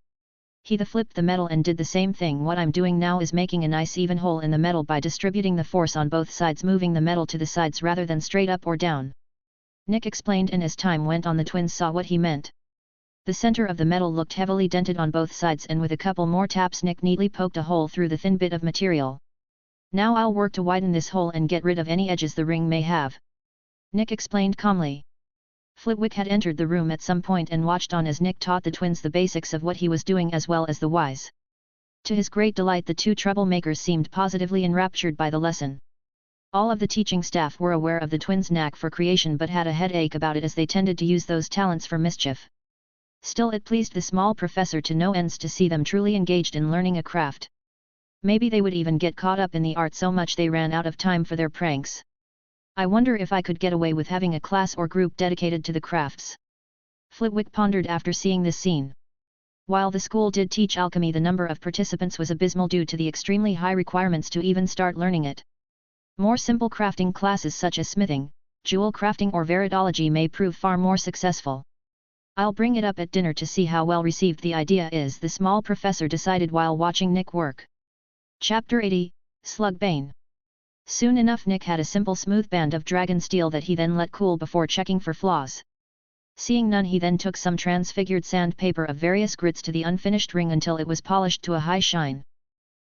He flipped the metal and did the same thing. What I'm doing now is making a nice even hole in the metal by distributing the force on both sides, moving the metal to the sides rather than straight up or down. Nick explained, and as time went on the twins saw what he meant. The center of the metal looked heavily dented on both sides, and with a couple more taps Nick neatly poked a hole through the thin bit of material. Now I'll work to widen this hole and get rid of any edges the ring may have, Nick explained calmly. Flitwick had entered the room at some point and watched on as Nick taught the twins the basics of what he was doing as well as the whys. To his great delight, the 2 troublemakers seemed positively enraptured by the lesson. All of the teaching staff were aware of the twins' knack for creation but had a headache about it, as they tended to use those talents for mischief. Still, it pleased the small professor to no ends to see them truly engaged in learning a craft. Maybe they would even get caught up in the art so much they ran out of time for their pranks. I wonder if I could get away with having a class or group dedicated to the crafts. Flitwick pondered after seeing this scene. While the school did teach alchemy, the number of participants was abysmal due to the extremely high requirements to even start learning it. More simple crafting classes such as smithing, jewel crafting or veridology may prove far more successful. I'll bring it up at dinner to see how well received the idea is, the small professor decided while watching Nick work. Chapter 80, Slugbane. Soon enough Nick had a simple smooth band of dragon steel that he then let cool before checking for flaws. Seeing none, he then took some transfigured sandpaper of various grits to the unfinished ring until it was polished to a high shine.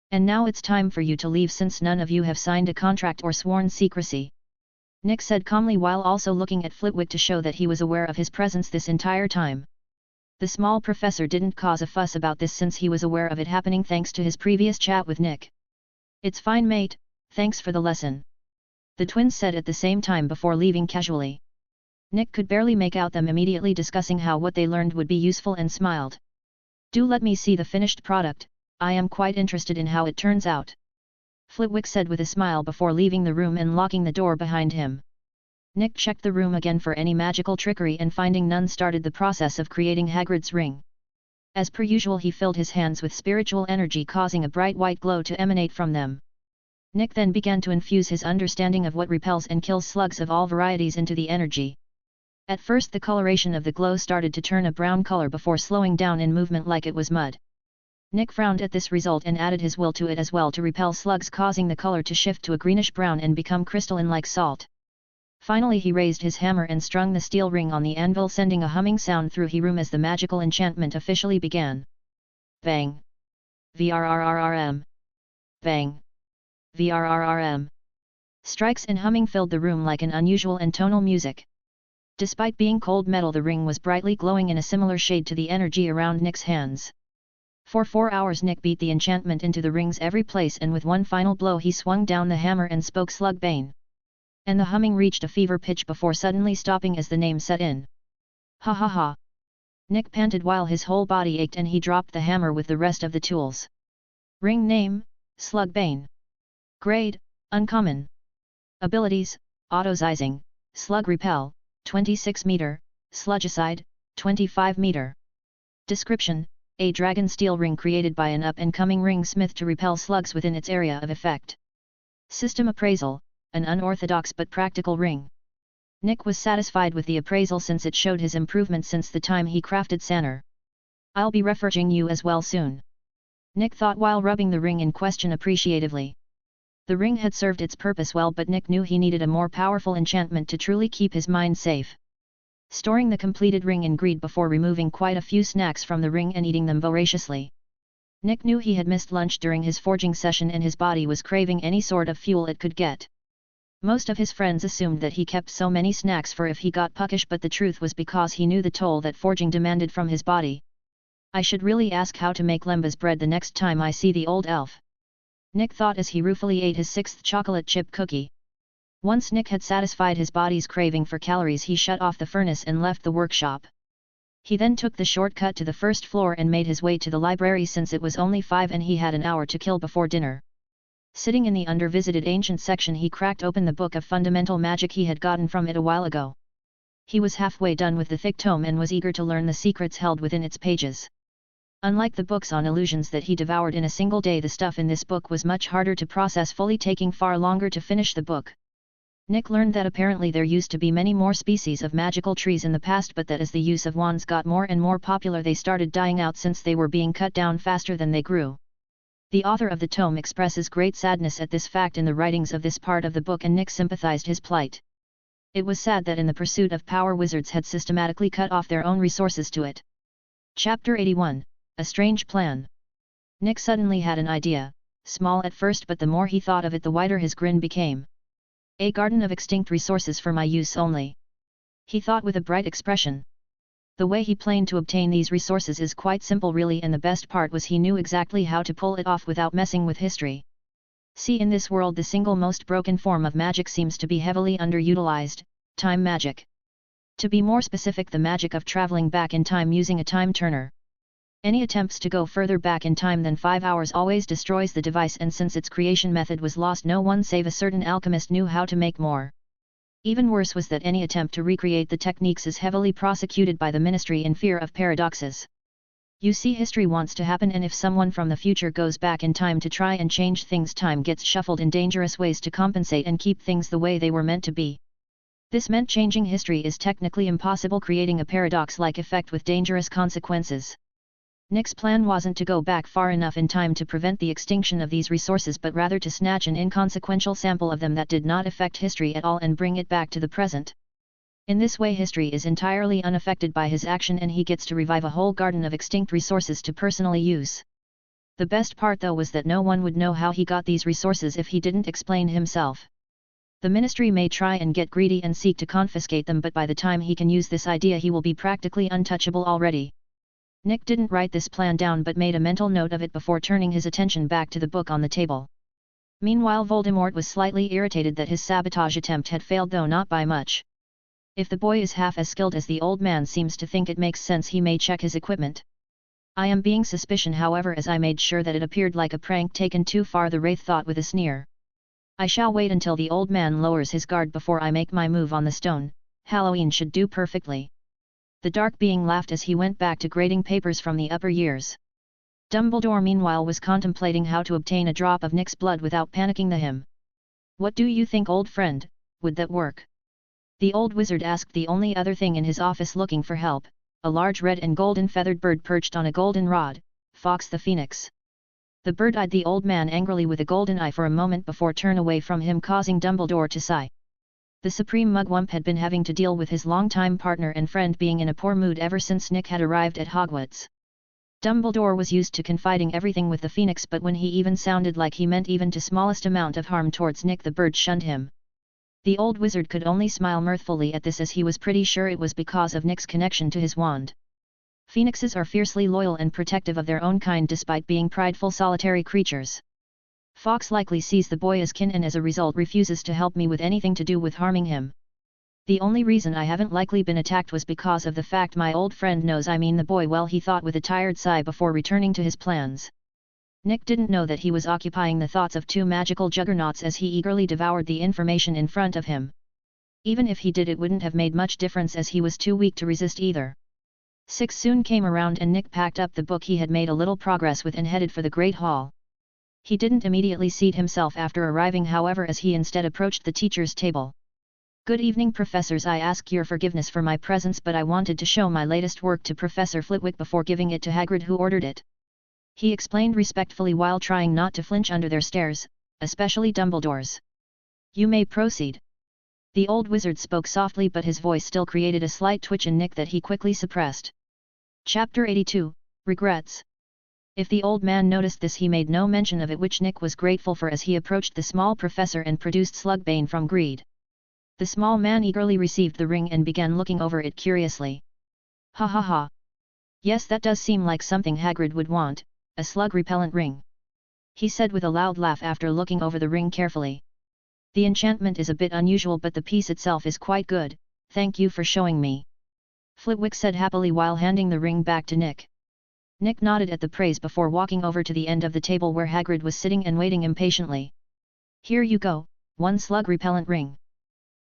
And now it's time for you to leave, since none of you have signed a contract or sworn secrecy, Nick said calmly while also looking at Flitwick to show that he was aware of his presence this entire time. The small professor didn't cause a fuss about this since he was aware of it happening thanks to his previous chat with Nick. It's fine, mate, thanks for the lesson, the twins said at the same time before leaving casually. Nick could barely make out them immediately discussing how what they learned would be useful and smiled. Do let me see the finished product, I am quite interested in how it turns out, Flitwick said with a smile before leaving the room and locking the door behind him. Nick checked the room again for any magical trickery and finding none started the process of creating Hagrid's ring. As per usual, he filled his hands with spiritual energy, causing a bright white glow to emanate from them. Nick then began to infuse his understanding of what repels and kills slugs of all varieties into the energy. At first the coloration of the glow started to turn a brown color before slowing down in movement like it was mud. Nick frowned at this result and added his will to it as well to repel slugs, causing the color to shift to a greenish brown and become crystalline like salt. Finally he raised his hammer and strung the steel ring on the anvil, sending a humming sound through the room as the magical enchantment officially began. Bang! VRRRRM! Bang! VRRRM! Strikes and humming filled the room like an unusual and tonal music. Despite being cold metal, the ring was brightly glowing in a similar shade to the energy around Nick's hands. For 4 hours Nick beat the enchantment into the ring's every place, and with one final blow he swung down the hammer and spoke Slugbane. And the humming reached a fever pitch before suddenly stopping as the name set in. Ha ha ha! Nick panted while his whole body ached, and he dropped the hammer with the rest of the tools. Ring name, Slugbane. Grade, Uncommon. Abilities, Autozizing, Slug Repel, 26 meter, Slugicide, 25 meter. Description: a dragon steel ring created by an up-and-coming ring smith to repel slugs within its area of effect. System appraisal: an unorthodox but practical ring. Nick was satisfied with the appraisal since it showed his improvement since the time he crafted Sanner. I'll be referring you as well soon, Nick thought while rubbing the ring in question appreciatively. The ring had served its purpose well, but Nick knew he needed a more powerful enchantment to truly keep his mind safe. storing the completed ring in greed before removing quite a few snacks from the ring and eating them voraciously. Nick knew he had missed lunch during his forging session and his body was craving any sort of fuel it could get. Most of his friends assumed that he kept so many snacks for if he got puckish, but the truth was because he knew the toll that forging demanded from his body. I should really ask how to make lembas bread the next time I see the old elf. Nick thought as he ruefully ate his 6th chocolate chip cookie. Once Nick had satisfied his body's craving for calories, he shut off the furnace and left the workshop. He then took the shortcut to the first floor and made his way to the library since it was only 5 and he had an hour to kill before dinner. Sitting in the under-visited ancient section, he cracked open the book of fundamental magic he had gotten from it a while ago. He was halfway done with the thick tome and was eager to learn the secrets held within its pages. Unlike the books on illusions that he devoured in a single day, the stuff in this book was much harder to process fully, taking far longer to finish the book. Nick learned that apparently there used to be many more species of magical trees in the past, but that as the use of wands got more and more popular, they started dying out since they were being cut down faster than they grew. The author of the tome expresses great sadness at this fact in the writings of this part of the book, and Nick sympathized his plight. It was sad that in the pursuit of power, wizards had systematically cut off their own resources to it. Chapter 81, A Strange Plan. Nick suddenly had an idea, small at first, but the more he thought of it the wider his grin became. A garden of extinct resources for my use only. He thought with a bright expression. The way he planned to obtain these resources is quite simple really, and the best part was he knew exactly how to pull it off without messing with history. See, in this world the single most broken form of magic seems to be heavily underutilized, time magic. To be more specific, the magic of traveling back in time using a time turner. Any attempts to go further back in time than 5 hours always destroys the device, and since its creation method was lost, no one save a certain alchemist knew how to make more. Even worse was that any attempt to recreate the techniques is heavily prosecuted by the Ministry in fear of paradoxes. You see, history wants to happen, and if someone from the future goes back in time to try and change things, time gets shuffled in dangerous ways to compensate and keep things the way they were meant to be. This meant changing history is technically impossible, creating a paradox-like effect with dangerous consequences. Nick's plan wasn't to go back far enough in time to prevent the extinction of these resources, but rather to snatch an inconsequential sample of them that did not affect history at all and bring it back to the present. In this way, history is entirely unaffected by his action, and he gets to revive a whole garden of extinct resources to personally use. The best part though was that no one would know how he got these resources if he didn't explain himself. The Ministry may try and get greedy and seek to confiscate them, but by the time he can use this idea he will be practically untouchable already. Nick didn't write this plan down but made a mental note of it before turning his attention back to the book on the table. Meanwhile, Voldemort was slightly irritated that his sabotage attempt had failed, though not by much. If the boy is half as skilled as the old man seems to think, it makes sense he may check his equipment. I am being suspicious, however, as I made sure that it appeared like a prank taken too far, the Wraith thought with a sneer. I shall wait until the old man lowers his guard before I make my move on the stone. Halloween should do perfectly. The dark being laughed as he went back to grading papers from the upper years. Dumbledore meanwhile was contemplating how to obtain a drop of Nick's blood without panicking the him. What do you think, old friend, would that work? The old wizard asked, the only other thing in his office looking for help, a large red and golden feathered bird perched on a golden rod, Fawkes the Phoenix. The bird eyed the old man angrily with a golden eye for a moment before turning away from him, causing Dumbledore to sigh. The supreme mugwump had been having to deal with his longtime partner and friend being in a poor mood ever since Nick had arrived at Hogwarts. Dumbledore was used to confiding everything with the Phoenix, but when he even sounded like he meant even to smallest amount of harm towards Nick, the bird shunned him. The old wizard could only smile mirthfully at this, as he was pretty sure it was because of Nick's connection to his wand. Phoenixes are fiercely loyal and protective of their own kind despite being prideful solitary creatures. Fawkes likely sees the boy as kin and as a result refuses to help me with anything to do with harming him. The only reason I haven't likely been attacked was because of the fact my old friend knows I mean the boy well, he thought with a tired sigh before returning to his plans. Nick didn't know that he was occupying the thoughts of two magical juggernauts as he eagerly devoured the information in front of him. Even if he did, it wouldn't have made much difference as he was too weak to resist either. 6 soon came around and Nick packed up the book he had made a little progress with and headed for the Great Hall. He didn't immediately seat himself after arriving, however, as he instead approached the teacher's table. Good evening, professors. I ask your forgiveness for my presence, but I wanted to show my latest work to Professor Flitwick before giving it to Hagrid, who ordered it. He explained respectfully while trying not to flinch under their stares, especially Dumbledore's. You may proceed. The old wizard spoke softly, but his voice still created a slight twitch in Nick that he quickly suppressed. Chapter 82, Regrets. If the old man noticed this, he made no mention of it, which Nick was grateful for as he approached the small professor and produced Slugbane from greed. The small man eagerly received the ring and began looking over it curiously. Ha ha ha. Yes, that does seem like something Hagrid would want, a slug-repellent ring. He said with a loud laugh after looking over the ring carefully. The enchantment is a bit unusual, but the piece itself is quite good, thank you for showing me. Flitwick said happily while handing the ring back to Nick. Nick nodded at the praise before walking over to the end of the table where Hagrid was sitting and waiting impatiently. Here you go, one slug-repellent ring.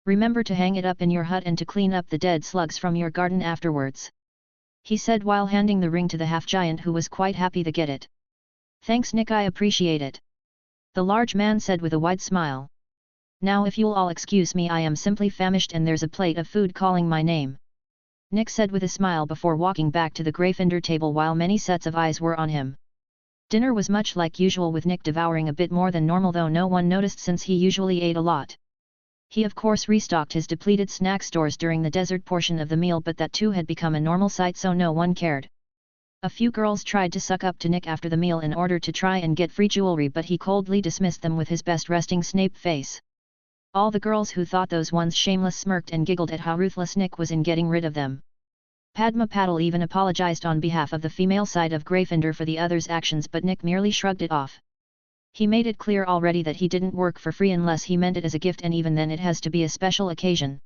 Remember to hang it up in your hut and to clean up the dead slugs from your garden afterwards. He said while handing the ring to the half-giant, who was quite happy to get it. Thanks Nick, I appreciate it. The large man said with a wide smile. Now if you'll all excuse me, I am simply famished and there's a plate of food calling my name. Nick said with a smile before walking back to the Gryffindor table while many sets of eyes were on him. Dinner was much like usual, with Nick devouring a bit more than normal, though no one noticed since he usually ate a lot. He of course restocked his depleted snack stores during the dessert portion of the meal, but that too had become a normal sight, so no one cared. A few girls tried to suck up to Nick after the meal in order to try and get free jewelry, but he coldly dismissed them with his best resting Snape face. All the girls who thought those ones shameless smirked and giggled at how ruthless Nick was in getting rid of them. Padma Patil even apologized on behalf of the female side of Gryffindor for the others' actions, but Nick merely shrugged it off. He made it clear already that he didn't work for free unless he meant it as a gift, and even then it has to be a special occasion.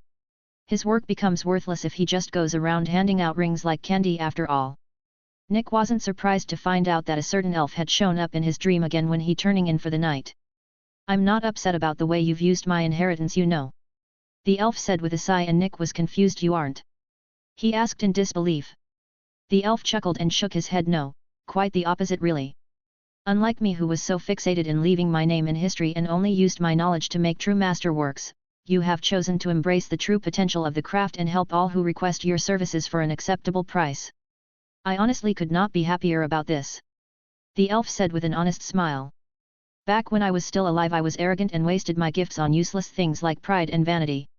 His work becomes worthless if he just goes around handing out rings like candy after all. Nick wasn't surprised to find out that a certain elf had shown up in his dream again when he turning in for the night. I'm not upset about the way you've used my inheritance, you know. The elf said with a sigh, and Nick was confused. You aren't? He asked in disbelief. The elf chuckled and shook his head. No, quite the opposite really. Unlike me, who was so fixated in leaving my name in history and only used my knowledge to make true masterworks, you have chosen to embrace the true potential of the craft and help all who request your services for an acceptable price. I honestly could not be happier about this. The elf said with an honest smile. Back when I was still alive, I was arrogant and wasted my gifts on useless things like pride and vanity.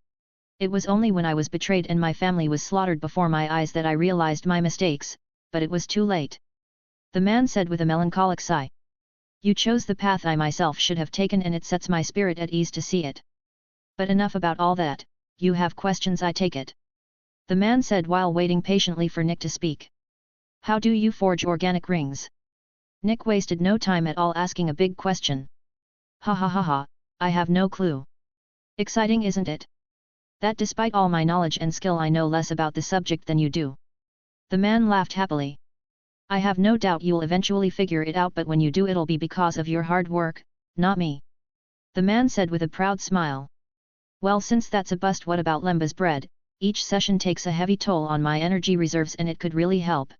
It was only when I was betrayed and my family was slaughtered before my eyes that I realized my mistakes, but it was too late. The man said with a melancholic sigh. You chose the path I myself should have taken, and it sets my spirit at ease to see it. But enough about all that, you have questions, I take it. The man said while waiting patiently for Nick to speak. How do you forge organic rings? Nick wasted no time at all asking a big question. Ha ha ha ha, I have no clue. Exciting, isn't it? That despite all my knowledge and skill, I know less about the subject than you do. The man laughed happily. I have no doubt you'll eventually figure it out, but when you do, it'll be because of your hard work, not me. The man said with a proud smile. Well, since that's a bust, what about Lemba's bread? Each session takes a heavy toll on my energy reserves and it could really help.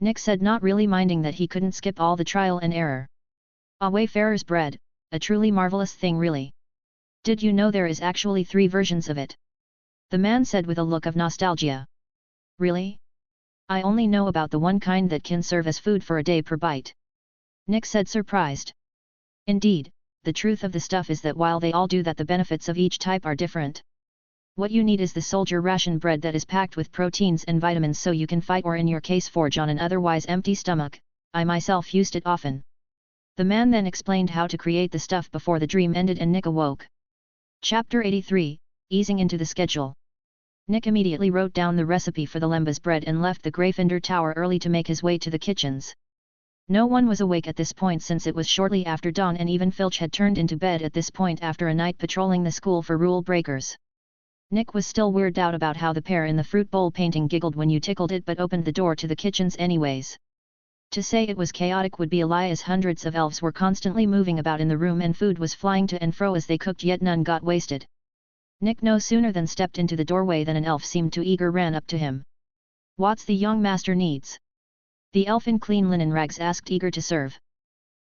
Nick said, not really minding that he couldn't skip all the trial and error. A wayfarer's bread, a truly marvelous thing really. Did you know there is actually 3 versions of it? The man said with a look of nostalgia. Really? I only know about the one kind that can serve as food for a day per bite. Nick said, surprised. Indeed, the truth of the stuff is that while they all do that, the benefits of each type are different. What you need is the soldier ration bread that is packed with proteins and vitamins so you can fight, or in your case forge on an otherwise empty stomach. I myself used it often. The man then explained how to create the stuff before the dream ended and Nick awoke. Chapter 83, Easing into the Schedule. Nick immediately wrote down the recipe for the Lemba's bread and left the Gryffindor Tower early to make his way to the kitchens. No one was awake at this point since it was shortly after dawn, and even Filch had turned into bed at this point after a night patrolling the school for rule breakers. Nick was still weirded out about how the pear in the fruit bowl painting giggled when you tickled it, but opened the door to the kitchens anyways. To say it was chaotic would be a lie, as hundreds of elves were constantly moving about in the room and food was flying to and fro as they cooked, yet none got wasted. Nick no sooner than stepped into the doorway than an elf seemed too eager ran up to him. What's the young master needs? The elf in clean linen rags asked, eager to serve.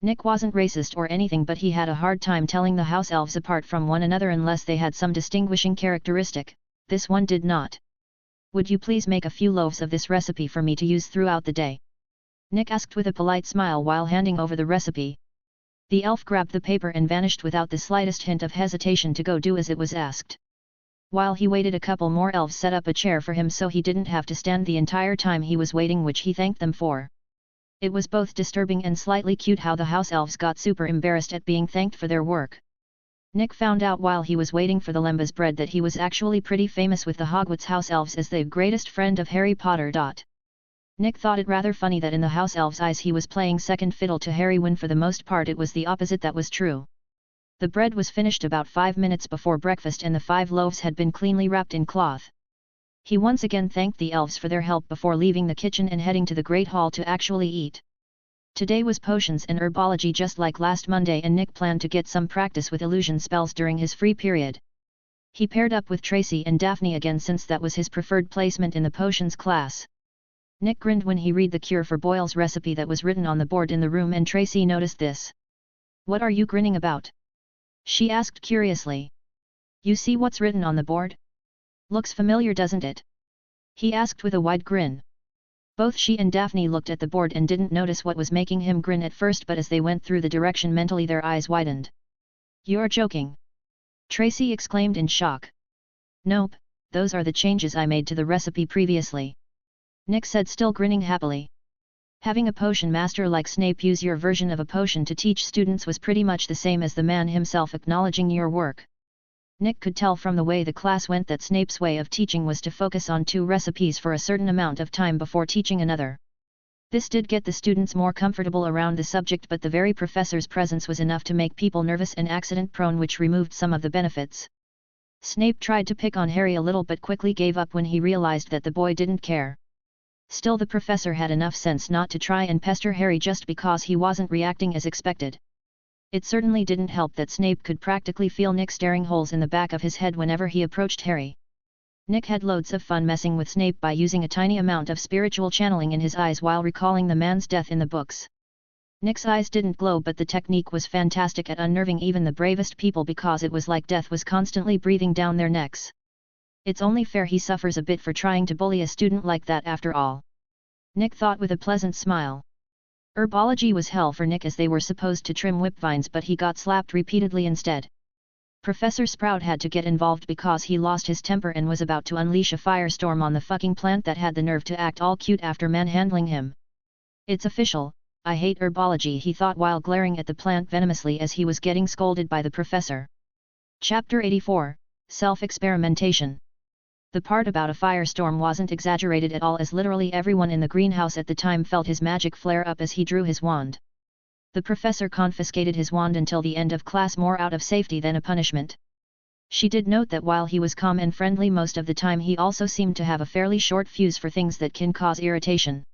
Nick wasn't racist or anything, but he had a hard time telling the house elves apart from one another unless they had some distinguishing characteristic. This one did not. Would you please make a few loaves of this recipe for me to use throughout the day? Nick asked with a polite smile while handing over the recipe. The elf grabbed the paper and vanished without the slightest hint of hesitation to go do as it was asked. While he waited, a couple more elves set up a chair for him so he didn't have to stand the entire time he was waiting, which he thanked them for. It was both disturbing and slightly cute how the house elves got super embarrassed at being thanked for their work. Nick found out while he was waiting for the lembas bread that he was actually pretty famous with the Hogwarts house elves as the greatest friend of Harry Potter. Nick thought it rather funny that in the house elves' eyes he was playing second fiddle to Harry when for the most part it was the opposite that was true. The bread was finished about 5 minutes before breakfast and the 5 loaves had been cleanly wrapped in cloth. He once again thanked the elves for their help before leaving the kitchen and heading to the Great Hall to actually eat. Today was potions and herbology just like last Monday, and Nick planned to get some practice with illusion spells during his free period. He paired up with Tracy and Daphne again since that was his preferred placement in the potions class. Nick grinned when he read the cure for boils recipe that was written on the board in the room, and Tracy noticed this. "What are you grinning about?" she asked curiously. "You see what's written on the board? Looks familiar, doesn't it?" he asked with a wide grin. Both she and Daphne looked at the board and didn't notice what was making him grin at first, but as they went through the direction mentally their eyes widened. "You're joking!" Tracy exclaimed in shock. "Nope, those are the changes I made to the recipe previously," Nick said, still grinning happily. Having a potion master like Snape use your version of a potion to teach students was pretty much the same as the man himself acknowledging your work. Nick could tell from the way the class went that Snape's way of teaching was to focus on 2 recipes for a certain amount of time before teaching another. This did get the students more comfortable around the subject, but the very professor's presence was enough to make people nervous and accident-prone, which removed some of the benefits. Snape tried to pick on Harry a little but quickly gave up when he realized that the boy didn't care. Still, the professor had enough sense not to try and pester Harry just because he wasn't reacting as expected. It certainly didn't help that Snape could practically feel Nick staring holes in the back of his head whenever he approached Harry. Nick had loads of fun messing with Snape by using a tiny amount of spiritual channeling in his eyes while recalling the man's death in the books. Nick's eyes didn't glow, but the technique was fantastic at unnerving even the bravest people because it was like death was constantly breathing down their necks. It's only fair he suffers a bit for trying to bully a student like that after all, Nick thought with a pleasant smile. Herbology was hell for Nick as they were supposed to trim whipvines, but he got slapped repeatedly instead. Professor Sprout had to get involved because he lost his temper and was about to unleash a firestorm on the fucking plant that had the nerve to act all cute after manhandling him. "It's official, I hate herbology," he thought while glaring at the plant venomously as he was getting scolded by the professor. Chapter 84, Self-Experimentation. The part about a firestorm wasn't exaggerated at all, as literally everyone in the greenhouse at the time felt his magic flare up as he drew his wand. The professor confiscated his wand until the end of class, more out of safety than a punishment. She did note that while he was calm and friendly most of the time, he also seemed to have a fairly short fuse for things that can cause irritation.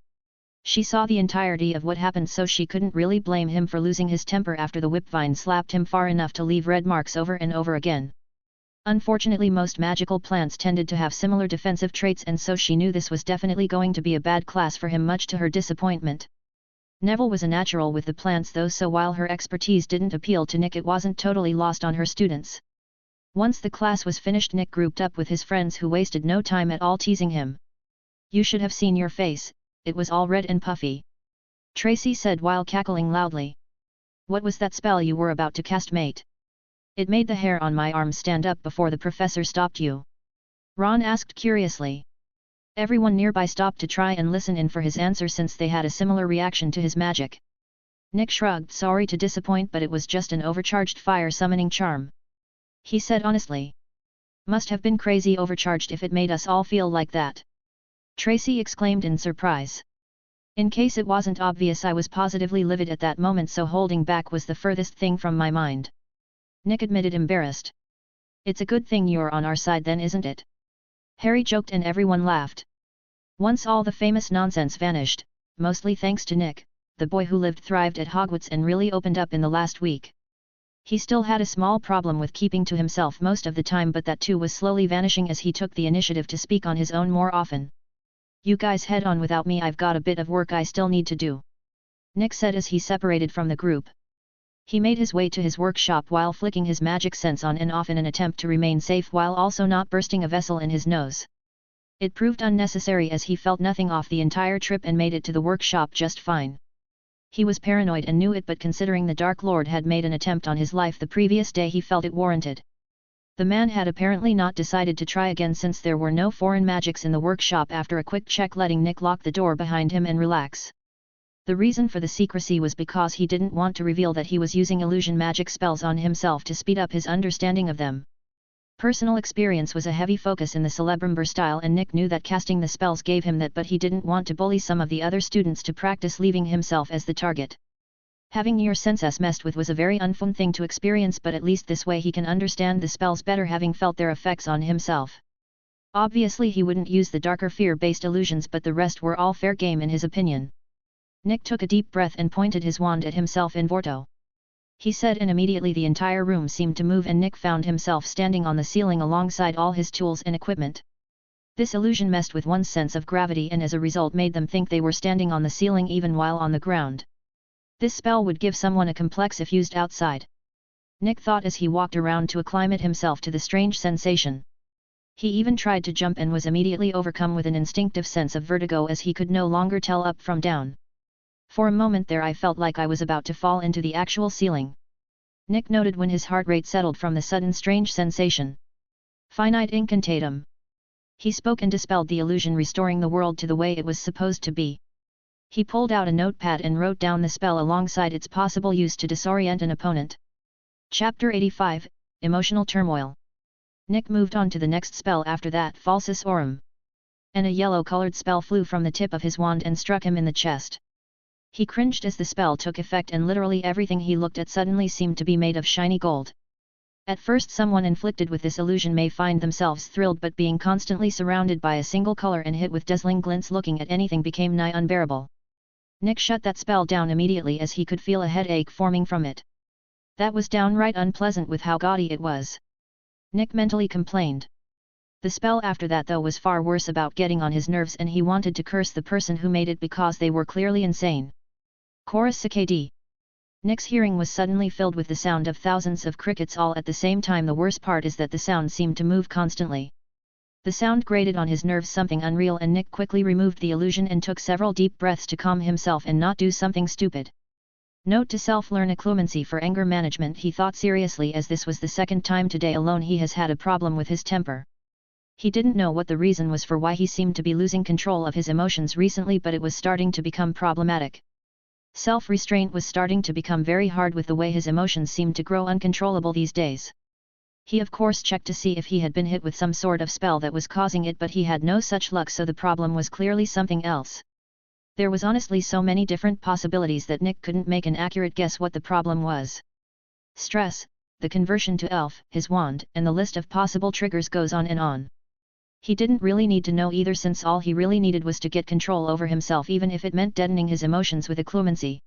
She saw the entirety of what happened, so she couldn't really blame him for losing his temper after the whipvine slapped him far enough to leave red marks over and over again. Unfortunately, most magical plants tended to have similar defensive traits, and so she knew this was definitely going to be a bad class for him, much to her disappointment. Neville was a natural with the plants though, so while her expertise didn't appeal to Nick, it wasn't totally lost on her students. Once the class was finished, Nick grouped up with his friends who wasted no time at all teasing him. "You should have seen your face, it was all red and puffy," Tracy said while cackling loudly. "What was that spell you were about to cast, mate? It made the hair on my arm stand up before the professor stopped you," Ron asked curiously. Everyone nearby stopped to try and listen in for his answer since they had a similar reaction to his magic. Nick shrugged, sorry to disappoint, but it was just an overcharged fire summoning charm, he said honestly. "Must have been crazy overcharged if it made us all feel like that," Tracy exclaimed in surprise. "In case it wasn't obvious, I was positively livid at that moment, so holding back was the furthest thing from my mind," Nick admitted, embarrassed. "It's a good thing you're on our side then, isn't it?" Harry joked and everyone laughed. Once all the famous nonsense vanished, mostly thanks to Nick, the boy who thrived at Hogwarts and really opened up in the last week. He still had a small problem with keeping to himself most of the time, but that too was slowly vanishing as he took the initiative to speak on his own more often. "You guys head on without me, I've got a bit of work I still need to do," Nick said as he separated from the group. He made his way to his workshop while flicking his magic sense on and off in an attempt to remain safe while also not bursting a vessel in his nose. It proved unnecessary as he felt nothing off the entire trip and made it to the workshop just fine. He was paranoid and knew it, but considering the Dark Lord had made an attempt on his life the previous day, he felt it warranted. The man had apparently not decided to try again since there were no foreign magics in the workshop after a quick check letting Nick lock the door behind him and relax. The reason for the secrecy was because he didn't want to reveal that he was using illusion magic spells on himself to speed up his understanding of them. Personal experience was a heavy focus in the Celebrumber style and Nick knew that casting the spells gave him that, but he didn't want to bully some of the other students to practice leaving himself as the target. Having your senses messed with was a very unfun thing to experience, but at least this way he can understand the spells better having felt their effects on himself. Obviously he wouldn't use the darker fear-based illusions, but the rest were all fair game in his opinion. Nick took a deep breath and pointed his wand at himself in Vorto. He said, and immediately the entire room seemed to move and Nick found himself standing on the ceiling alongside all his tools and equipment. This illusion messed with one's sense of gravity and as a result made them think they were standing on the ceiling even while on the ground. This spell would give someone a complex if used outside. Nick thought as he walked around to acclimate himself to the strange sensation. He even tried to jump and was immediately overcome with an instinctive sense of vertigo as he could no longer tell up from down. For a moment there I felt like I was about to fall into the actual ceiling. Nick noted when his heart rate settled from the sudden strange sensation. Finite incantatum. He spoke and dispelled the illusion, restoring the world to the way it was supposed to be. He pulled out a notepad and wrote down the spell alongside its possible use to disorient an opponent. Chapter 85, Emotional Turmoil. Nick moved on to the next spell after that, Falsus Aurum. And a yellow-colored spell flew from the tip of his wand and struck him in the chest. He cringed as the spell took effect and literally everything he looked at suddenly seemed to be made of shiny gold. At first someone inflicted with this illusion may find themselves thrilled, but being constantly surrounded by a single color and hit with dazzling glints looking at anything became nigh unbearable. Nick shut that spell down immediately as he could feel a headache forming from it. That was downright unpleasant with how gaudy it was. Nick mentally complained. The spell after that though was far worse, about getting on his nerves, and he wanted to curse the person who made it because they were clearly insane. Chorus Cicadae. Nick's hearing was suddenly filled with the sound of thousands of crickets all at the same time. The worst part is that the sound seemed to move constantly. The sound grated on his nerves, something unreal, and Nick quickly removed the illusion and took several deep breaths to calm himself and not do something stupid. Note to self: learn occlumency for anger management. He thought seriously, as this was the second time today alone he has had a problem with his temper. He didn't know what the reason was for why he seemed to be losing control of his emotions recently, but it was starting to become problematic. Self-restraint was starting to become very hard with the way his emotions seemed to grow uncontrollable these days. He of course checked to see if he had been hit with some sort of spell that was causing it, but he had no such luck, so the problem was clearly something else. There was honestly so many different possibilities that Nick couldn't make an accurate guess what the problem was. Stress, the conversion to elf, his wand, and the list of possible triggers goes on and on. He didn't really need to know either, since all he really needed was to get control over himself, even if it meant deadening his emotions with occlumency.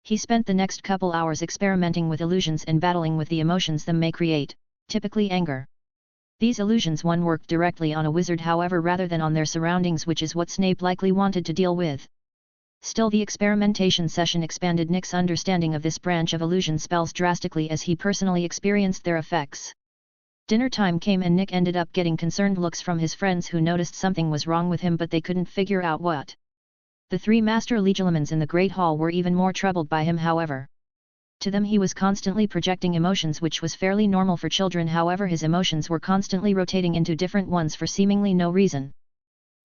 He spent the next couple hours experimenting with illusions and battling with the emotions them may create, typically anger. These illusions one worked directly on a wizard, however, rather than on their surroundings, which is what Snape likely wanted to deal with. Still, the experimentation session expanded Nick's understanding of this branch of illusion spells drastically as he personally experienced their effects. Dinner time came and Nick ended up getting concerned looks from his friends who noticed something was wrong with him, but they couldn't figure out what. The three Master Legilimens in the Great Hall were even more troubled by him, however. To them he was constantly projecting emotions, which was fairly normal for children. However, his emotions were constantly rotating into different ones for seemingly no reason.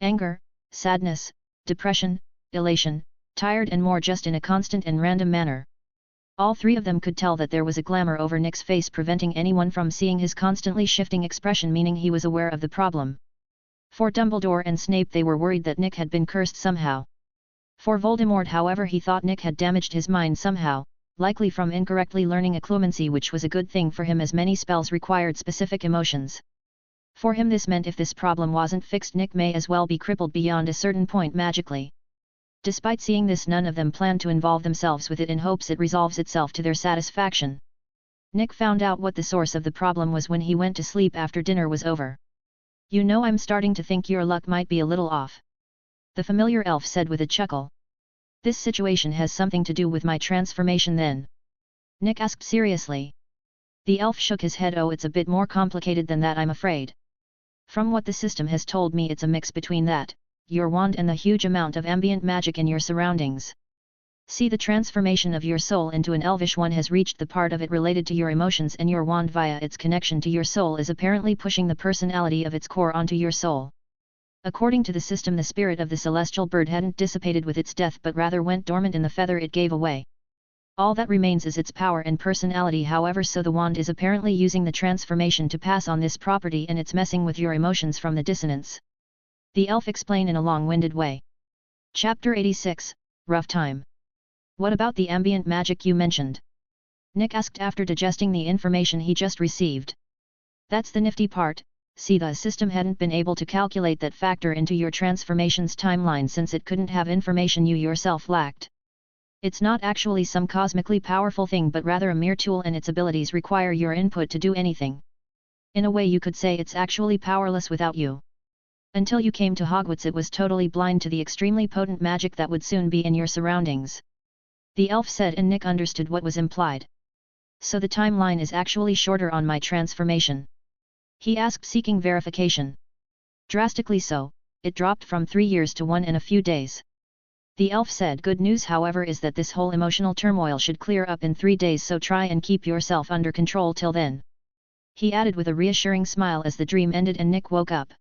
Anger, sadness, depression, elation, tired, and more, just in a constant and random manner. All three of them could tell that there was a glamour over Nick's face, preventing anyone from seeing his constantly shifting expression, meaning he was aware of the problem. For Dumbledore and Snape, they were worried that Nick had been cursed somehow. For Voldemort, however, he thought Nick had damaged his mind somehow, likely from incorrectly learning occlumency, which was a good thing for him as many spells required specific emotions. For him this meant if this problem wasn't fixed, Nick may as well be crippled beyond a certain point magically. Despite seeing this, none of them planned to involve themselves with it in hopes it resolves itself to their satisfaction. Nick found out what the source of the problem was when he went to sleep after dinner was over. "You know, I'm starting to think your luck might be a little off," the familiar elf said with a chuckle. "This situation has something to do with my transformation then?" Nick asked seriously. The elf shook his head. "Oh, it's a bit more complicated than that, I'm afraid. From what the system has told me, it's a mix between that, your wand, and the huge amount of ambient magic in your surroundings." See, the transformation of your soul into an elvish one has reached the part of it related to your emotions, and your wand via its connection to your soul is apparently pushing the personality of its core onto your soul. According to the system, the spirit of the celestial bird hadn't dissipated with its death but rather went dormant in the feather it gave away. All that remains is its power and personality, however, so the wand is apparently using the transformation to pass on this property, and it's messing with your emotions from the dissonance. The elf explained in a long-winded way. Chapter 86, Rough Time. What about the ambient magic you mentioned? Nick asked after digesting the information he just received. That's the nifty part. See, the system hadn't been able to calculate that factor into your transformation's timeline since it couldn't have information you yourself lacked. It's not actually some cosmically powerful thing but rather a mere tool, and its abilities require your input to do anything. In a way you could say it's actually powerless without you. Until you came to Hogwarts it was totally blind to the extremely potent magic that would soon be in your surroundings. The elf said, and Nick understood what was implied. So the timeline is actually shorter on my transformation? He asked, seeking verification. Drastically so, it dropped from 3 years to 1 in a few days. The elf said, good news however is that this whole emotional turmoil should clear up in 3 days, so try and keep yourself under control till then. He added with a reassuring smile as the dream ended and Nick woke up.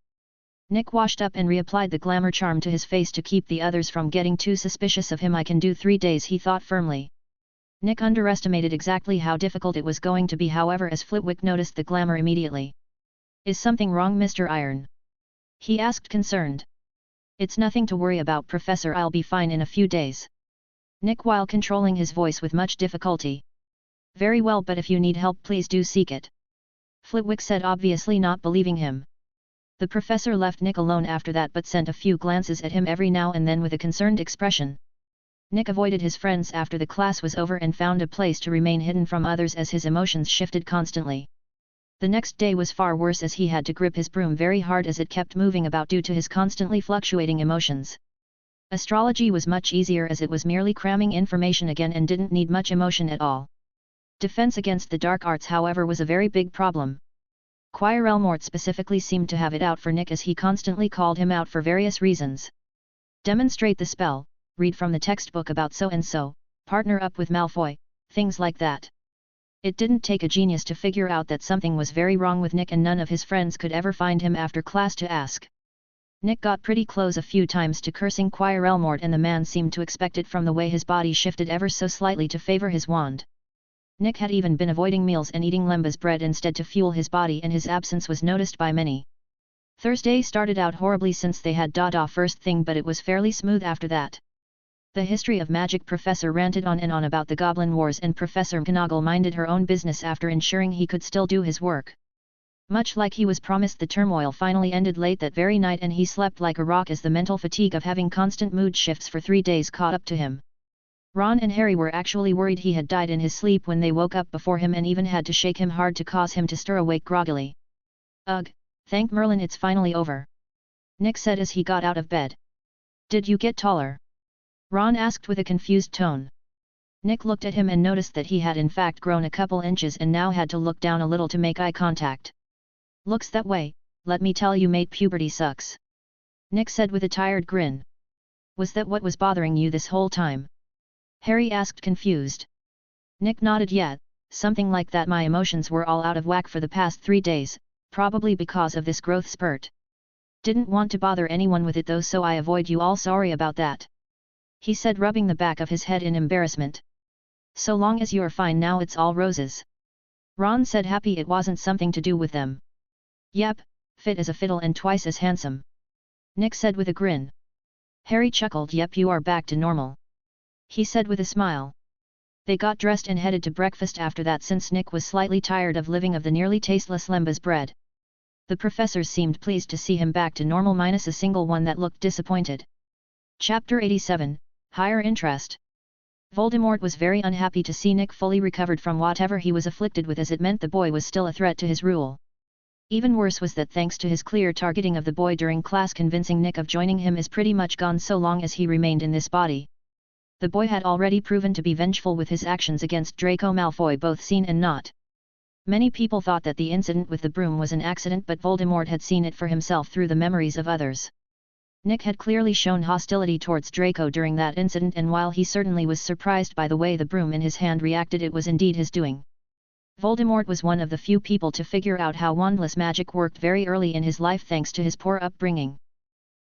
Nick washed up and reapplied the glamour charm to his face to keep the others from getting too suspicious of him. I can do 3 days, he thought firmly. Nick underestimated exactly how difficult it was going to be, however, as Flitwick noticed the glamour immediately. Is something wrong, Mr. Iron? He asked, concerned. It's nothing to worry about, Professor, I'll be fine in a few days. Nick, while controlling his voice with much difficulty. Very well, but if you need help please do seek it. Flitwick said, obviously not believing him. The professor left Nick alone after that but sent a few glances at him every now and then with a concerned expression. Nick avoided his friends after the class was over and found a place to remain hidden from others as his emotions shifted constantly. The next day was far worse as he had to grip his broom very hard as it kept moving about due to his constantly fluctuating emotions. Astrology was much easier as it was merely cramming information again and didn't need much emotion at all. Defense against the dark arts, however, was a very big problem. Quirrell specifically seemed to have it out for Nick as he constantly called him out for various reasons. Demonstrate the spell, read from the textbook about so-and-so, partner up with Malfoy, things like that. It didn't take a genius to figure out that something was very wrong with Nick, and none of his friends could ever find him after class to ask. Nick got pretty close a few times to cursing Quirrell, and the man seemed to expect it from the way his body shifted ever so slightly to favor his wand. Nick had even been avoiding meals and eating lembas bread instead to fuel his body, and his absence was noticed by many. Thursday started out horribly since they had DADA first thing, but it was fairly smooth after that. The history of magic professor ranted on and on about the Goblin Wars, and Professor McGonagall minded her own business after ensuring he could still do his work. Much like he was promised, the turmoil finally ended late that very night and he slept like a rock as the mental fatigue of having constant mood shifts for 3 days caught up to him. Ron and Harry were actually worried he had died in his sleep when they woke up before him and even had to shake him hard to cause him to stir awake groggily. Ugh, thank Merlin it's finally over. Nick said as he got out of bed. Did you get taller? Ron asked with a confused tone. Nick looked at him and noticed that he had in fact grown a couple inches and now had to look down a little to make eye contact. Looks that way, let me tell you mate, puberty sucks. Nick said with a tired grin. Was that what was bothering you this whole time? Harry asked, confused. Nick nodded. Yeah, something like that. My emotions were all out of whack for the past 3 days, probably because of this growth spurt. Didn't want to bother anyone with it though, so I avoid you all. Sorry about that. He said, rubbing the back of his head in embarrassment. So long as you're fine now it's all roses. Ron said, happy it wasn't something to do with them. Yep, fit as a fiddle and twice as handsome. Nick said with a grin. Harry chuckled. Yep, you are back to normal. He said with a smile. They got dressed and headed to breakfast after that, since Nick was slightly tired of living of the nearly tasteless lembas bread. The professors seemed pleased to see him back to normal minus a single one that looked disappointed. Chapter 87, Higher Interest. Voldemort was very unhappy to see Nick fully recovered from whatever he was afflicted with, as it meant the boy was still a threat to his rule. Even worse was that thanks to his clear targeting of the boy during class, convincing Nick of joining him is pretty much gone so long as he remained in this body. The boy had already proven to be vengeful with his actions against Draco Malfoy, both seen and not. Many people thought that the incident with the broom was an accident, but Voldemort had seen it for himself through the memories of others. Nick had clearly shown hostility towards Draco during that incident, and while he certainly was surprised by the way the broom in his hand reacted, it was indeed his doing. Voldemort was one of the few people to figure out how wandless magic worked very early in his life thanks to his poor upbringing.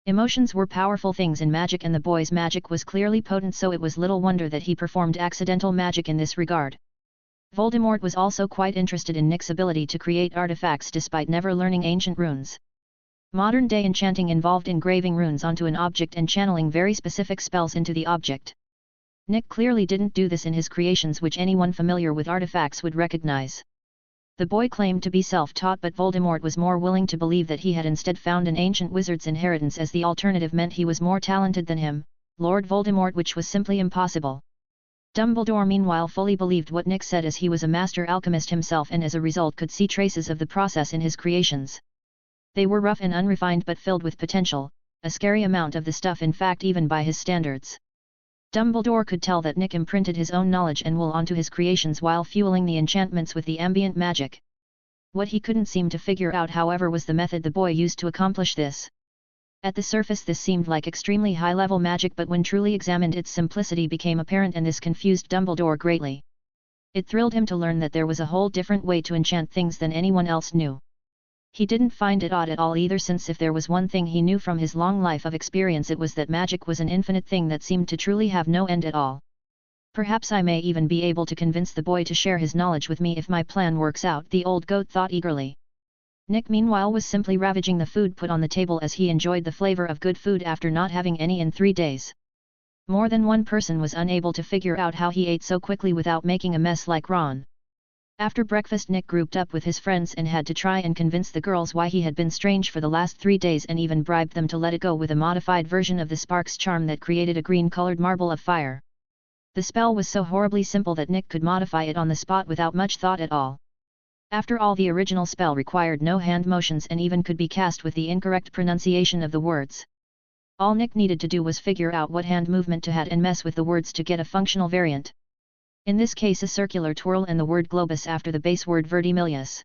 Emotions were powerful things in magic, and the boy's magic was clearly potent, so it was little wonder that he performed accidental magic in this regard. Voldemort was also quite interested in Nick's ability to create artifacts despite never learning ancient runes. Modern-day enchanting involved engraving runes onto an object and channeling very specific spells into the object. Nick clearly didn't do this in his creations, which anyone familiar with artifacts would recognize. The boy claimed to be self-taught, but Voldemort was more willing to believe that he had instead found an ancient wizard's inheritance, as the alternative meant he was more talented than him, Lord Voldemort, which was simply impossible. Dumbledore meanwhile fully believed what Nick said, as he was a master alchemist himself and as a result could see traces of the process in his creations. They were rough and unrefined but filled with potential, a scary amount of the stuff in fact even by his standards. Dumbledore could tell that Nick imprinted his own knowledge and will onto his creations while fueling the enchantments with the ambient magic. What he couldn't seem to figure out, however, was the method the boy used to accomplish this. At the surface this seemed like extremely high-level magic, but when truly examined its simplicity became apparent, and this confused Dumbledore greatly. It thrilled him to learn that there was a whole different way to enchant things than anyone else knew. He didn't find it odd at all either, since if there was one thing he knew from his long life of experience, it was that magic was an infinite thing that seemed to truly have no end at all. Perhaps I may even be able to convince the boy to share his knowledge with me if my plan works out, the old goat thought eagerly. Nick meanwhile was simply ravaging the food put on the table, as he enjoyed the flavor of good food after not having any in 3 days. More than one person was unable to figure out how he ate so quickly without making a mess like Ron. After breakfast, Nick grouped up with his friends and had to try and convince the girls why he had been strange for the last 3 days, and even bribed them to let it go with a modified version of the Sparks charm that created a green-colored marble of fire. The spell was so horribly simple that Nick could modify it on the spot without much thought at all. After all, the original spell required no hand motions and even could be cast with the incorrect pronunciation of the words. All Nick needed to do was figure out what hand movement to add and mess with the words to get a functional variant. In this case a circular twirl and the word globus after the base word vertimilius.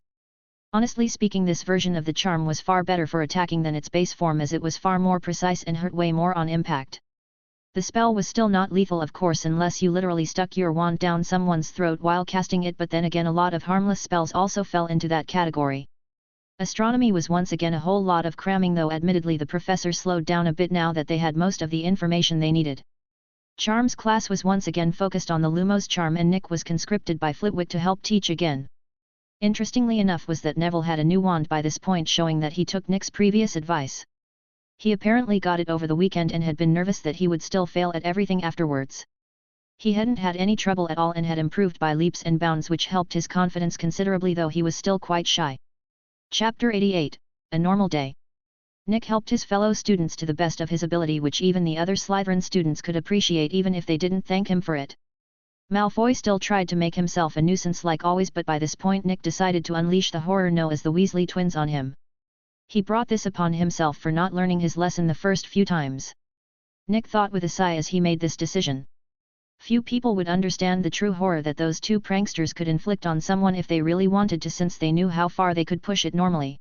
Honestly speaking, this version of the charm was far better for attacking than its base form, as it was far more precise and hurt way more on impact. The spell was still not lethal, of course, unless you literally stuck your wand down someone's throat while casting it, but then again a lot of harmless spells also fell into that category. Astronomy was once again a whole lot of cramming, though admittedly the professor slowed down a bit now that they had most of the information they needed. Charms class was once again focused on the Lumos charm, and Nick was conscripted by Flitwick to help teach again. Interestingly enough was that Neville had a new wand by this point, showing that he took Nick's previous advice. He apparently got it over the weekend and had been nervous that he would still fail at everything afterwards. He hadn't had any trouble at all and had improved by leaps and bounds, which helped his confidence considerably, though he was still quite shy. Chapter 88, A Normal Day. Nick helped his fellow students to the best of his ability, which even the other Slytherin students could appreciate even if they didn't thank him for it. Malfoy still tried to make himself a nuisance like always, but by this point Nick decided to unleash the horror known as the Weasley twins on him. He brought this upon himself for not learning his lesson the first few times. Nick thought with a sigh as he made this decision. Few people would understand the true horror that those two pranksters could inflict on someone if they really wanted to, since they knew how far they could push it normally.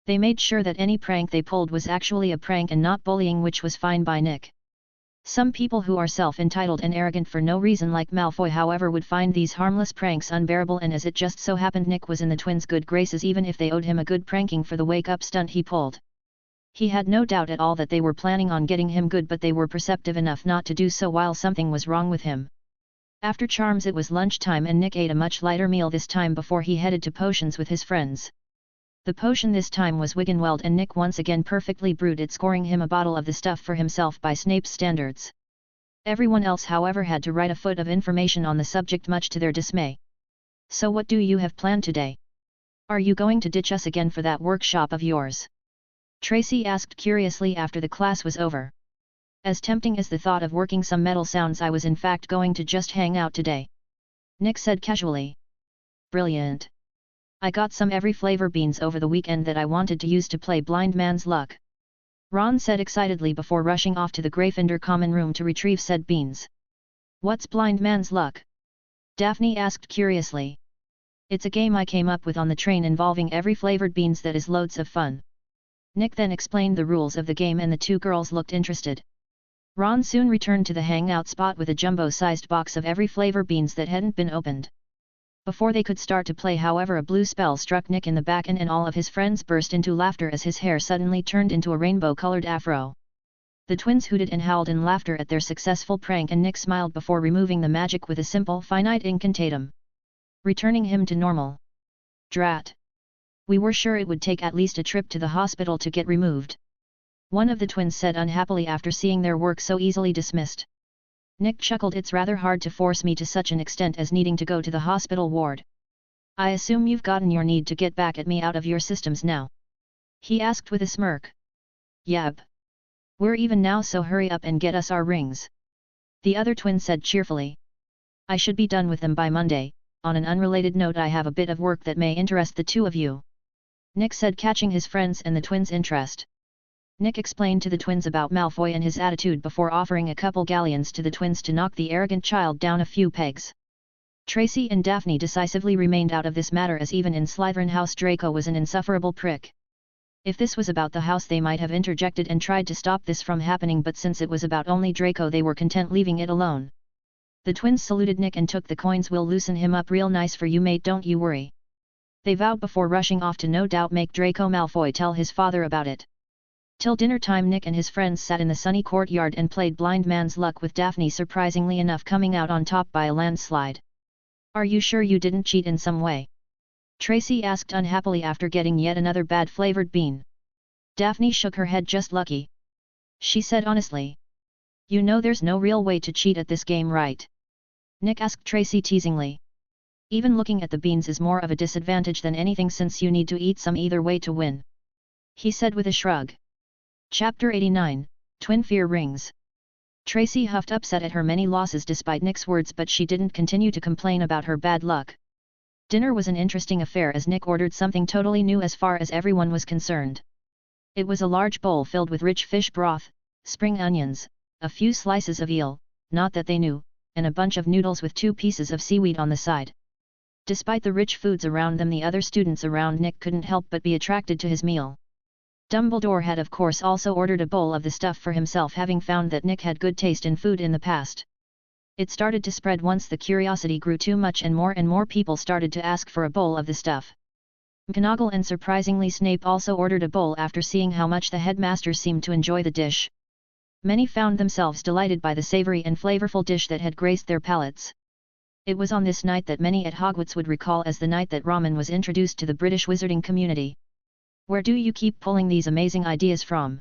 They made sure that any prank they pulled was actually a prank and not bullying, which was fine by Nick. Some people who are self-entitled and arrogant for no reason like Malfoy, however, would find these harmless pranks unbearable, and as it just so happened Nick was in the twins' good graces even if they owed him a good pranking for the wake-up stunt he pulled. He had no doubt at all that they were planning on getting him good, but they were perceptive enough not to do so while something was wrong with him. After charms it was lunchtime, and Nick ate a much lighter meal this time before he headed to potions with his friends. The potion this time was Wiggenweld, and Nick once again perfectly brewed it, scoring him a bottle of the stuff for himself by Snape's standards. Everyone else, however, had to write a foot of information on the subject, much to their dismay. So what do you have planned today? Are you going to ditch us again for that workshop of yours? Tracy asked curiously after the class was over. As tempting as the thought of working some metal sounds, I was in fact going to just hang out today. Nick said casually. Brilliant. I got some every flavor beans over the weekend that I wanted to use to play blind man's luck. Ron said excitedly before rushing off to the Gryffindor common room to retrieve said beans. What's blind man's luck? Daphne asked curiously. It's a game I came up with on the train involving every flavored beans that is loads of fun. Nick then explained the rules of the game and the two girls looked interested. Ron soon returned to the hangout spot with a jumbo-sized box of every flavor beans that hadn't been opened. Before they could start to play, however, a blue spell struck Nick in the back and all of his friends burst into laughter as his hair suddenly turned into a rainbow-colored afro. The twins hooted and howled in laughter at their successful prank, and Nick smiled before removing the magic with a simple finite incantatum, returning him to normal. Drat! We were sure it would take at least a trip to the hospital to get removed. One of the twins said unhappily after seeing their work so easily dismissed. Nick chuckled. It's rather hard to force me to such an extent as needing to go to the hospital ward. I assume you've gotten your need to get back at me out of your systems now? He asked with a smirk. Yep. We're even now, so hurry up and get us our rings. The other twin said cheerfully. I should be done with them by Monday. On an unrelated note, I have a bit of work that may interest the two of you, Nick said, catching his friends and the twins' interest. Nick explained to the twins about Malfoy and his attitude before offering a couple galleons to the twins to knock the arrogant child down a few pegs. Tracy and Daphne decisively remained out of this matter, as even in Slytherin House Draco was an insufferable prick. If this was about the house, they might have interjected and tried to stop this from happening, but since it was about only Draco, they were content leaving it alone. The twins saluted Nick and took the coins. We'll loosen him up real nice for you, mate, don't you worry. They vowed before rushing off to no doubt make Draco Malfoy tell his father about it. Till dinner time, Nick and his friends sat in the sunny courtyard and played blind man's luck, with Daphne surprisingly enough coming out on top by a landslide. Are you sure you didn't cheat in some way? Tracy asked unhappily after getting yet another bad flavored bean. Daphne shook her head. Just lucky, she said honestly. You know there's no real way to cheat at this game, right? Nick asked Tracy teasingly. Even looking at the beans is more of a disadvantage than anything, since you need to eat some either way to win, he said with a shrug. Chapter 89, Twin Fear Rings. Tracy huffed, upset at her many losses despite Nick's words, but she didn't continue to complain about her bad luck. Dinner was an interesting affair as Nick ordered something totally new as far as everyone was concerned. It was a large bowl filled with rich fish broth, spring onions, a few slices of eel, not that they knew, and a bunch of noodles with 2 pieces of seaweed on the side. Despite the rich foods around them, the other students around Nick couldn't help but be attracted to his meal. Dumbledore had of course also ordered a bowl of the stuff for himself, having found that Nick had good taste in food in the past. It started to spread once the curiosity grew too much and more people started to ask for a bowl of the stuff. McGonagall and surprisingly Snape also ordered a bowl after seeing how much the headmaster seemed to enjoy the dish. Many found themselves delighted by the savory and flavorful dish that had graced their palates. It was on this night that many at Hogwarts would recall as the night that ramen was introduced to the British wizarding community. Where do you keep pulling these amazing ideas from?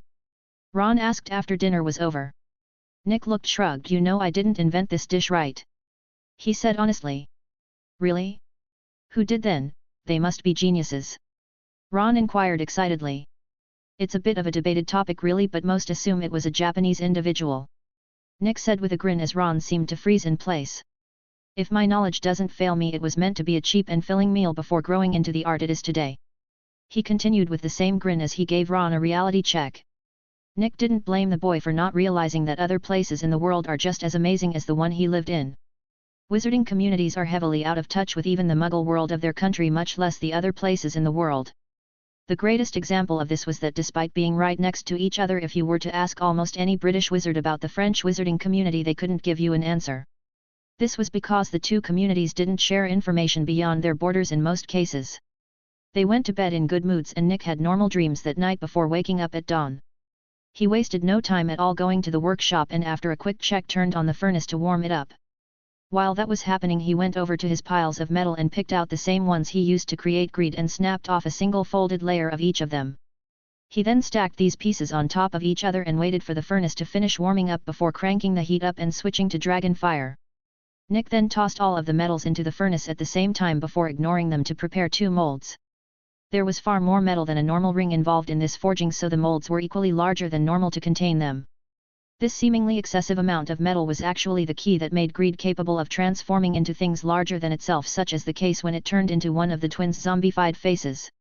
Ron asked after dinner was over. Nick looked shrugged. You know I didn't invent this dish, right? He said honestly. Really? Who did then? They must be geniuses. Ron inquired excitedly. It's a bit of a debated topic really, but most assume it was a Japanese individual, Nick said with a grin as Ron seemed to freeze in place. If my knowledge doesn't fail me, it was meant to be a cheap and filling meal before growing into the art it is today. He continued with the same grin as he gave Ron a reality check. Nick didn't blame the boy for not realizing that other places in the world are just as amazing as the one he lived in. Wizarding communities are heavily out of touch with even the Muggle world of their country, much less the other places in the world. The greatest example of this was that despite being right next to each other, if you were to ask almost any British wizard about the French wizarding community, they couldn't give you an answer. This was because the two communities didn't share information beyond their borders in most cases. They went to bed in good moods and Nick had normal dreams that night before waking up at dawn. He wasted no time at all going to the workshop and after a quick check turned on the furnace to warm it up. While that was happening, he went over to his piles of metal and picked out the same ones he used to create greed and snapped off a single folded layer of each of them. He then stacked these pieces on top of each other and waited for the furnace to finish warming up before cranking the heat up and switching to dragon fire. Nick then tossed all of the metals into the furnace at the same time before ignoring them to prepare 2 molds. There was far more metal than a normal ring involved in this forging, so the molds were equally larger than normal to contain them. This seemingly excessive amount of metal was actually the key that made greed capable of transforming into things larger than itself, such as the case when it turned into one of the twins' zombified faces.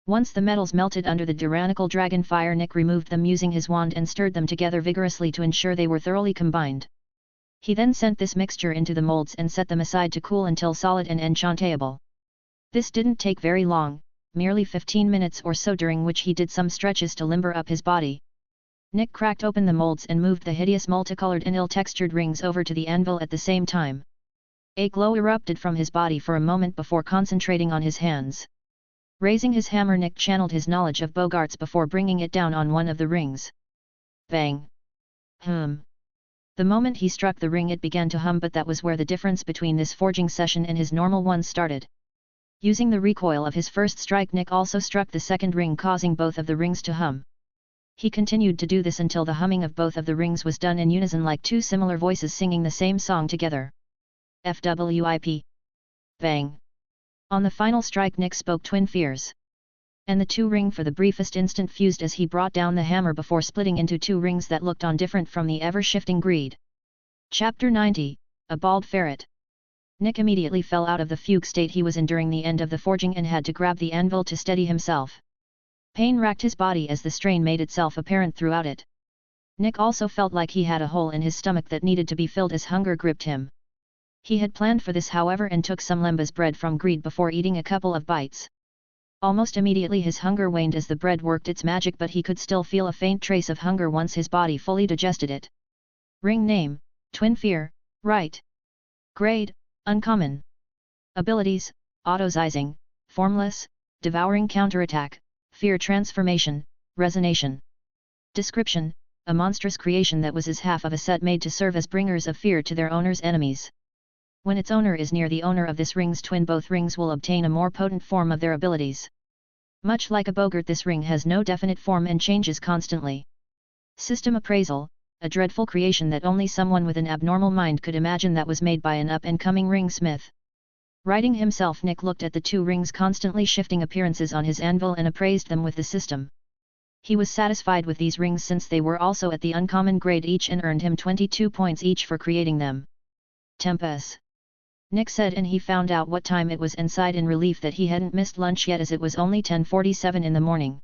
Once the metals melted under the tyrannical dragon fire, Nick removed them using his wand and stirred them together vigorously to ensure they were thoroughly combined. He then sent this mixture into the molds and set them aside to cool until solid and enchantable. This didn't take very long, merely 15 minutes or so, during which he did some stretches to limber up his body. Nick cracked open the molds and moved the hideous multicolored and ill-textured rings over to the anvil at the same time. A glow erupted from his body for a moment before concentrating on his hands. Raising his hammer, Nick channeled his knowledge of Bogarts before bringing it down on one of the rings. Bang! The moment he struck the ring, it began to hum, but that was where the difference between this forging session and his normal one started. Using the recoil of his first strike, Nick also struck the second ring, causing both of the rings to hum. He continued to do this until the humming of both of the rings was done in unison, like two similar voices singing the same song together. FWIP. Bang. On the final strike, Nick spoke twin fears. And the two ring for the briefest instant fused as he brought down the hammer before splitting into two rings that looked on different from the ever-shifting greed. Chapter 90, A Bald Ferret. Nick immediately fell out of the fugue state he was in during the end of the forging and had to grab the anvil to steady himself. Pain racked his body as the strain made itself apparent throughout it. Nick also felt like he had a hole in his stomach that needed to be filled as hunger gripped him. He had planned for this, however, and took some lembas bread from greed before eating a couple of bites. Almost immediately his hunger waned as the bread worked its magic, but he could still feel a faint trace of hunger once his body fully digested it. Ring name, Twin Fear, right. Grade, Uncommon. Abilities, Autozizing, Formless, Devouring Counterattack, Fear Transformation, Resonation. Description, a monstrous creation that was as half of a set made to serve as bringers of fear to their owner's enemies. When its owner is near the owner of this ring's twin, both rings will obtain a more potent form of their abilities. Much like a Bogart, this ring has no definite form and changes constantly. System Appraisal, a dreadful creation that only someone with an abnormal mind could imagine, that was made by an up-and-coming ringsmith. Righting himself, Nick looked at the two rings' constantly shifting appearances on his anvil and appraised them with the system. He was satisfied with these rings since they were also at the uncommon grade each and earned him 22 points each for creating them. Tempus. Nick said, and he found out what time it was and sighed in relief that he hadn't missed lunch yet, as it was only 10:47 in the morning.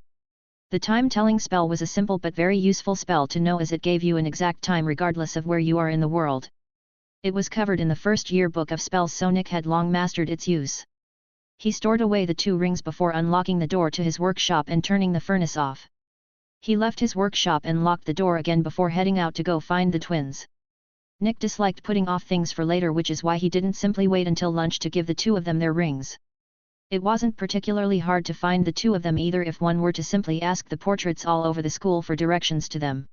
The time-telling spell was a simple but very useful spell to know, as it gave you an exact time regardless of where you are in the world. It was covered in the first year book of spells, so Nick had long mastered its use. He stored away the two rings before unlocking the door to his workshop and turning the furnace off. He left his workshop and locked the door again before heading out to go find the twins. Nick disliked putting off things for later, which is why he didn't simply wait until lunch to give the two of them their rings. It wasn't particularly hard to find the two of them either if one were to simply ask the portraits all over the school for directions to them.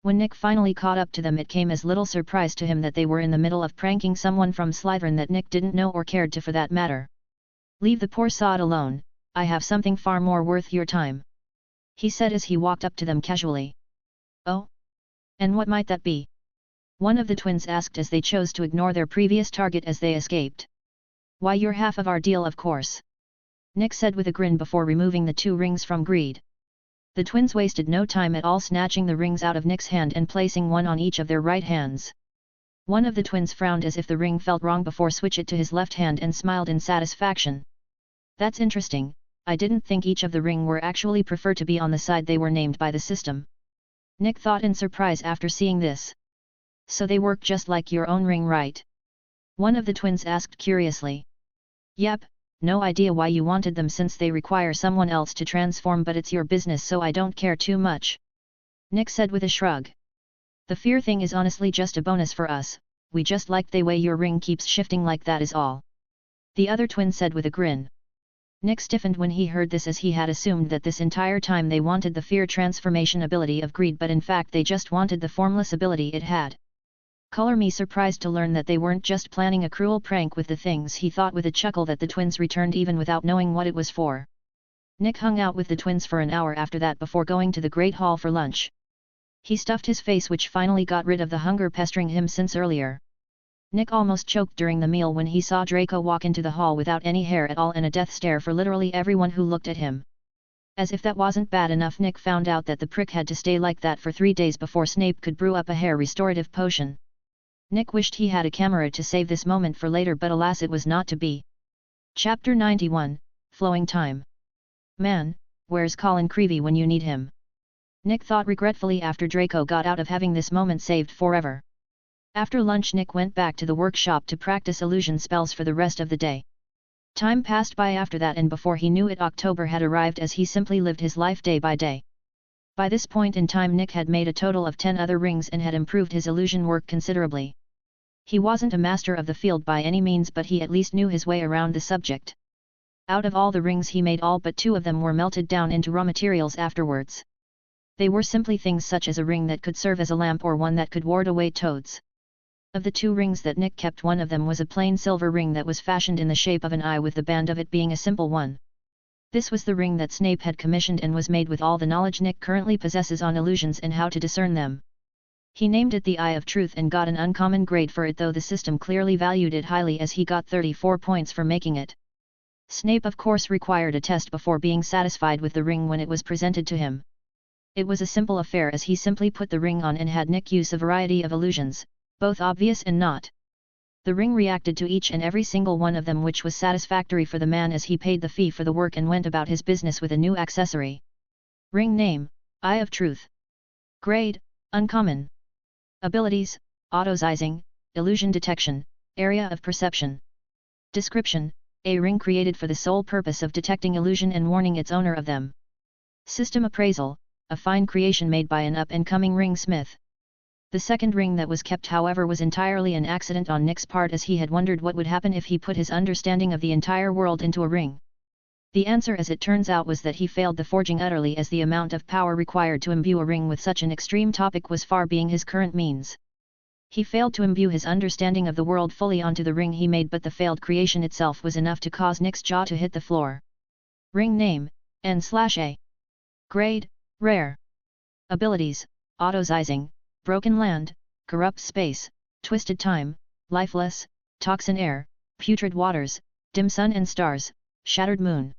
When Nick finally caught up to them, it came as little surprise to him that they were in the middle of pranking someone from Slytherin that Nick didn't know or cared to, for that matter. "Leave the poor sod alone, I have something far more worth your time," he said as he walked up to them casually. "Oh? And what might that be?" one of the twins asked as they chose to ignore their previous target as they escaped. "Why, you're half of our deal, of course," Nick said with a grin before removing the two rings from greed. The twins wasted no time at all, snatching the rings out of Nick's hand and placing one on each of their right hands. One of the twins frowned as if the ring felt wrong before switched it to his left hand and smiled in satisfaction. "That's interesting, I didn't think each of the ring were actually prefer to be on the side they were named by the system," Nick thought in surprise after seeing this. "So they work just like your own ring, right?" one of the twins asked curiously. "Yep, no idea why you wanted them since they require someone else to transform, but it's your business so I don't care too much," Nick said with a shrug. "The fear thing is honestly just a bonus for us, we just like the way your ring keeps shifting like that is all," the other twin said with a grin. Nick stiffened when he heard this, as he had assumed that this entire time they wanted the fear transformation ability of greed, but in fact they just wanted the formless ability it had. "Color me surprised to learn that they weren't just planning a cruel prank with the things," he thought with a chuckle that the twins returned even without knowing what it was for. Nick hung out with the twins for an hour after that before going to the Great Hall for lunch. He stuffed his face, which finally got rid of the hunger pestering him since earlier. Nick almost choked during the meal when he saw Draco walk into the hall without any hair at all and a death stare for literally everyone who looked at him. As if that wasn't bad enough, Nick found out that the prick had to stay like that for 3 days before Snape could brew up a hair restorative potion. Nick wished he had a camera to save this moment for later, but alas, it was not to be. Chapter 91, Flowing Time. "Man, where's Colin Creevey when you need him?" Nick thought regretfully after Draco got out of having this moment saved forever. After lunch, Nick went back to the workshop to practice illusion spells for the rest of the day. Time passed by after that, and before he knew it October had arrived as he simply lived his life day by day. By this point in time Nick had made a total of 10 other rings and had improved his illusion work considerably. He wasn't a master of the field by any means, but he at least knew his way around the subject. Out of all the rings he made, all but 2 of them were melted down into raw materials afterwards. They were simply things such as a ring that could serve as a lamp or one that could ward away toads. Of the 2 rings that Nick kept, one of them was a plain silver ring that was fashioned in the shape of an eye, with the band of it being a simple one. This was the ring that Snape had commissioned and was made with all the knowledge Nick currently possesses on illusions and how to discern them. He named it the Eye of Truth and got an uncommon grade for it, though the system clearly valued it highly as he got 34 points for making it. Snape of course required a test before being satisfied with the ring when it was presented to him. It was a simple affair as he simply put the ring on and had Nick use a variety of illusions, both obvious and not. The ring reacted to each and every single one of them, which was satisfactory for the man as he paid the fee for the work and went about his business with a new accessory. Ring name, Eye of Truth. Grade, Uncommon. Abilities, Autosizing, Illusion Detection, Area of Perception. Description, a ring created for the sole purpose of detecting illusion and warning its owner of them. System Appraisal, a fine creation made by an up-and-coming ring smith. The second ring that was kept, however, was entirely an accident on Nick's part, as he had wondered what would happen if he put his understanding of the entire world into a ring. The answer, as it turns out, was that he failed the forging utterly, as the amount of power required to imbue a ring with such an extreme topic was far beyond his current means. He failed to imbue his understanding of the world fully onto the ring he made, but the failed creation itself was enough to cause Nick's jaw to hit the floor. Ring name, N/A. Grade, Rare. Abilities, Autosizing, Broken Land, Corrupt Space, Twisted Time, Lifeless, Toxin Air, Putrid Waters, Dim Sun and Stars, Shattered Moon.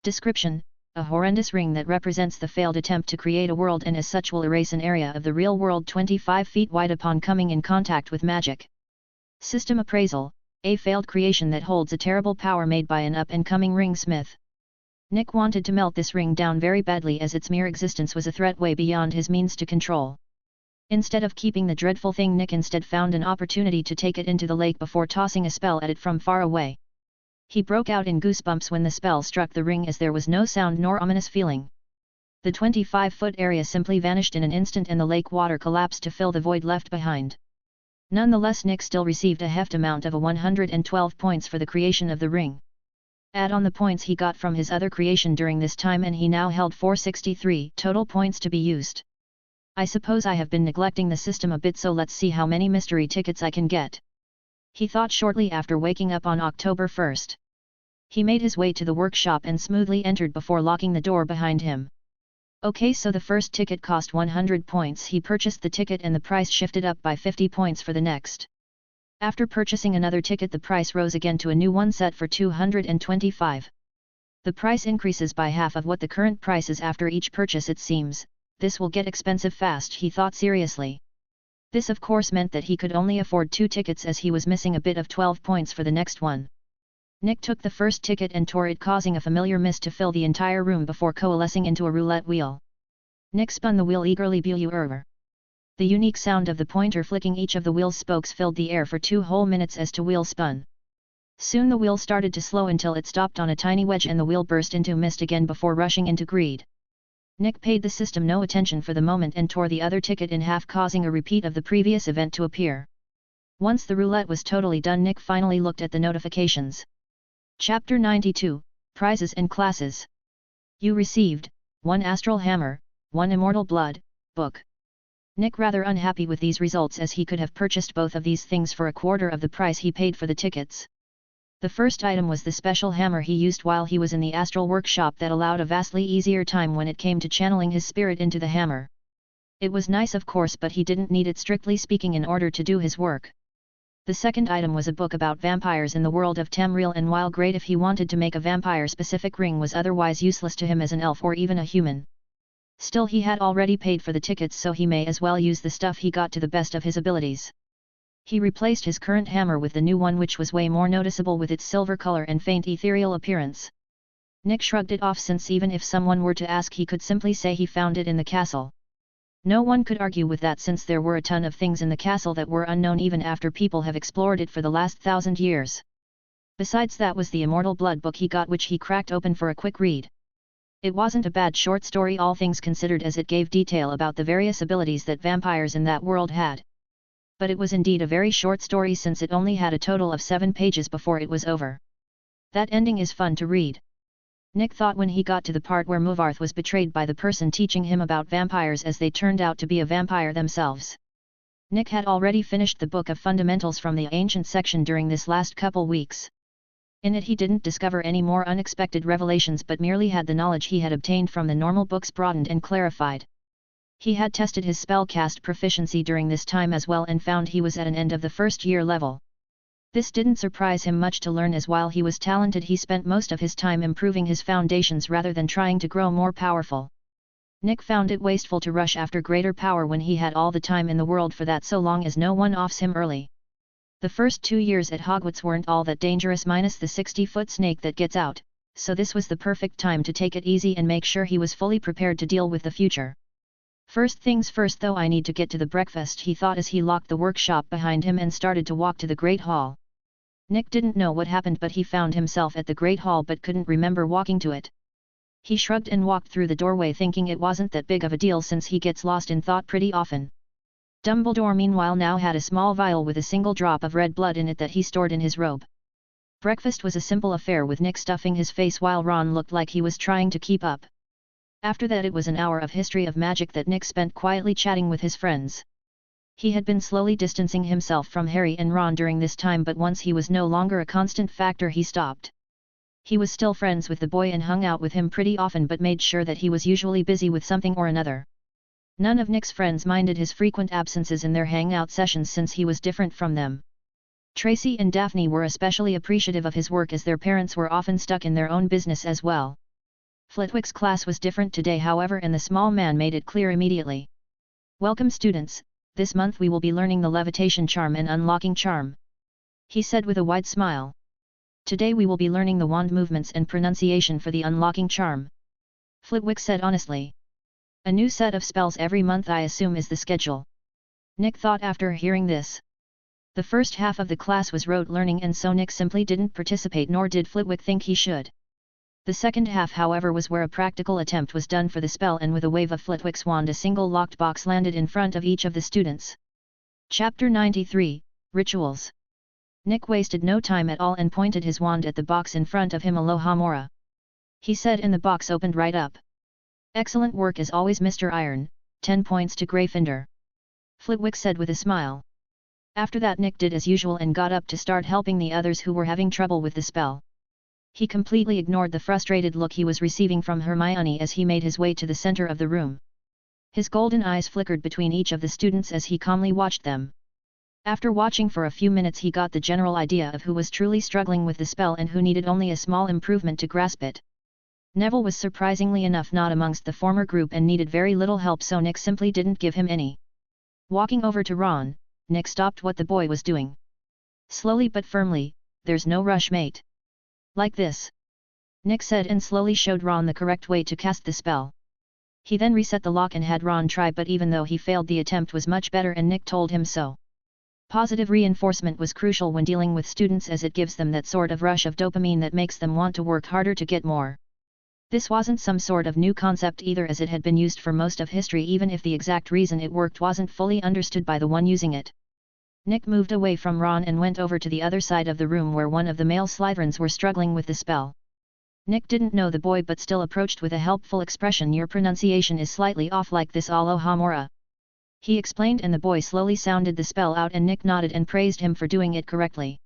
Description, a horrendous ring that represents the failed attempt to create a world and as such will erase an area of the real world 25 feet wide upon coming in contact with magic. System Appraisal, a failed creation that holds a terrible power made by an up-and-coming ring smith. Nick wanted to melt this ring down very badly, as its mere existence was a threat way beyond his means to control. Instead of keeping the dreadful thing, Nick instead found an opportunity to take it into the lake before tossing a spell at it from far away. He broke out in goosebumps when the spell struck the ring, as there was no sound nor ominous feeling. The 25-foot area simply vanished in an instant and the lake water collapsed to fill the void left behind. Nonetheless, Nick still received a heft amount of 112 points for the creation of the ring. Add on the points he got from his other creation during this time and he now held 463 total points to be used. I suppose I have been neglecting the system a bit, so let's see how many mystery tickets I can get. He thought shortly after waking up on October 1st. He made his way to the workshop and smoothly entered before locking the door behind him. Okay, so the first ticket cost 100 points. He purchased the ticket and the price shifted up by 50 points for the next. After purchasing another ticket, the price rose again to a new one set for 225. The price increases by half of what the current price is after each purchase. It seems, this will get expensive fast, he thought seriously. This of course meant that he could only afford 2 tickets, as he was missing a bit of 12 points for the next one. Nick took the first ticket and tore it, causing a familiar mist to fill the entire room before coalescing into a roulette wheel. Nick spun the wheel eagerly. The unique sound of the pointer flicking each of the wheel's spokes filled the air for 2 whole minutes as the wheel spun. Soon the wheel started to slow until it stopped on a tiny wedge and the wheel burst into mist again before rushing into greed. Nick paid the system no attention for the moment and tore the other ticket in half, causing a repeat of the previous event to appear. Once the roulette was totally done, Nick finally looked at the notifications. Chapter 92, Prizes and Classes. You received, 1 Astral Hammer, 1 Immortal Blood, book. Nick rather unhappy with these results, as he could have purchased both of these things for a quarter of the price he paid for the tickets. The first item was the special hammer he used while he was in the astral workshop that allowed a vastly easier time when it came to channeling his spirit into the hammer. It was nice of course, but he didn't need it strictly speaking in order to do his work. The second item was a book about vampires in the world of Tamriel, and while great if he wanted to make a vampire-specific ring, was otherwise useless to him as an elf or even a human. Still, he had already paid for the tickets, so he may as well use the stuff he got to the best of his abilities. He replaced his current hammer with the new one, which was way more noticeable with its silver color and faint ethereal appearance. Nick shrugged it off, since even if someone were to ask, he could simply say he found it in the castle. No one could argue with that, since there were a ton of things in the castle that were unknown even after people have explored it for the last 1,000 years. Besides, that was the Immortal Blood book he got, which he cracked open for a quick read. It wasn't a bad short story, all things considered, as it gave detail about the various abilities that vampires in that world had. But it was indeed a very short story, since it only had a total of 7 pages before it was over. That ending is fun to read, Nick thought when he got to the part where Muvarth was betrayed by the person teaching him about vampires, as they turned out to be a vampire themselves. Nick had already finished the Book of Fundamentals from the Ancient section during this last couple weeks. In it he didn't discover any more unexpected revelations, but merely had the knowledge he had obtained from the normal books broadened and clarified. He had tested his spellcast proficiency during this time as well, and found he was at an end of the first year level. This didn't surprise him much to learn, as while he was talented he spent most of his time improving his foundations rather than trying to grow more powerful. Nick found it wasteful to rush after greater power when he had all the time in the world for that, so long as no one offs him early. The first 2 years at Hogwarts weren't all that dangerous, minus the 60-foot snake that gets out, so this was the perfect time to take it easy and make sure he was fully prepared to deal with the future. First things first though, I need to get to the breakfast, he thought as he locked the workshop behind him and started to walk to the Great Hall. Nick didn't know what happened, but he found himself at the Great Hall but couldn't remember walking to it. He shrugged and walked through the doorway, thinking it wasn't that big of a deal since he gets lost in thought pretty often. Dumbledore meanwhile now had a small vial with a single drop of red blood in it that he stored in his robe. Breakfast was a simple affair, with Nick stuffing his face while Ron looked like he was trying to keep up. After that it was an hour of history of magic that Nick spent quietly chatting with his friends. He had been slowly distancing himself from Harry and Ron during this time, but once he was no longer a constant factor he stopped. He was still friends with the boy and hung out with him pretty often, but made sure that he was usually busy with something or another. None of Nick's friends minded his frequent absences in their hangout sessions, since he was different from them. Tracy and Daphne were especially appreciative of his work, as their parents were often stuck in their own business as well. Flitwick's class was different today, however, and the small man made it clear immediately. "Welcome students, this month we will be learning the levitation charm and unlocking charm," he said with a wide smile. "Today we will be learning the wand movements and pronunciation for the unlocking charm," Flitwick said honestly. "A new set of spells every month, I assume, is the schedule," Nick thought after hearing this. The first half of the class was rote learning, and so Nick simply didn't participate, nor did Flitwick think he should. The second half, however, was where a practical attempt was done for the spell, and with a wave of Flitwick's wand a single locked box landed in front of each of the students. Chapter 93, Rituals. Nick wasted no time at all and pointed his wand at the box in front of him. "Aloha Mora," he said, and the box opened right up. "Excellent work as always, Mr. Iron, 10 points to Gryffindor," Flitwick said with a smile. After that Nick did as usual and got up to start helping the others who were having trouble with the spell. He completely ignored the frustrated look he was receiving from Hermione as he made his way to the center of the room. His golden eyes flickered between each of the students as he calmly watched them. After watching for a few minutes he got the general idea of who was truly struggling with the spell and who needed only a small improvement to grasp it. Neville was surprisingly enough not amongst the former group and needed very little help, so Nick simply didn't give him any. Walking over to Ron, Nick stopped what the boy was doing. "Slowly but firmly, there's no rush, mate. Like this," Nick said, and slowly showed Ron the correct way to cast the spell. He then reset the lock and had Ron try, but even though he failed, the attempt was much better, and Nick told him so. Positive reinforcement was crucial when dealing with students, as it gives them that sort of rush of dopamine that makes them want to work harder to get more. This wasn't some sort of new concept either, as it had been used for most of history, even if the exact reason it worked wasn't fully understood by the one using it. Nick moved away from Ron and went over to the other side of the room where one of the male Slytherins were struggling with the spell. Nick didn't know the boy but still approached with a helpful expression. "Your pronunciation is slightly off like this, Aloha Mora," he explained, and the boy slowly sounded the spell out, and Nick nodded and praised him for doing it correctly.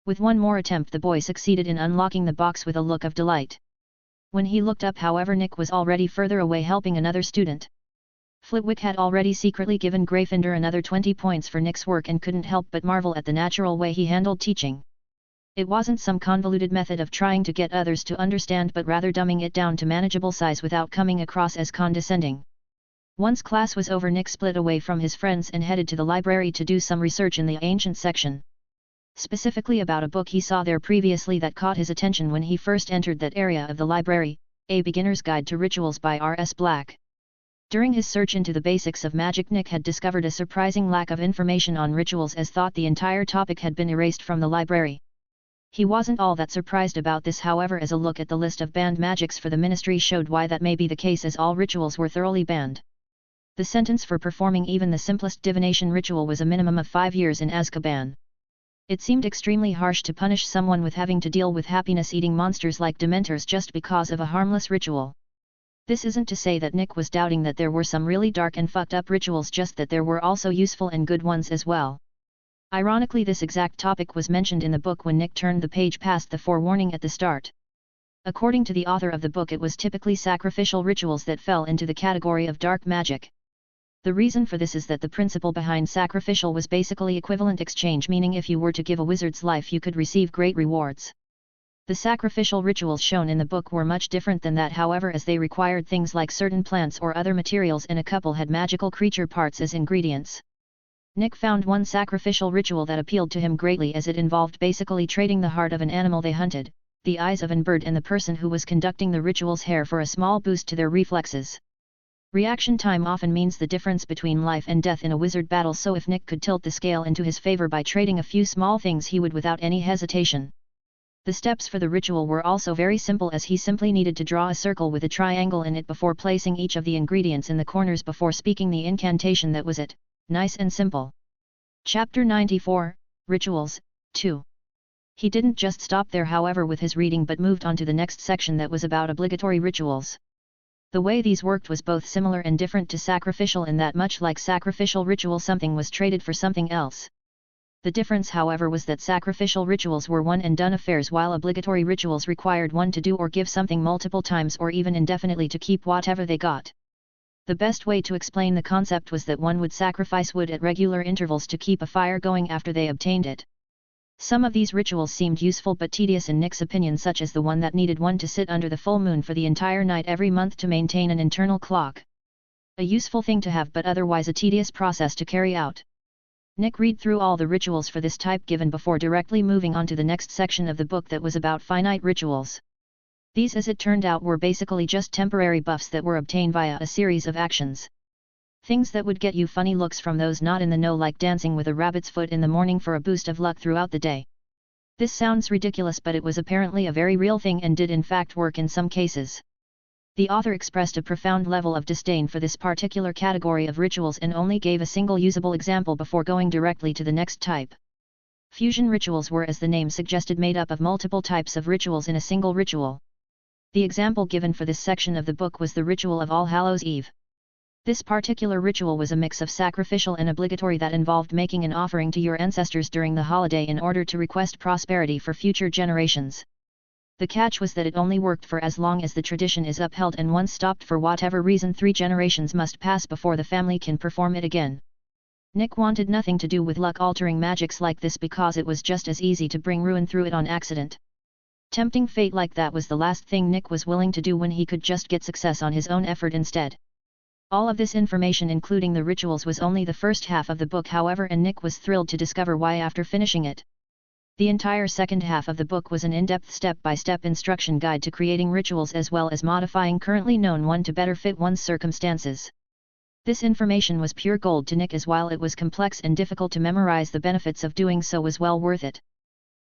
With one more attempt the boy succeeded in unlocking the box with a look of delight. When he looked up, however, Nick was already further away helping another student. Flitwick had already secretly given Gryffindor another 20 points for Nick's work and couldn't help but marvel at the natural way he handled teaching. It wasn't some convoluted method of trying to get others to understand, but rather dumbing it down to manageable size without coming across as condescending. Once class was over, Nick split away from his friends and headed to the library to do some research in the ancient section. Specifically about a book he saw there previously that caught his attention when he first entered that area of the library, A Beginner's Guide to Rituals by R.S. Black. During his search into the basics of magic, Nick had discovered a surprising lack of information on rituals, as thought the entire topic had been erased from the library. He wasn't all that surprised about this, however, as a look at the list of banned magics for the ministry showed why that may be the case, as all rituals were thoroughly banned. The sentence for performing even the simplest divination ritual was a minimum of 5 years in Azkaban. It seemed extremely harsh to punish someone with having to deal with happiness-eating monsters like Dementors just because of a harmless ritual. This isn't to say that Nick was doubting that there were some really dark and fucked up rituals, just that there were also useful and good ones as well. Ironically, this exact topic was mentioned in the book when Nick turned the page past the forewarning at the start. According to the author of the book, it was typically sacrificial rituals that fell into the category of dark magic. The reason for this is that the principle behind sacrificial was basically equivalent exchange, meaning if you were to give a wizard's life you could receive great rewards. The sacrificial rituals shown in the book were much different than that, however, as they required things like certain plants or other materials, and a couple had magical creature parts as ingredients. Nick found one sacrificial ritual that appealed to him greatly, as it involved basically trading the heart of an animal they hunted, the eyes of a bird, and the person who was conducting the ritual's hair for a small boost to their reflexes. Reaction time often means the difference between life and death in a wizard battle, so if Nick could tilt the scale into his favor by trading a few small things, he would without any hesitation. The steps for the ritual were also very simple, as he simply needed to draw a circle with a triangle in it before placing each of the ingredients in the corners before speaking the incantation. That was it. Nice and simple. Chapter 94, Rituals, 2. He didn't just stop there, however, with his reading, but moved on to the next section that was about obligatory rituals. The way these worked was both similar and different to sacrificial, in that much like sacrificial ritual, something was traded for something else. The difference, however, was that sacrificial rituals were one-and-done affairs, while obligatory rituals required one to do or give something multiple times or even indefinitely to keep whatever they got. The best way to explain the concept was that one would sacrifice wood at regular intervals to keep a fire going after they obtained it. Some of these rituals seemed useful but tedious in Nick's opinion, such as the one that needed one to sit under the full moon for the entire night every month to maintain an internal clock. A useful thing to have, but otherwise a tedious process to carry out. Nick read through all the rituals for this type given before directly moving on to the next section of the book that was about finite rituals. These, as it turned out, were basically just temporary buffs that were obtained via a series of actions. Things that would get you funny looks from those not in the know, like dancing with a rabbit's foot in the morning for a boost of luck throughout the day. This sounds ridiculous, but it was apparently a very real thing and did in fact work in some cases. The author expressed a profound level of disdain for this particular category of rituals and only gave a single usable example before going directly to the next type. Fusion rituals were, as the name suggested, made up of multiple types of rituals in a single ritual. The example given for this section of the book was the ritual of All Hallows' Eve. This particular ritual was a mix of sacrificial and obligatory that involved making an offering to your ancestors during the holiday in order to request prosperity for future generations. The catch was that it only worked for as long as the tradition is upheld, and once stopped for whatever reason 3 generations must pass before the family can perform it again. Nick wanted nothing to do with luck-altering magics like this because it was just as easy to bring ruin through it on accident. Tempting fate like that was the last thing Nick was willing to do when he could just get success on his own effort instead. All of this information, including the rituals, was only the first half of the book, however, and Nick was thrilled to discover why after finishing it. The entire second half of the book was an in-depth step-by-step instruction guide to creating rituals as well as modifying currently known one to better fit one's circumstances. This information was pure gold to Nick, as while it was complex and difficult to memorize, the benefits of doing so was well worth it.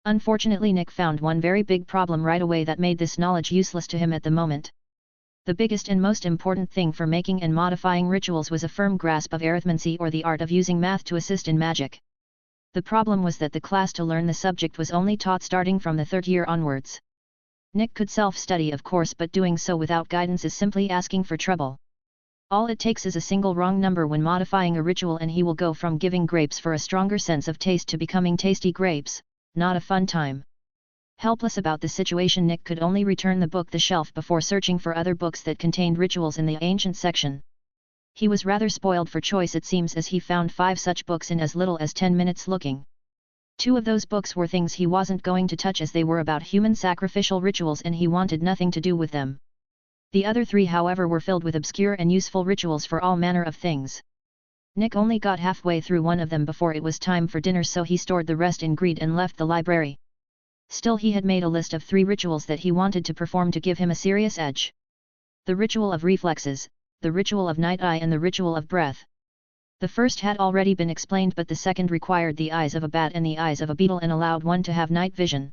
Unfortunately, Nick found one very big problem right away that made this knowledge useless to him at the moment. The biggest and most important thing for making and modifying rituals was a firm grasp of arithmancy, or the art of using math to assist in magic. The problem was that the class to learn the subject was only taught starting from the 3rd year onwards. Nick could self-study, of course, but doing so without guidance is simply asking for trouble. All it takes is a single wrong number when modifying a ritual, and he will go from giving grapes for a stronger sense of taste to becoming tasty grapes. Not a fun time. Helpless about the situation, Nick could only return the book to the shelf before searching for other books that contained rituals in the ancient section. He was rather spoiled for choice, it seems, as he found 5 such books in as little as 10 minutes looking. 2 of those books were things he wasn't going to touch, as they were about human sacrificial rituals and he wanted nothing to do with them. The other 3, however, were filled with obscure and useful rituals for all manner of things. Nick only got halfway through one of them before it was time for dinner, so he stored the rest in greed and left the library. Still, he had made a list of 3 rituals that he wanted to perform to give him a serious edge. The ritual of reflexes, the ritual of night eye, and the ritual of breath. The first had already been explained, but the second required the eyes of a bat and the eyes of a beetle and allowed one to have night vision.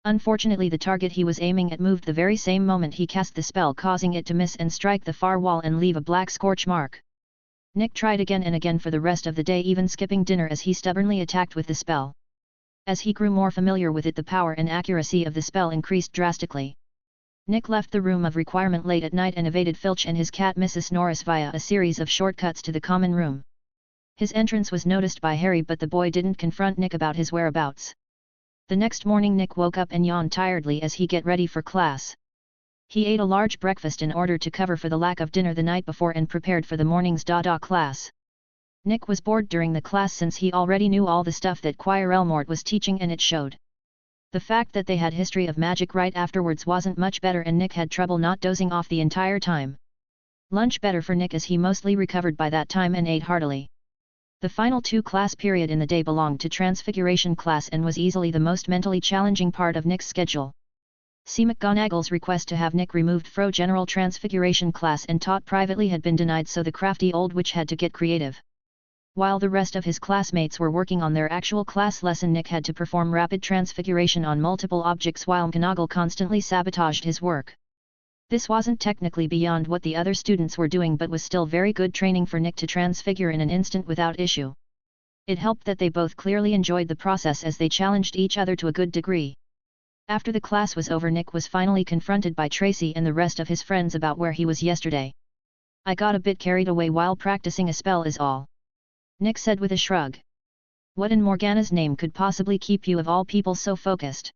Unfortunately the target he was aiming at moved the very same moment he cast the spell, causing it to miss and strike the far wall and leave a black scorch mark. Nick tried again and again for the rest of the day, even skipping dinner, as he stubbornly attacked with the spell. As he grew more familiar with it, the power and accuracy of the spell increased drastically. Nick left the room of requirement late at night and evaded Filch and his cat Mrs. Norris via a series of shortcuts to the common room. His entrance was noticed by Harry, but the boy didn't confront Nick about his whereabouts. The next morning Nick woke up and yawned tiredly as he get ready for class. He ate a large breakfast in order to cover for the lack of dinner the night before and prepared for the morning's DADA class. Nick was bored during the class since he already knew all the stuff that Choir Elmort was teaching, and it showed. The fact that they had history of magic right afterwards wasn't much better, and Nick had trouble not dozing off the entire time. Lunch better for Nick as he mostly recovered by that time and ate heartily. The final 2 class period in the day belonged to Transfiguration class and was easily the most mentally challenging part of Nick's schedule. C. McGonagall's request to have Nick removed from General Transfiguration class and taught privately had been denied, so the crafty old witch had to get creative. While the rest of his classmates were working on their actual class lesson, Nick had to perform rapid transfiguration on multiple objects while McGonagall constantly sabotaged his work. This wasn't technically beyond what the other students were doing, but was still very good training for Nick to transfigure in an instant without issue. It helped that they both clearly enjoyed the process as they challenged each other to a good degree. After the class was over, Nick was finally confronted by Tracy and the rest of his friends about where he was yesterday. "I got a bit carried away while practicing a spell is all," Nick said with a shrug. "What in Morgana's name could possibly keep you of all people so focused?"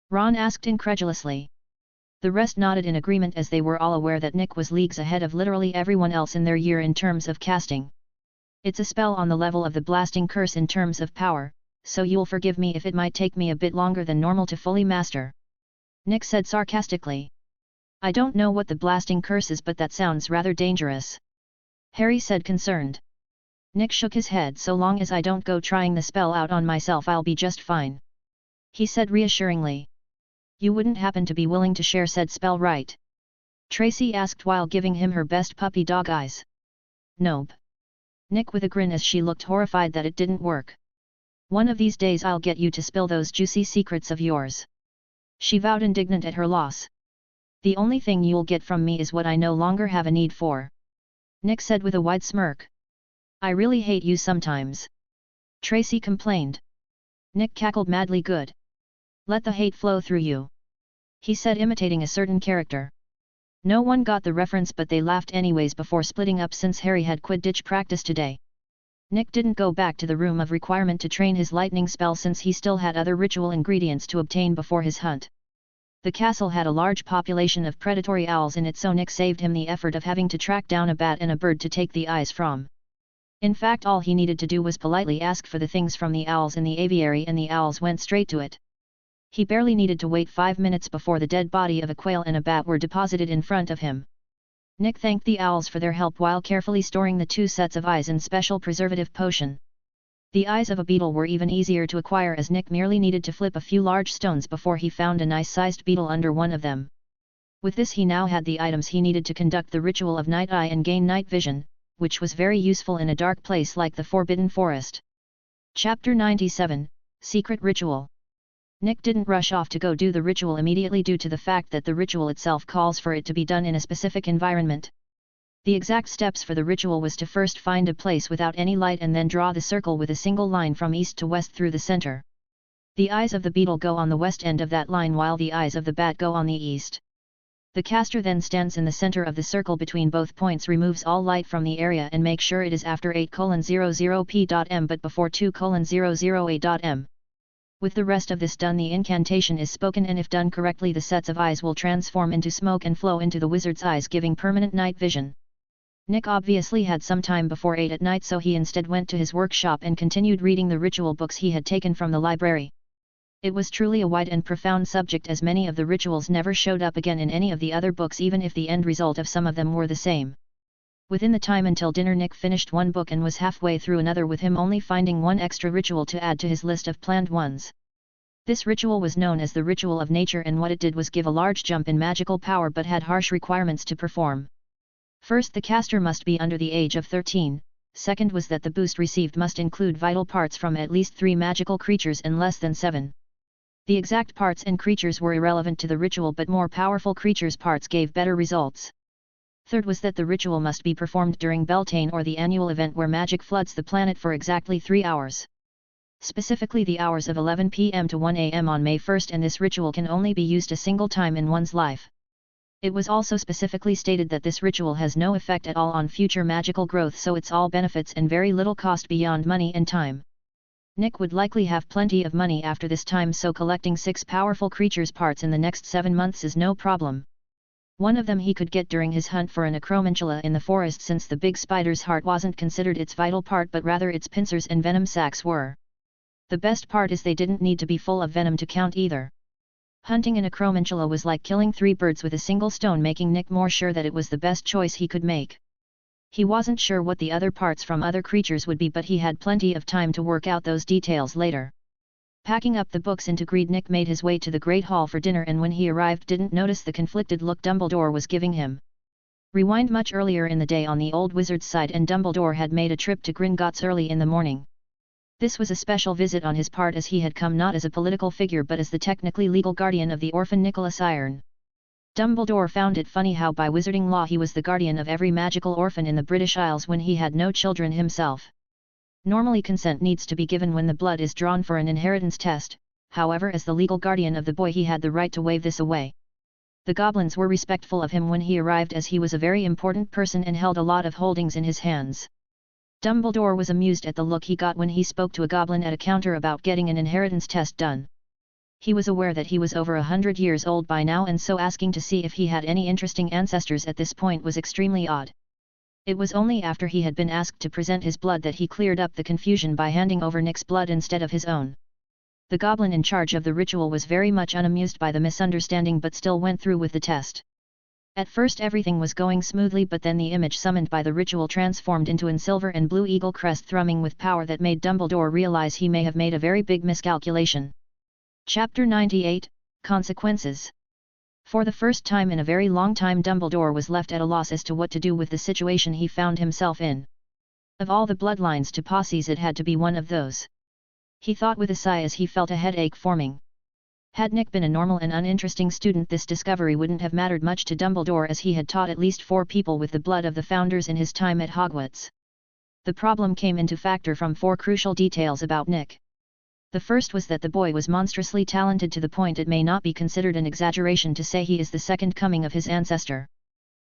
Ron asked incredulously. The rest nodded in agreement, as they were all aware that Nick was leagues ahead of literally everyone else in their year in terms of casting. "It's a spell on the level of the blasting curse in terms of power, so you'll forgive me if it might take me a bit longer than normal to fully master," Nick said sarcastically. "I don't know what the blasting curse is, but that sounds rather dangerous," Harry said, concerned. Nick shook his head. "So long as I don't go trying the spell out on myself, I'll be just fine," he said reassuringly. "You wouldn't happen to be willing to share said spell, right?" Tracy asked while giving him her best puppy dog eyes. "Nope," Nick with a grin as she looked horrified that it didn't work. "One of these days I'll get you to spill those juicy secrets of yours," she vowed, indignant at her loss. "The only thing you'll get from me is what I no longer have a need for," Nick said with a wide smirk. "I really hate you sometimes," Tracy complained. Nick cackled madly. "Good. Let the hate flow through you," he said, imitating a certain character. No one got the reference, but they laughed anyways before splitting up since Harry had Quidditch practice today. Nick didn't go back to the room of requirement to train his lightning spell since he still had other ritual ingredients to obtain before his hunt. The castle had a large population of predatory owls in it, so Nick saved him the effort of having to track down a bat and a bird to take the eyes from. In fact, all he needed to do was politely ask for the things from the owls in the aviary, and the owls went straight to it. He barely needed to wait 5 minutes before the dead body of a quail and a bat were deposited in front of him. Nick thanked the owls for their help while carefully storing the 2 sets of eyes in special preservative potion. The eyes of a beetle were even easier to acquire, as Nick merely needed to flip a few large stones before he found a nice-sized beetle under one of them. With this he now had the items he needed to conduct the ritual of Night Eye and gain night vision, which was very useful in a dark place like the Forbidden Forest. Chapter 97, Secret Ritual. Nick didn't rush off to go do the ritual immediately due to the fact that the ritual itself calls for it to be done in a specific environment. The exact steps for the ritual was to first find a place without any light and then draw the circle with a single line from east to west through the center. The eyes of the beetle go on the west end of that line while the eyes of the bat go on the east. The caster then stands in the center of the circle between both points, removes all light from the area and makes sure it is after 8:00p.m but before 2:00a.m. With the rest of this done, the incantation is spoken, and if done correctly the sets of eyes will transform into smoke and flow into the wizard's eyes, giving permanent night vision. Nick obviously had some time before 8 at night, so he instead went to his workshop and continued reading the ritual books he had taken from the library. It was truly a wide and profound subject, as many of the rituals never showed up again in any of the other books, even if the end result of some of them were the same. Within the time until dinner, Nick finished one book and was halfway through another, with him only finding one extra ritual to add to his list of planned ones. This ritual was known as the Ritual of Nature, and what it did was give a large jump in magical power but had harsh requirements to perform. First, the caster must be under the age of 13, second was that the boost received must include vital parts from at least 3 magical creatures and less than 7. The exact parts and creatures were irrelevant to the ritual, but more powerful creatures' parts gave better results. Third was that the ritual must be performed during Beltane, or the annual event where magic floods the planet, for exactly 3 hours. Specifically the hours of 11 p.m. to 1 a.m. on May 1st, and this ritual can only be used a single time in one's life. It was also specifically stated that this ritual has no effect at all on future magical growth, so it's all benefits and very little cost beyond money and time. Nick would likely have plenty of money after this time, so collecting 6 powerful creatures' parts in the next 7 months is no problem. One of them he could get during his hunt for an acromantula in the forest, since the big spider's heart wasn't considered its vital part but rather its pincers and venom sacs were. The best part is they didn't need to be full of venom to count either. Hunting an acromantula was like killing 3 birds with a single stone, making Nick more sure that it was the best choice he could make. He wasn't sure what the other parts from other creatures would be, but he had plenty of time to work out those details later. Packing up the books into greed, Nick made his way to the Great Hall for dinner, and when he arrived didn't notice the conflicted look Dumbledore was giving him. Rewind much earlier in the day on the old wizard's side, and Dumbledore had made a trip to Gringotts early in the morning. This was a special visit on his part, as he had come not as a political figure but as the technically legal guardian of the orphan Nicholas Iron. Dumbledore found it funny how by wizarding law he was the guardian of every magical orphan in the British Isles when he had no children himself. Normally consent needs to be given when the blood is drawn for an inheritance test, however as the legal guardian of the boy he had the right to waive this away. The goblins were respectful of him when he arrived, as he was a very important person and held a lot of holdings in his hands. Dumbledore was amused at the look he got when he spoke to a goblin at a counter about getting an inheritance test done. He was aware that he was over 100 years old by now, and so asking to see if he had any interesting ancestors at this point was extremely odd. It was only after he had been asked to present his blood that he cleared up the confusion by handing over Nick's blood instead of his own. The goblin in charge of the ritual was very much unamused by the misunderstanding, but still went through with the test. At first everything was going smoothly, but then the image summoned by the ritual transformed into an silver and blue eagle crest thrumming with power that made Dumbledore realize he may have made a very big miscalculation. Chapter 98, Consequences. For the first time in a very long time, Dumbledore was left at a loss as to what to do with the situation he found himself in. Of all the bloodlines to posses, it had to be one of those. He thought with a sigh as he felt a headache forming. Had Nick been a normal and uninteresting student, this discovery wouldn't have mattered much to Dumbledore, as he had taught at least 4 people with the blood of the founders in his time at Hogwarts. The problem came into factor from 4 crucial details about Nick. The first was that the boy was monstrously talented, to the point it may not be considered an exaggeration to say he is the second coming of his ancestor.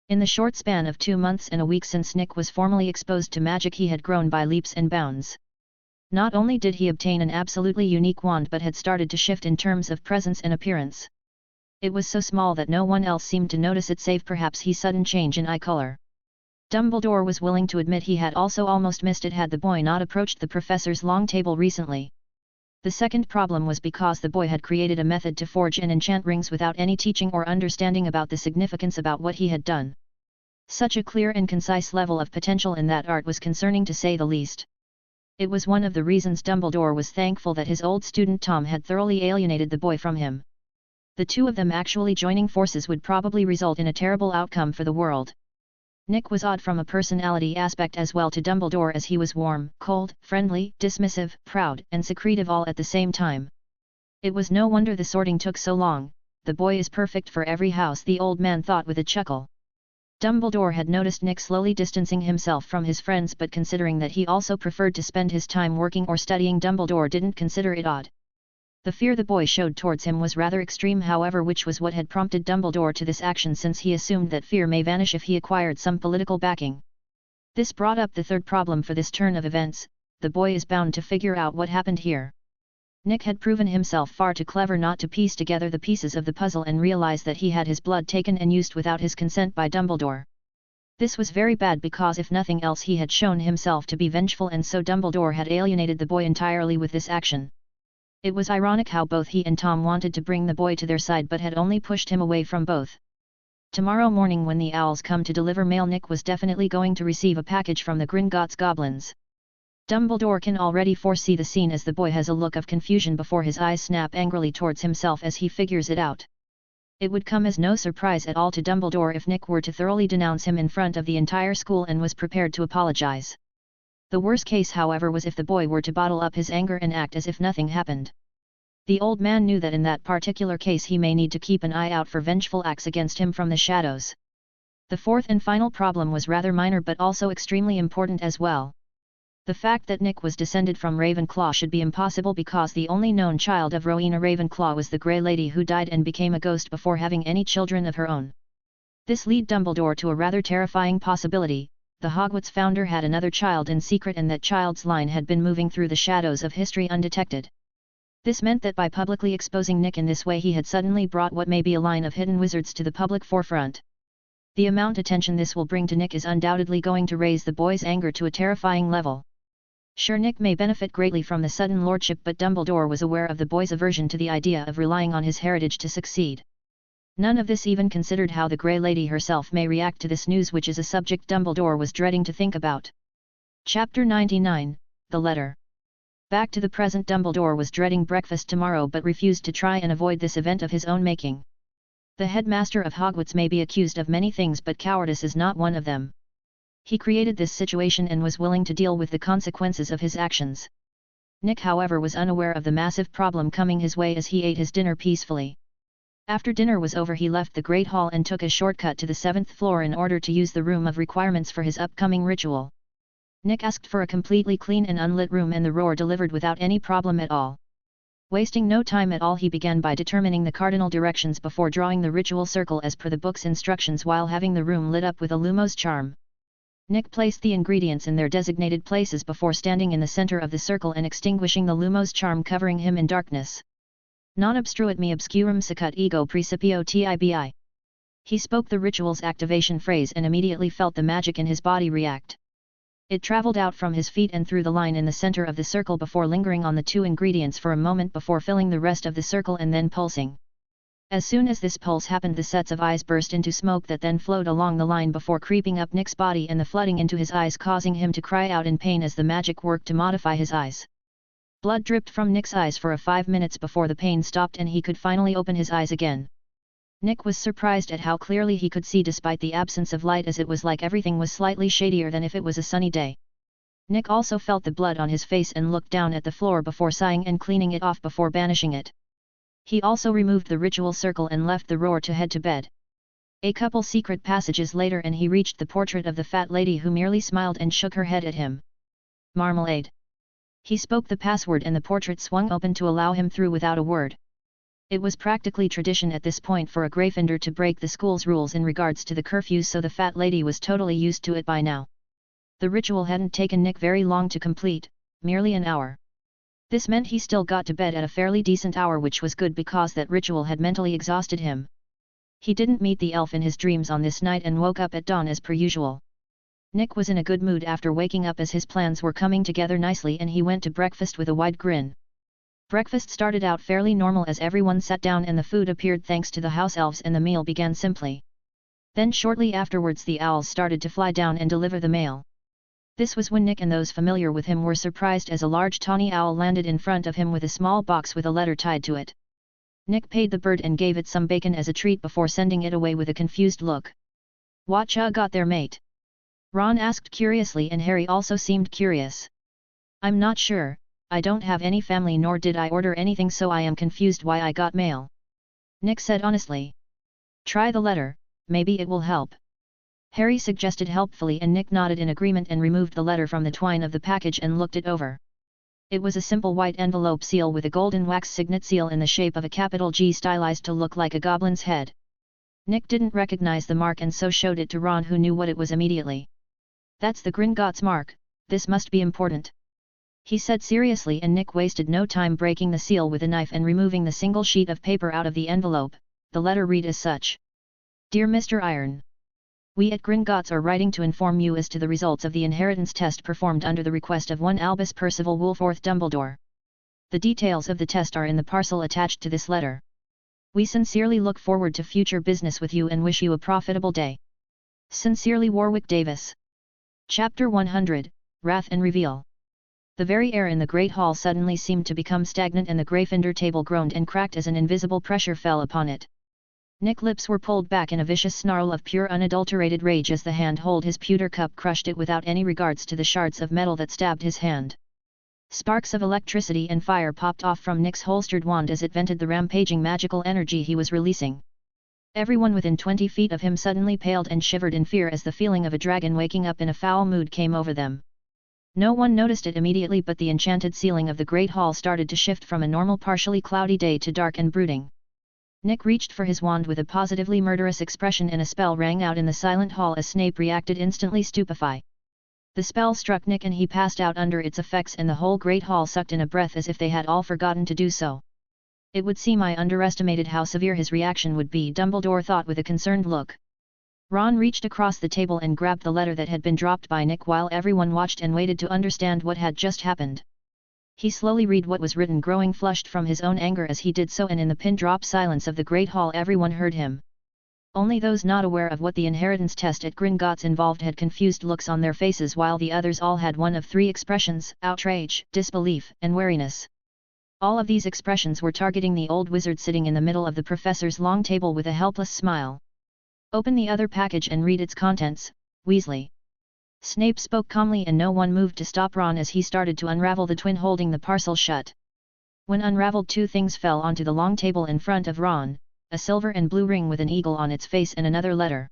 In the short span of 2 months and a week since Nick was formally exposed to magic, he had grown by leaps and bounds. Not only did he obtain an absolutely unique wand, but had started to shift in terms of presence and appearance. It was so small that no one else seemed to notice it, save perhaps his sudden change in eye color. Dumbledore was willing to admit he had also almost missed it had the boy not approached the professor's long table recently. The second problem was because the boy had created a method to forge and enchant rings without any teaching or understanding about the significance about what he had done. Such a clear and concise level of potential in that art was concerning, to say the least. It was one of the reasons Dumbledore was thankful that his old student Tom had thoroughly alienated the boy from him. The two of them actually joining forces would probably result in a terrible outcome for the world. Nick was odd from a personality aspect as well to Dumbledore, as he was warm, cold, friendly, dismissive, proud, and secretive all at the same time. It was no wonder the sorting took so long. The boy is perfect for every house, the old man thought with a chuckle. Dumbledore had noticed Nick slowly distancing himself from his friends, but considering that he also preferred to spend his time working or studying, Dumbledore didn't consider it odd. The fear the boy showed towards him was rather extreme, however, which was what had prompted Dumbledore to this action, since he assumed that fear may vanish if he acquired some political backing. This brought up the third problem for this turn of events: the boy is bound to figure out what happened here. Nick had proven himself far too clever not to piece together the pieces of the puzzle and realize that he had his blood taken and used without his consent by Dumbledore. This was very bad, because if nothing else he had shown himself to be vengeful, and so Dumbledore had alienated the boy entirely with this action. It was ironic how both he and Tom wanted to bring the boy to their side but had only pushed him away from both. Tomorrow morning when the owls come to deliver mail, Nick was definitely going to receive a package from the Gringotts goblins. Dumbledore can already foresee the scene as the boy has a look of confusion before his eyes snap angrily towards himself as he figures it out. It would come as no surprise at all to Dumbledore if Nick were to thoroughly denounce him in front of the entire school and was prepared to apologize. The worst case, however, was if the boy were to bottle up his anger and act as if nothing happened. The old man knew that in that particular case he may need to keep an eye out for vengeful acts against him from the shadows. The fourth and final problem was rather minor but also extremely important as well. The fact that Nick was descended from Ravenclaw should be impossible because the only known child of Rowena Ravenclaw was the Grey Lady who died and became a ghost before having any children of her own. This led Dumbledore to a rather terrifying possibility: the Hogwarts founder had another child in secret and that child's line had been moving through the shadows of history undetected. This meant that by publicly exposing Nick in this way he had suddenly brought what may be a line of hidden wizards to the public forefront. The amount of attention this will bring to Nick is undoubtedly going to raise the boy's anger to a terrifying level. Sure, Nick may benefit greatly from the sudden lordship, but Dumbledore was aware of the boy's aversion to the idea of relying on his heritage to succeed. None of this even considered how the Grey Lady herself may react to this news, which is a subject Dumbledore was dreading to think about. Chapter 99, The Letter. Back to the present. Dumbledore was dreading breakfast tomorrow but refused to try and avoid this event of his own making. The headmaster of Hogwarts may be accused of many things, but cowardice is not one of them. He created this situation and was willing to deal with the consequences of his actions. Nick, however, was unaware of the massive problem coming his way as he ate his dinner peacefully. After dinner was over he left the Great Hall and took a shortcut to the 7th floor in order to use the room of requirements for his upcoming ritual. Nick asked for a completely clean and unlit room and the roar delivered without any problem at all. Wasting no time at all, he began by determining the cardinal directions before drawing the ritual circle as per the book's instructions while having the room lit up with a lumos charm. Nick placed the ingredients in their designated places before standing in the center of the circle and extinguishing the lumos charm, covering him in darkness. Non obstruit me obscurum sicut ego principio tibi. He spoke the ritual's activation phrase and immediately felt the magic in his body react. It traveled out from his feet and through the line in the center of the circle before lingering on the 2 ingredients for a moment before filling the rest of the circle and then pulsing. As soon as this pulse happened, the sets of eyes burst into smoke that then flowed along the line before creeping up Nick's body and the flooding into his eyes, causing him to cry out in pain as the magic worked to modify his eyes. Blood dripped from Nick's eyes for 5 minutes before the pain stopped and he could finally open his eyes again. Nick was surprised at how clearly he could see despite the absence of light, as it was like everything was slightly shadier than if it was a sunny day. Nick also felt the blood on his face and looked down at the floor before sighing and cleaning it off before banishing it. He also removed the ritual circle and left the roar to head to bed. A couple secret passages later and he reached the portrait of the fat lady, who merely smiled and shook her head at him. Marmalade. He spoke the password and the portrait swung open to allow him through without a word. It was practically tradition at this point for a Gryffindor to break the school's rules in regards to the curfews, so the fat lady was totally used to it by now. The ritual hadn't taken Nick very long to complete, merely an hour. This meant he still got to bed at a fairly decent hour, which was good because that ritual had mentally exhausted him. He didn't meet the elf in his dreams on this night and woke up at dawn as per usual. Nick was in a good mood after waking up as his plans were coming together nicely and he went to breakfast with a wide grin. Breakfast started out fairly normal as everyone sat down and the food appeared thanks to the house elves, and the meal began simply. Then shortly afterwards the owls started to fly down and deliver the mail. This was when Nick and those familiar with him were surprised as a large tawny owl landed in front of him with a small box with a letter tied to it. Nick paid the bird and gave it some bacon as a treat before sending it away with a confused look. "What ya got there, mate?" Ron asked curiously, and Harry also seemed curious. "I'm not sure, I don't have any family nor did I order anything, so I am confused why I got mail," Nick said honestly. "Try the letter, maybe it will help," Harry suggested helpfully, and Nick nodded in agreement and removed the letter from the twine of the package and looked it over. It was a simple white envelope seal with a golden wax signet seal in the shape of a capital G stylized to look like a goblin's head. Nick didn't recognize the mark and so showed it to Ron, who knew what it was immediately. "That's the Gringotts mark, this must be important," he said seriously, and Nick wasted no time breaking the seal with a knife and removing the single sheet of paper out of the envelope. The letter read as such. "Dear Mr. Iron, we at Gringotts are writing to inform you as to the results of the inheritance test performed under the request of one Albus Percival Woolforth Dumbledore. The details of the test are in the parcel attached to this letter. We sincerely look forward to future business with you and wish you a profitable day. Sincerely, Warwick Davis." Chapter 100, Wrath and Reveal. The very air in the Great Hall suddenly seemed to become stagnant and the Gryffindor table groaned and cracked as an invisible pressure fell upon it. Nick's lips were pulled back in a vicious snarl of pure unadulterated rage as the hand hold his pewter cup crushed it without any regards to the shards of metal that stabbed his hand. Sparks of electricity and fire popped off from Nick's holstered wand as it vented the rampaging magical energy he was releasing. Everyone within 20 feet of him suddenly paled and shivered in fear as the feeling of a dragon waking up in a foul mood came over them. No one noticed it immediately, but the enchanted ceiling of the Great Hall started to shift from a normal partially cloudy day to dark and brooding. Nick reached for his wand with a positively murderous expression and a spell rang out in the silent hall as Snape reacted instantly stupefied. The spell struck Nick and he passed out under its effects, and the whole Great Hall sucked in a breath as if they had all forgotten to do so. It would seem I underestimated how severe his reaction would be, Dumbledore thought with a concerned look. Ron reached across the table and grabbed the letter that had been dropped by Nick while everyone watched and waited to understand what had just happened. He slowly read what was written, growing flushed from his own anger as he did so, and in the pin-drop silence of the Great Hall everyone heard him. Only those not aware of what the inheritance test at Gringotts involved had confused looks on their faces, while the others all had one of three expressions: outrage, disbelief, and wariness. All of these expressions were targeting the old wizard sitting in the middle of the professor's long table with a helpless smile. "Open the other package and read its contents, Weasley." Snape spoke calmly, and no one moved to stop Ron as he started to unravel the twin holding the parcel shut. When unraveled, two things fell onto the long table in front of Ron: a silver and blue ring with an eagle on its face and another letter.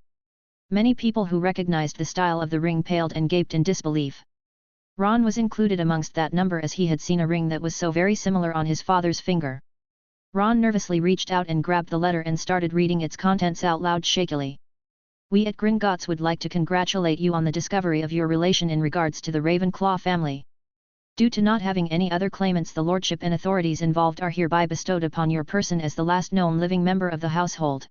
Many people who recognized the style of the ring paled and gaped in disbelief. Ron was included amongst that number, as he had seen a ring that was so very similar on his father's finger. Ron nervously reached out and grabbed the letter and started reading its contents out loud shakily. "We at Gringotts would like to congratulate you on the discovery of your relation in regards to the Ravenclaw family. Due to not having any other claimants, the lordship and authorities involved are hereby bestowed upon your person as the last known living member of the household.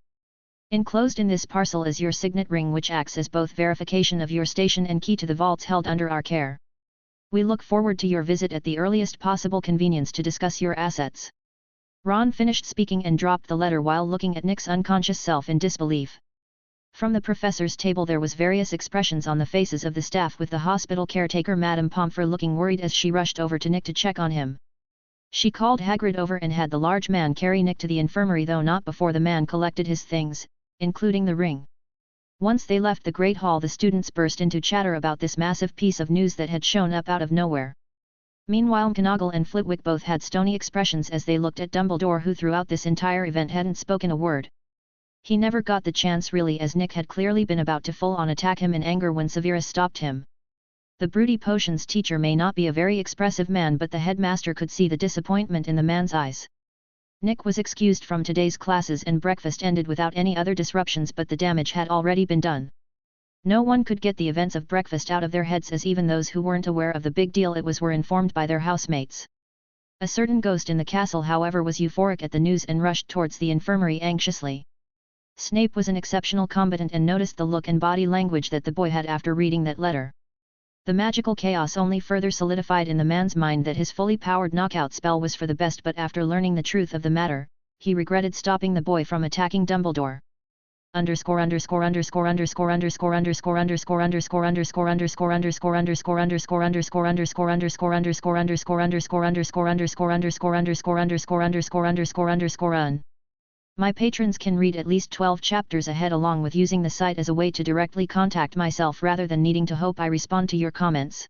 Enclosed in this parcel is your signet ring, which acts as both verification of your station and key to the vaults held under our care. We look forward to your visit at the earliest possible convenience to discuss your assets." Ron finished speaking and dropped the letter while looking at Nick's unconscious self in disbelief. From the professor's table there was various expressions on the faces of the staff, with the hospital caretaker Madame Pomfrey looking worried as she rushed over to Nick to check on him. She called Hagrid over and had the large man carry Nick to the infirmary, though not before the man collected his things, including the ring. Once they left the Great Hall, the students burst into chatter about this massive piece of news that had shown up out of nowhere. Meanwhile, McGonagall and Flitwick both had stony expressions as they looked at Dumbledore, who throughout this entire event hadn't spoken a word. He never got the chance really, as Nick had clearly been about to full-on attack him in anger when Severus stopped him. The broody potions teacher may not be a very expressive man, but the headmaster could see the disappointment in the man's eyes. Nick was excused from today's classes and breakfast ended without any other disruptions, but the damage had already been done. No one could get the events of breakfast out of their heads, as even those who weren't aware of the big deal it was were informed by their housemates. A certain ghost in the castle, however, was euphoric at the news and rushed towards the infirmary anxiously. Snape was an exceptional combatant and noticed the look and body language that the boy had after reading that letter. The magical chaos only further solidified in the man's mind that his fully powered knockout spell was for the best, but after learning the truth of the matter, he regretted stopping the boy from attacking Dumbledore. My patrons can read at least 12 chapters ahead, along with using the site as a way to directly contact myself rather than needing to hope I respond to your comments.